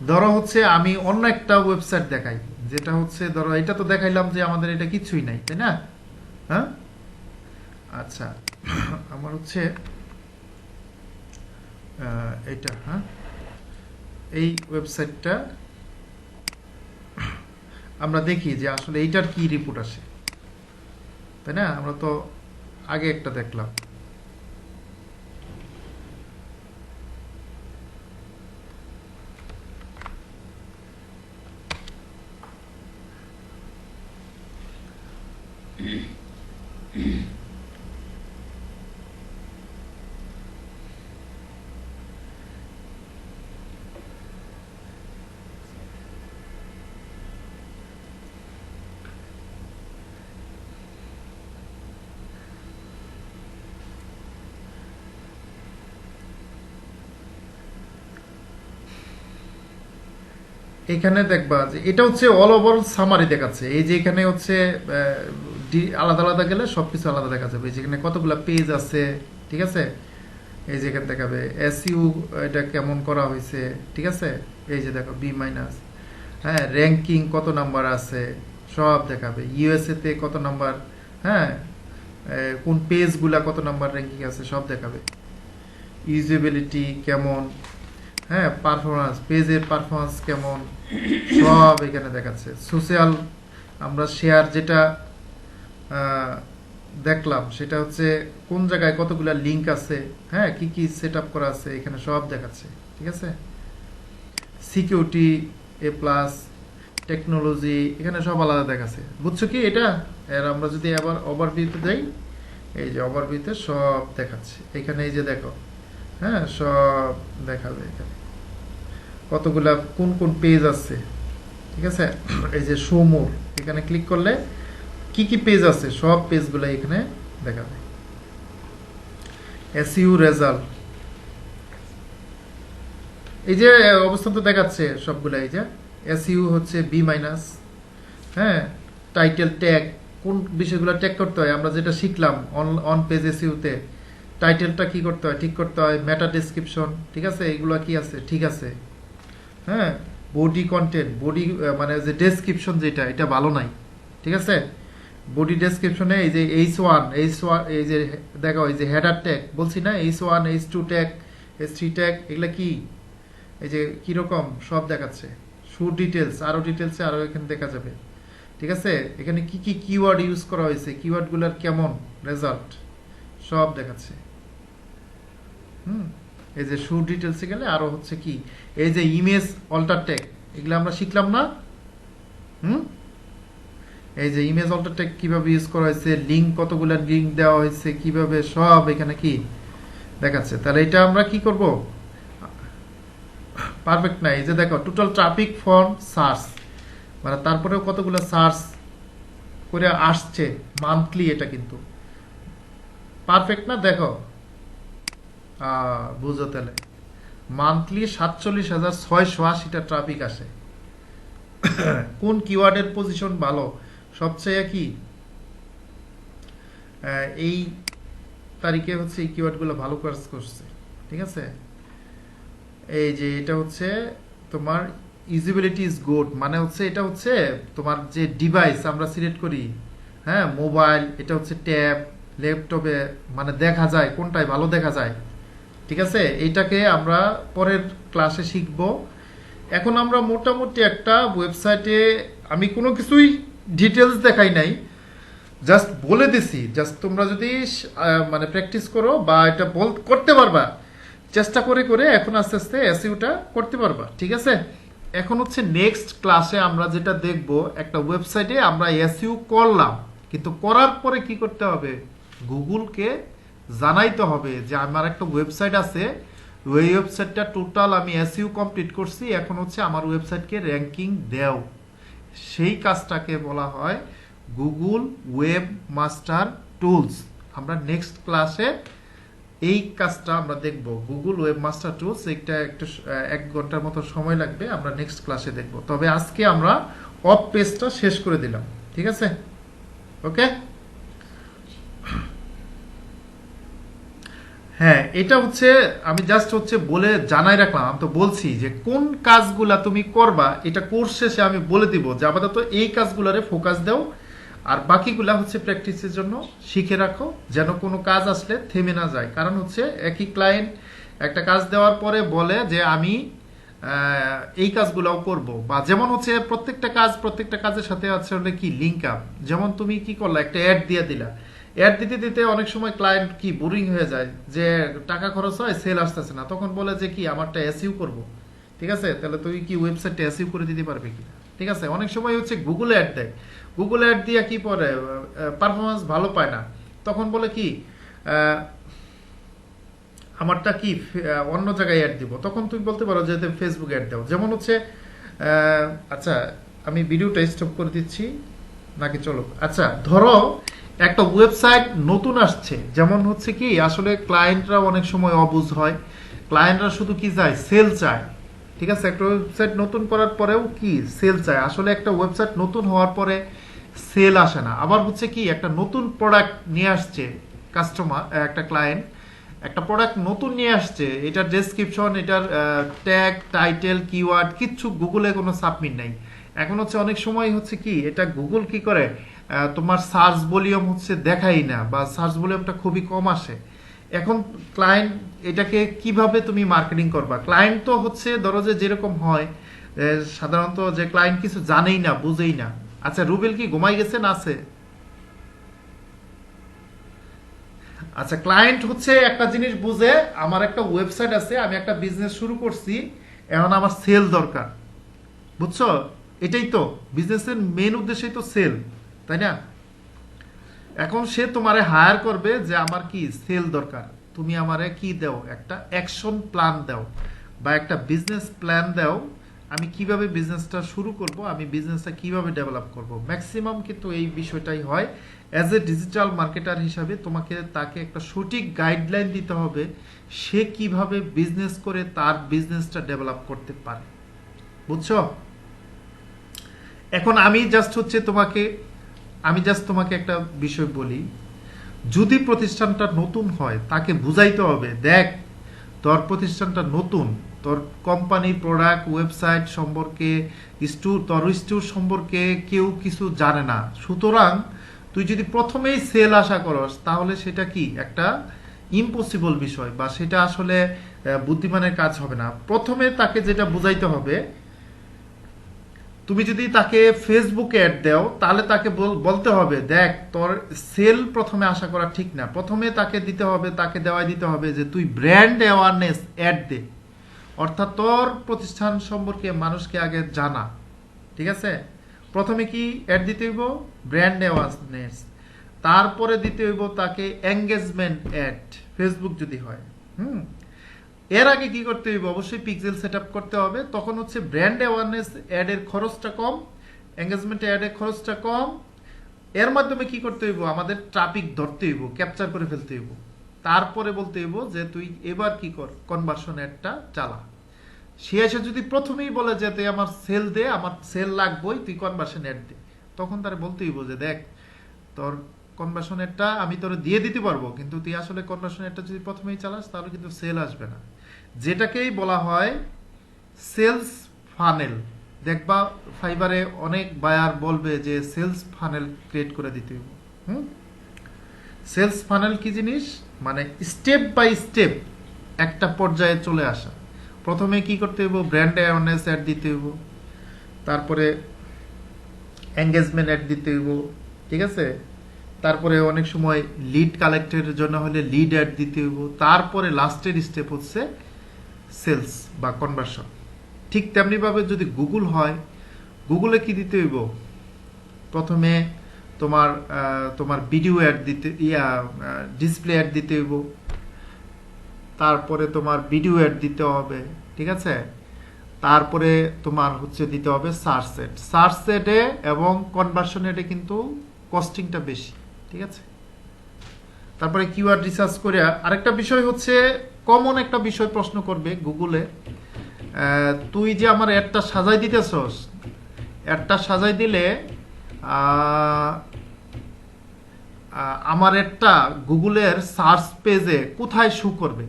ধরো হচ্ছে আমি অন্য একটা ওয়েবসাইট দেখাই, যেটা হচ্ছে ধরো এটা তো দেখাইলাম যে আমাদের এটা কিছুই নাই, তাই না? হ্যাঁ আচ্ছা আমার হচ্ছে এটা, হ্যাঁ এই ওয়েবসাইটটা আমরা দেখি যে আসলে এইটার কি রিপোর্ট আসে, তাই না? আমরা তো আগে একটা দেখলাম। এখানে দেখবা যে এটা হচ্ছে অল ওভার সামারি দেখাচ্ছে। এই যে এখানে হচ্ছে আলাদা আলাদা গেলে সবকিছু আলাদা দেখা যাবে। যেখানে কতগুলো পেজ আছে, ঠিক আছে। এই যে এখানে দেখাবে এসইউ এটা কেমন করা হয়েছে, ঠিক আছে। এই যে দেখো বি মাইনাস, হ্যাঁ র্যাঙ্কিং কত নাম্বার আছে সব দেখাবে। ইউএসএ তে কত নাম্বার, হ্যাঁ কোন পেজগুলা কত নাম্বার র্যাঙ্কিং আছে সব দেখাবে। ইউজেবিলিটি কেমন, হ্যাঁ পারফরমেন্স, পেজের পারফরমেন্স কেমন সব এখানে দেখাচ্ছে। সোশ্যাল আমরা শেয়ার যেটা দেখলাম সেটা হচ্ছে কোন জায়গায় কতগুলা লিংক আছে, হ্যাঁ কি কি সেট আপ করা আছে এখানে সব দেখাচ্ছে, ঠিক আছে। সিকিউরিটি এ প্লাস, টেকনোলজি এখানে সব আলাদা দেখাচ্ছে, বুঝছো কি এটা? এর আমরা যদি আবার ওভারভিউতে যাই, এই যে ওভারভিউতে সব দেখাচ্ছে এখানে। এই যে দেখো, হ্যাঁ সব দেখাবে এখানে কতগুলা কোন কোন পেজ আছে, ঠিক আছে। এই যে শো মোর, এখানে ক্লিক করলে কি কি পেজ আছে সব পেজগুলো এখানে দেখাবে। এসইউ রেজাল্ট, এই যে অবস্থান তো দেখাচ্ছে সবগুলা। এই যে এসইউ হচ্ছে বি মাইনাস, হ্যাঁ টাইটেল ট্যাগ, কোন বিষয়গুলো ট্যাগ করতে হয় আমরা যেটা শিখলাম অন পেজ এসইউতে। টাইটেলটা কি করতে হয়, ঠিক করতে হয়। মেটা ডেসক্রিপশন, ঠিক আছে, এগুলো কি আছে, ঠিক আছে। হ্যাঁ বডি কন্টেন্ট, বডি মানে যে ডেসক্রিপশন যেটা, এটা ভালো নাই, ঠিক আছে। বডি ডেসক্রিপশনে এই যে H1 এই যে দেখো, এই যে হেডার ট্যাগ বলছি না, H1 H2 tag H3 tag, এগুলা কি এই যে কিরকম সব দেখাচ্ছে, শু ডিটেলস, আরো ডিটেলসে আরো এখানে দেখা যাবে। ঠিক আছে, এখানে কি কি কিওয়ার্ড ইউজ করা হয়েছে, কিওয়ার্ডগুলোর কেমন রেজাল্ট সব দেখাচ্ছে। এই যে শু ডিটেলসে গেলে আরো হচ্ছে কি, এই যে ইমেজ অল্টার ট্যাগ, এগুলো আমরা শিখলাম না? এই যে ইমেজ অল্টার ট্যাগ কিভাবে ইউজ করা হয়েছে, লিঙ্ক কতগুলো লিঙ্ক দেওয়া হয়েছে, কিভাবে সব এখানে কি দেখাচ্ছে। তাহলে এটা আমরা কি করব, পারফেক্ট না? এই যে দেখো টোটাল ট্রাফিক ফ্রম সার্চ, মানে তারপরেও কতগুলো সার্চ করে আসছে মান্থলি, এটা কিন্তু পারফেক্ট না? দেখো বুঝো তাহলে মান্থলি 47,680টা ট্রাফিক আসে। কোন কিওয়ার্ডের পজিশন ভালো সবচেয়ে কি এই তারিখে হচ্ছে এই কিওয়ার্ডগুলো ভালো কাজ করছে। ঠিক আছে, এই যে এটা হচ্ছে তোমার ইউজিবিলিটি ইজ গুড, মানে হচ্ছে এটা হচ্ছে তোমার যে ডিভাইস আমরা সিলেক্ট করি, হ্যাঁ মোবাইল, এটা হচ্ছে ট্যাব, ল্যাপটপে, মানে দেখা যায় কোনটায় ভালো দেখা যায়। ঠিক আছে, এইটাকে আমরা পরের ক্লাসে শিখব। এখন আমরা মোটামুটি একটা ওয়েবসাইটে, আমি কোনো কিছুই ডিটেলস দেখাই নাই, জাস্ট বলে দিছি, জাস্ট তোমরা যদি মানে প্র্যাকটিস করো বা এটা করতে পারবা, চেষ্টা করে করে এখন আস্তে আস্তে এসইওটা করতে পারবা। ঠিক আছে, এখন হচ্ছে নেক্সট ক্লাসে আমরা যেটা দেখব, একটা ওয়েবসাইটে আমরা এসইও করলাম, কিন্তু করার পরে কি করতে হবে, গুগলকে জানাইতে হবে যে আমার একটা ওয়েবসাইট আছে, ওই ওয়েবসাইটটা টোটাল আমি এসইও কমপ্লিট করছি, এখন হচ্ছে আমার ওয়েবসাইটকে র্যাঙ্কিং দেও। সেই কাজটাকে বলা হয় গুগল ওয়েব মাস্টার টুলস। আমরা নেক্সট ক্লাসে এই কাজটা আমরা দেখব, গুগল ওয়েব মাস্টার টুলস। এটা একটু 1 ঘন্টার মতো সময় লাগবে, আমরা নেক্সট ক্লাসে দেখব। তবে আজকে আমরা অফ পেজটা শেষ করে দিলাম। ঠিক আছে, ওকে। হ্যাঁ, এটা হচ্ছে আমি জাস্ট হচ্ছে বলে জানাই রাখলাম, আমি তো বলছি যে কোন কাজগুলা তুমি করবা, এটা কোর্স শেষে আমি বলে দিব যে আপাতত এই কাজগুলারে ফোকাস দাও, আর বাকিগুলা হচ্ছে প্র্যাকটিসের জন্য শিখে রাখো, যেন কোনো কাজ আসলে থেমে না যায়। কারণ হচ্ছে একই ক্লায়েন্ট একটা কাজ দেওয়ার পরে বলে যে আমি এই কাজগুলাও করব, বা যেমন হচ্ছে প্রত্যেকটা কাজের সাথে আছে হলে কি লিঙ্ক আপ। যেমন তুমি কি করলা, একটা অ্যাড দিয়ে দিলা, অ্যাড দিতে দিতে অনেক সময় ক্লায়েন্ট কি বোরিং হয়ে যায়, যে টাকা খরচ হয়, সেল আসতেছে না, তখন বলে যে কি আমারটা এসইও করব। ঠিক আছে, তাহলে তুমি কি ওয়েবসাইটটা এসইও করে দিতে পারবে কিনা? ঠিক আছে, অনেক সময় হচ্ছে গুগল অ্যাড দেয়, গুগল অ্যাড দিয়ে কি পরে পারফরমেন্স ভালো পায় না, তখন বলে কি আমারটা কি অন্য জায়গায় অ্যাড দিব, তখন তুমি বলতে পারো যে ফেসবুক অ্যাড দাও। যেমন হচ্ছে আচ্ছা আমি ভিডিওটা স্টপ করে দিচ্ছি নাকি, চলো। আচ্ছা ধরো একটা ওয়েবসাইট নতুন আসছে, যেমন হচ্ছে কি আসলে ক্লায়েন্টরা অনেক সময় অবুঝ হয়, ক্লায়েন্টরা শুধু কি চায়, সেল চায়। ঠিক আছে, একটা ওয়েবসাইট নতুন করার পরেও কি সেল চায়, আসলে একটা ওয়েবসাইট নতুন হওয়ার পরে সেল আসে না। আবার হচ্ছে কি একটা নতুন প্রোডাক্ট নিয়ে আসছে কাস্টমার, একটা ক্লায়েন্ট একটা প্রোডাক্ট নতুন নিয়ে আসছে, এটার ডেসক্রিপশন, এটার ট্যাগ, টাইটেল, কিওয়ার্ড কিচ্ছু গুগলে কোনো সাবমিট নাই। এখন হচ্ছে অনেক সময় হচ্ছে কি এটা গুগল কি করে, তোমার সার্চ ভলিউম হচ্ছে দেখাই না, বা সার্চ ভলিউমটা খুবই কম আসে। এখন ক্লায়েন্ট এটাকে কিভাবে তুমি মার্কেটিং করবা? ক্লায়েন্ট তো হচ্ছে ধরো যে যেরকম হয় সাধারণত, যে ক্লায়েন্ট কিছু জানেই না, বুঝেই না। আচ্ছা রুবেল কি ঘুমাই গেছেন? আছে? আচ্ছা, ক্লায়েন্ট হচ্ছে একটা জিনিস বুঝে, আমার একটা ওয়েবসাইট আছে, আমি একটা বিজনেস শুরু করছি, এখন আমার সেল দরকার, বুঝছো? এটাই তো বিজনেসের মেন উদ্দেশ্যই তো সেল, তাই না? এখন সে তোমারে হায়ার করবে যে আমার কি সেল দরকার, তুমি আমারে কি দাও, একটা অ্যাকশন প্ল্যান দাও, বা একটা বিজনেস প্ল্যান দাও, আমি কিভাবে বিজনেসটা শুরু করব, আমি বিজনেসটা কিভাবে ডেভেলপ করব। ম্যাক্সিমাম কিন্তু এই বিষয়টাই হয়। অ্যাজ এ ডিজিটাল মার্কেটার হিসাবে তোমাকে তাকে একটা সঠিক গাইডলাইন দিতে হবে, সে কিভাবে বিজনেস করে তার বিজনেসটা ডেভেলপ করতে পারে, বুঝছো? এখন আমি জাস্ট তোমাকে একটা বিষয় বলি, যদি প্রতিষ্ঠানটা নতুন হয় তাকে বুঝাইতে হবে, দেখ তোর প্রতিষ্ঠানটা নতুন, তোর কোম্পানি, প্রোডাক্ট, ওয়েবসাইট সম্পর্কে, তোর স্টোর সম্পর্কে কেউ কিছু জানে না, সুতরাং তুই যদি প্রথমেই সেল আশা করস তাহলে সেটা কি একটা ইম্পসিবল বিষয়, বা সেটা আসলে বুদ্ধিমানের কাজ হবে না। প্রথমে তাকে যেটা বুঝাইতে হবে, তুমি যদি তাকে ফেসবুকে অ্যাড দাও তাহলে তাকে বলতে হবে, দেখ তোর সেল প্রথমে আশা করা ঠিক না। প্রথমে তাকে দিতে হবে, তাকে দেওয়াই দিতে হবে যে তুই ব্র্যান্ড অ্যাওয়ারনেস অ্যাড দে, অর্থাৎ তোর প্রতিষ্ঠান সম্পর্কে মানুষকে আগে জানা। ঠিক আছে, প্রথমে কি অ্যাড দিতে হইব? Brand awareness. তারপরে দিতে হইব তাকে এঙ্গেজমেন্ট অ্যাড, ফেসবুক যদি হয়। এর আগে কি করতে হইব? অবশ্যই পিক্সেল সেট আপ করতে হবে। তখন হচ্ছে ব্র্যান্ড অ্যাওয়ারনেস অ্যাডের খরচটা কম, এঙ্গেজমেন্ট অ্যাডের খরচটা কম। এর মাধ্যমে কি করতে হইব? আমাদের ট্রাফিক ধরতে হইব, ক্যাপচার করে ফেলতে হইব। তারপরে বলতে হইব যে তুই এবার কি কর, কনভার্সন অ্যাডটা চালা। সে এসে যদি প্রথমেই বলে যে তুই আমার সেল দে, আমার সেল লাগবই, তুই কনভার্সন অ্যাড দে, তখন তারা বলতে হইব যে দেখ তোর কনভার্সন অ্যাডটা আমি তোর দিয়ে দিতে পারবো, কিন্তু তুই আসলে কনভার্সন অ্যাডটা যদি প্রথমেই চালাস তাহলে কিন্তু সেল আসবে না। যেটাকেই বলা হয় সেলস ফানেল। দেখবা ফাইবারে অনেক বায়ার বলবে যে সেলস ফানেল ক্রিয়েট করে দিতে হবে। সেলস ফানেল কি জিনিস? মানে স্টেপ বাই স্টেপ একটা পর্যায়ে চলে আসা। প্রথমে কি করতে হইব? ব্র্যান্ড অ্যাওয়ারনেস অ্যাড দিতে হইব, তারপরে এঙ্গেজমেন্ট অ্যাড দিতে হইব। ঠিক আছে, তারপরে অনেক সময় লিড কালেক্টের জন্য হলে লিড অ্যাড দিতে হইব। তারপরে লাস্টের স্টেপ হচ্ছে সেলস বা কনভার্সন। ঠিক তেমনিভাবে যদি গুগল হয়, গুগলে কি দিতে হইব? প্রথমে তোমার ভিডিও অ্যাড দিতে, ডিসপ্লে অ্যাড দিতে হইব, তারপরে তোমার ভিডিও অ্যাড দিতে হবে। ঠিক আছে, তারপরে তোমার হচ্ছে দিতে হবে সার্চ অ্যাড। সার্চ অ্যাডে এবং কনভার্সন অ্যাডে কিন্তু কস্টিংটা বেশি। ঠিক আছে, তারপরে কিওয়ার্ড রিসার্চ করে আরেকটা বিষয় হচ্ছে, কমন একটা বিষয় প্রশ্ন করবে গুগলে, তুই যে আমার অ্যাডটা সাজাই দিতেছস, অ্যাডটা সাজাই দিলে আমার অ্যাডটা গুগলের সার্চ পেজে কোথায় শো করবে?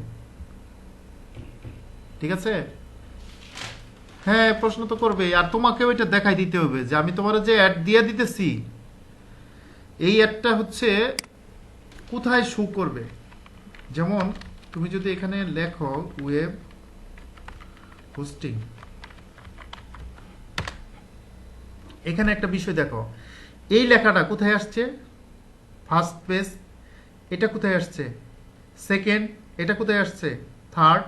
ঠিক আছে, হ্যাঁ প্রশ্ন তো করবে। আর তোমাকে ওইটা দেখাই দিতে হবে যে আমি তোমার যে অ্যাড দিয়ে দিতেছি, এই অ্যাডটা হচ্ছে কোথায় শো করবে। যেমন তুমি যদি এখানে লেখো ওয়েব হোস্টিং, এখানে একটা বিষয় দেখো, এই লেখাটা কোথায় আসছে? First page. এটা কোথায় আসছে? সেকেন্ড। এটা কোথায় আসছে? থার্ড।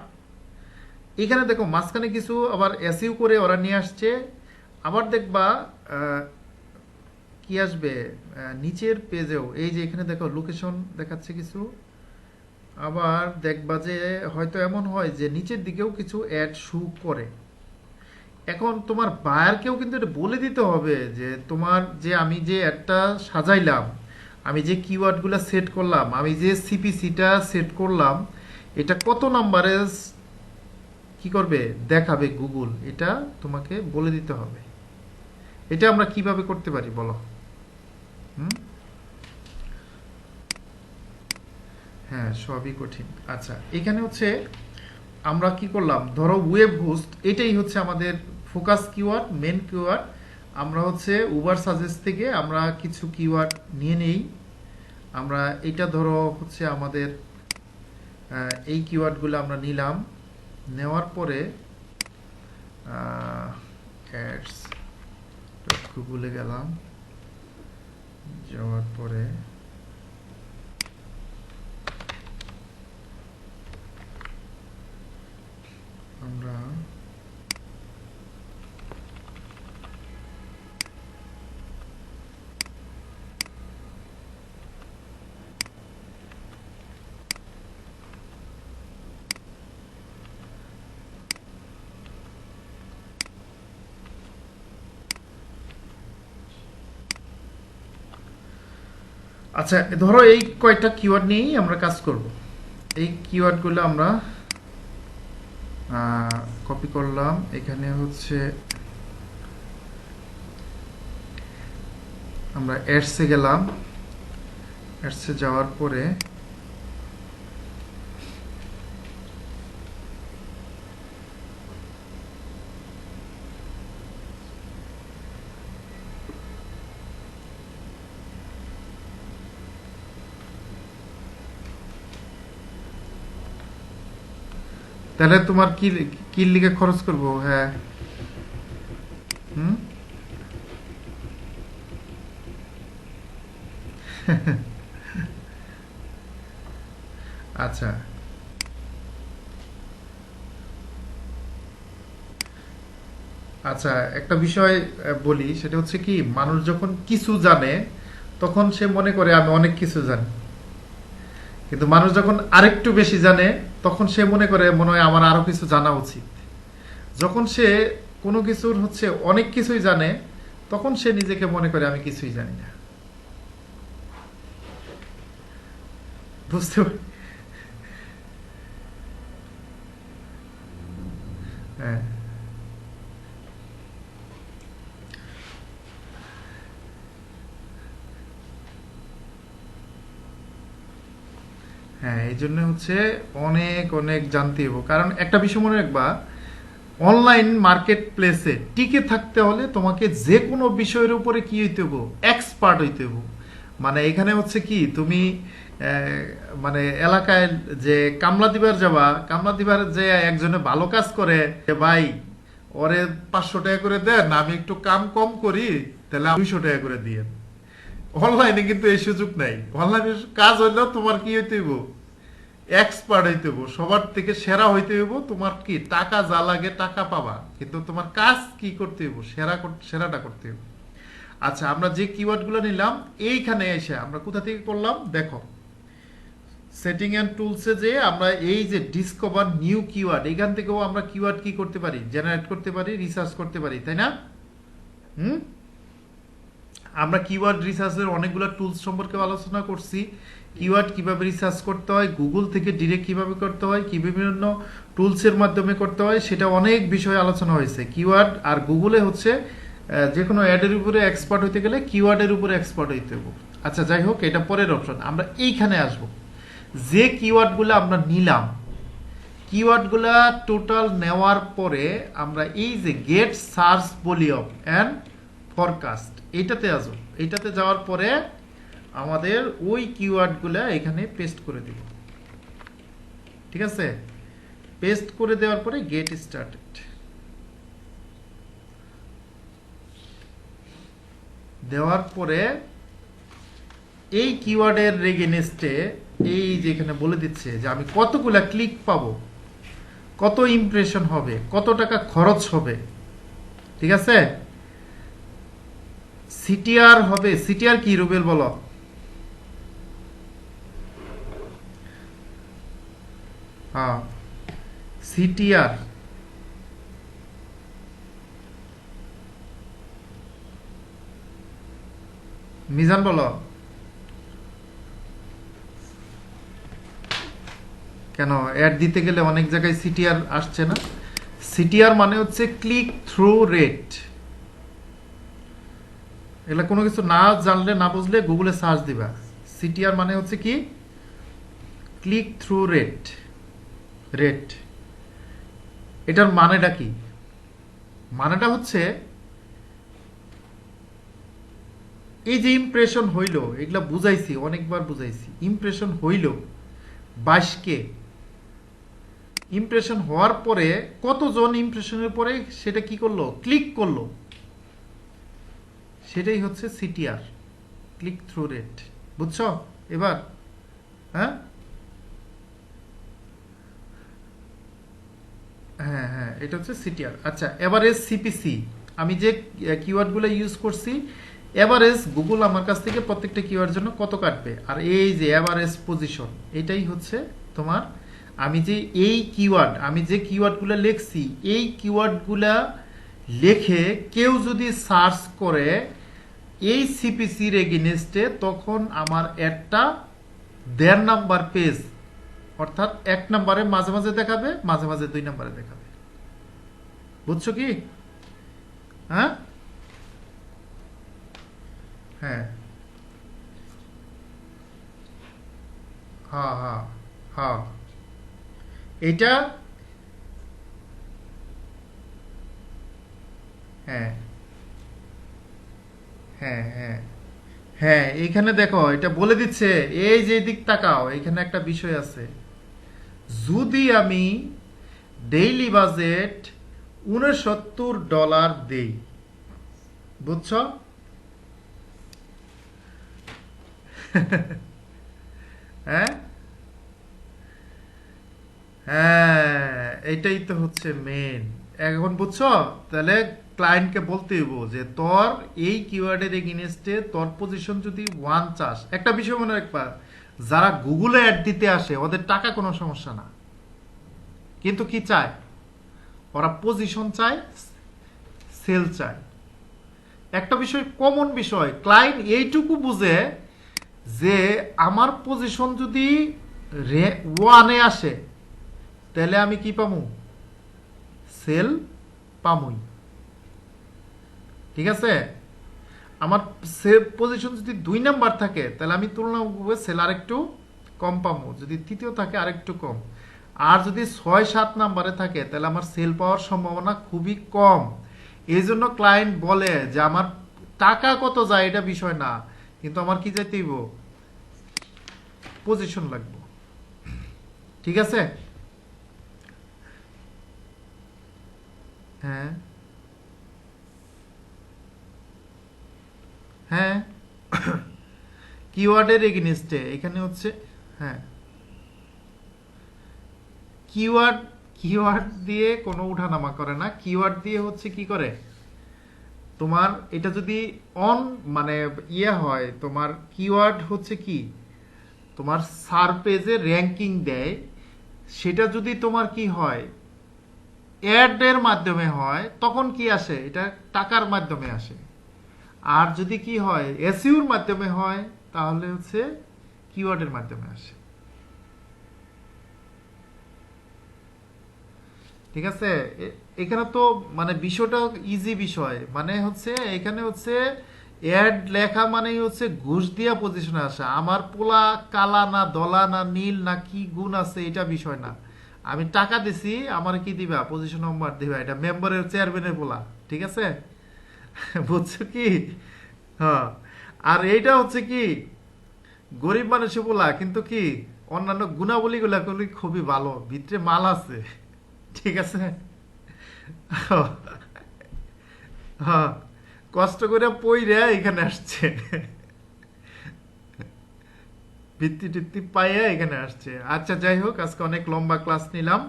এখানে দেখো মাঝখানে কিছু আবার এসইউ করে ওরা নিয়ে আসছে। আবার দেখবা কি আসবে নিচের পেজেও, এই যে এখানে দেখো লোকেশন দেখাচ্ছে কিছু। আবার দেখবা যে হয়তো এমন হয় যে নিচের দিকেও কিছু অ্যাড শো করে। এখন তোমার বায়ারকেও কিন্তু এটা বলে দিতে হবে যে তোমার যে আমি যে অ্যাডটা সাজাইলাম, আমি যে কিওয়ার্ডগুলো সেট করলাম, আমি যে সিপিসিটা সেট করলাম, এটা কত নাম্বারে কি করবে দেখাবে গুগল, এটা তোমাকে বলে দিতে হবে। এটা আমরা কিভাবে করতে পারি বলো? হ্যাঁ, সবই কঠিন। আচ্ছা, এখানে হচ্ছে আমরা কি করলাম, ধরো ওয়েব হোস্ট, এটাই হচ্ছে আমাদের ফোকাস কিওয়ার্ড, মেন কিওয়ার্ড। আমরা হচ্ছে উবার সাজেস্ট থেকে আমরা কিছু কিওয়ার্ড নিয়ে নেই। আমরা এটা ধরো হচ্ছে আমাদের এই কিওয়ার্ডগুলো আমরা নিলাম, নেওয়ার পরে অ্যাডস গুগলে গেলাম, যাওয়ার পরে আমরা আচ্ছা ধরো এই কয়টা কিওয়ার্ড নিয়েই আমরা কাজ করব। এই কিওয়ার্ডগুলো আমরা কপি করলাম, এখানে হচ্ছে আমরা অ্যাডসে গেলাম, অ্যাডসে যাওয়ার পরে তাহলে তোমার কি কি লিগে খরচ করব? হ্যাঁ, হুম। আচ্ছা, আচ্ছা, একটা বিষয় বলি, সেটা হচ্ছে কি, মানুষ যখন কিছু জানে তখন সে মনে করে আমি অনেক কিছু জানি, কিন্তু মানুষ যখন আরেকটু বেশি জানে তখন সে মনে করে মনে হয় আমার আরো কিছু জানা উচিত। যখন সে কোনো কিছুর হচ্ছে অনেক কিছুই জানে তখন সে নিজেকে মনে করে আমি কিছুই জানি না। বুঝতে হ্যাঁ, হ্যাঁ, এই জন্য হচ্ছে অনেক অনেক জানতে হবে, কারণ একটা বিষয় মনে রাখবা, অনলাইন মার্কেট প্লেসে টিকে থাকতে হলে তোমাকে যে কোনো বিষয়ের উপরে কি হইতে হবো, এক্সপার্ট হইতে হবো। মানে এখানে হচ্ছে কি, তুমি মানে এলাকায় যে কামলা দিবার যাবা, কামলা দিবার যে একজনে ভালো কাজ করে, যে ভাই ওরে 500 টাকা করে দেন, আমি একটু কাম কম করি, তাহলে 200 টাকা করে দিয়ে। অনলাইনে কিন্তু এই সুযোগ নাই। অনলাইনে কাজ হইলেও তোমার কি হইতে হইব, এক্সপার্ট হইতে হইব, সবার থেকে সেরা হইতে হইব। তোমার কি টাকা যা লাগে টাকা পাবা, কিন্তু তোমার কাজ কি করতে হইব, সেরাটা করতে হইব। আচ্ছা, আমরা যে কিওয়ার্ড গুলো নিলাম, এইখানে এসে আমরা কোথা থেকে করলাম দেখো, সেটিং এন্ড টুলসে যে আমরা এই যে ডিসকভার নিউ কিওয়ার্ড, এখান থেকেও আমরা কিওয়ার্ড কি করতে পারি, জেনারেট করতে পারি, রিসার্চ করতে পারি, তাই না? হুম। আমরা কিওয়ার্ড রিসার্চের অনেকগুলো টুলস সম্পর্কে আলোচনা করছি। কিওয়ার্ড কিভাবে রিসার্চ করতে হয়, গুগল থেকে ডিরেক্ট কিভাবে করতে হয়, কি বিভিন্ন টুলসের মাধ্যমে করতে হয়, সেটা অনেক বিষয়ে আলোচনা হয়েছে। কিওয়ার্ড আর গুগলে হচ্ছে যে কোনো অ্যাডের উপরে এক্সপার্ট হইতে গেলে কিওয়ার্ডের উপরে এক্সপার্ট হইতে হবে। আচ্ছা, যাই হোক, এটা পরের অপশন। আমরা এইখানে আসব, যে কিওয়ার্ডগুলো আমরা নিলাম, কিওয়ার্ডগুলা টোটাল নেওয়ার পরে আমরা এই যে get search volume and forecast, এইটাতে আসবো। এইটাতে যাওয়ার পরে আমাদের ওই কিওয়ার্ডগুলা এখানে পেস্ট করে দিব। ঠিক আছে, পেস্ট করে দেওয়ার পরে গেট স্টার্টেড দেওয়ার পরে এই কিওয়ার্ডের এগেইনস্টে এই যে এখানে বলে দিচ্ছে যে আমি কতগুলা ক্লিক পাবো, কত ইমপ্রেশন হবে, কত টাকা খরচ হবে। ঠিক আছে, সিটিআর হবে। সিটিআর কি রুবেল বলো? হ্যাঁ, সিটিআর মিজান বলো। কেন অ্যাড দিতে গেলে অনেক জায়গায় সিটিআর আসছে না? সিটিআর মানে হচ্ছে ক্লিক থ্রু রেট। এগুলা কোনো কিছু না জানলে, না বুঝলে গুগলে সার্চ দিবা। সিটিআর মানে হচ্ছে কি, ক্লিক থ্রু রেট। রেট, এটার মানেটা কি? মানেটা হচ্ছে এই যে ইমপ্রেশন হইল, এগুলা বুঝাইছি, অনেকবার বুঝাইছি। ইমপ্রেশন হইল 22K, ইমপ্রেশন হওয়ার পরে কতজন ইমপ্রেশনের পরে সেটা কি করলো, ক্লিক করলো, সেটাই হচ্ছে সিটিআর, ক্লিক থ্রু রেট। বুঝছো এবার? হ্যাঁ, হ্যাঁ, হ্যাঁ, এটা হচ্ছে সিটিআর। আচ্ছা, এভারেজ সিপিসি, আমি যে কিওয়ার্ডগুলো ইউজ করছি, এভারেজ গুগল আমার কাছ থেকে প্রত্যেকটা কিওয়ার্ডের জন্য কত কাটবে, আর এই যে এভারেজ পজিশন, এটাই হচ্ছে তোমার, আমি যে এই কিওয়ার্ড, আমি যে কিওয়ার্ডগুলো লিখছি, এই কিওয়ার্ডগুলা লিখে কেউ যদি সার্চ করে এই সিপিসির এগেইনস্টে, তখন আমার একটা 1.5 নাম্বার পেজ, অর্থাৎ 1 নম্বরে মাঝে মাঝে দেখাবে, মাঝে মাঝে 2 নম্বরে দেখাবে। বুঝছো কি? হ্যাঁ, হ্যাঁ, হ্যাঁ, হ্যাঁ, হ্যাঁ, এটা, হ্যাঁ, হ্যাঁ, হ্যাঁ, হ্যাঁ, এইখানে দেখো এটা বলে দিচ্ছে, এই যে দিক তাকাও, এখানে একটা বিষয় আছে। যদি আমি ডেইলি বাজেট $69 দেই, বুঝছো? হ্যাঁ হ্যাঁ, এটাই তো হচ্ছে মেন। এখন বুঝছো? তাহলে ক্লায়েন্টকে বলতে হইব যে তোর এই কিওয়ার্ডের এগেইনস্টে তোর পজিশন যদি 1 চাস, একটা বিষয় মনে রাখবা, যারা গুগলে অ্যাড দিতে আসে ওদের টাকা কোনো সমস্যা না, কিন্তু কি চায় ওরা? পজিশন চায়, সেল চায়। একটা বিষয়, কমন বিষয়, ক্লায়েন্ট এইটুকু বুঝে যে আমার পজিশন যদি 1-এ আসে তাহলে আমি কি পামু? সেল পামুই। ঠিক আছে? আমার পজিশন যদি 2 নাম্বার থাকে তাহলে আমি তুলনামূলকভাবে সেল আরেকটু কম পামু, যদি তৃতীয় থাকে আরেকটু কম। আর যদি 6-7 নাম্বারে থাকে তাহলে আমার সেল পাওয়ার সম্ভাবনা খুবই কম। এই জন্য ক্লায়েন্ট বলে যে আমার টাকা কত যায় এটা বিষয় না, কিন্তু আমার কি যাইতে হইব? পজিশন লাগবে। ঠিক আছে? হ্যাঁ হ্যাঁ, কিওয়ার্ডের এগেইনস্টে এখানে হচ্ছে, হ্যাঁ, কিওয়ার্ড কিওয়ার্ড দিয়ে কোনো উঠানামা করে না। কিওয়ার্ড দিয়ে হচ্ছে কি করে, তোমার এটা যদি অন মানে ইয়ে হয়, তোমার কিওয়ার্ড হচ্ছে কি, তোমার সার্চ পেজে র্যাঙ্কিং দেয়, সেটা যদি তোমার কি হয়, অ্যাড এর মাধ্যমে হয়, তখন কি আসে? এটা টাকার মাধ্যমে আসে। আর যদি কি হয়, এসইউর মাধ্যমে হয়, তাহলে হচ্ছে কিওয়ার্ডের মাধ্যমে আসে। ঠিক আছে? এখানে তো মানে বিষয়টা ইজি বিষয়, মানে হচ্ছে এখানে হচ্ছে অ্যাড লেখা মানেই হচ্ছে ঘুষ দিয়া পজিশনে আসা। আমার পোলা কালা না দলা না নীল না কি গুণ আছে এটা বিষয় না, আমি টাকা দিছি, আমার কি দিবা? পজিশন নাম্বার দিবা। এটা মেম্বারের চেয়ারম্যানের পোলা। ঠিক আছে? বুঝছো কি? হ্যাঁ। আর এইটা হচ্ছে কি, গরিব মানুষে বলা, কিন্তু কি অন্যান্য গুণাবলীগুলা খুবই ভালো, ভিতরে মাল আছে। ঠিক আছে? হ্যাঁ, কষ্ট করে পইরা এখানে আসছে, ভিত্তি টিত্তি পাইয়া এখানে আসছে। আচ্ছা, যাই হোক, আজকে অনেক লম্বা ক্লাস নিলাম।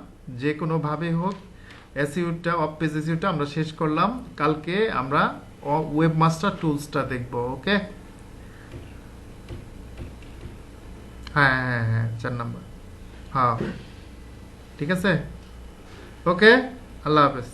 যে কোনো ভাবে হোক এসইউটা, অফ পেজ এসইউটা আমরা শেষ করলাম। কালকে আমরা ওয়েবমাস্টার টুলসটা দেখবো। ওকে? হ্যাঁ হ্যাঁ হ্যাঁ, 4 নাম্বার। হ্যাঁ, ঠিক আছে। ওকে, আল্লাহ হাফেজ।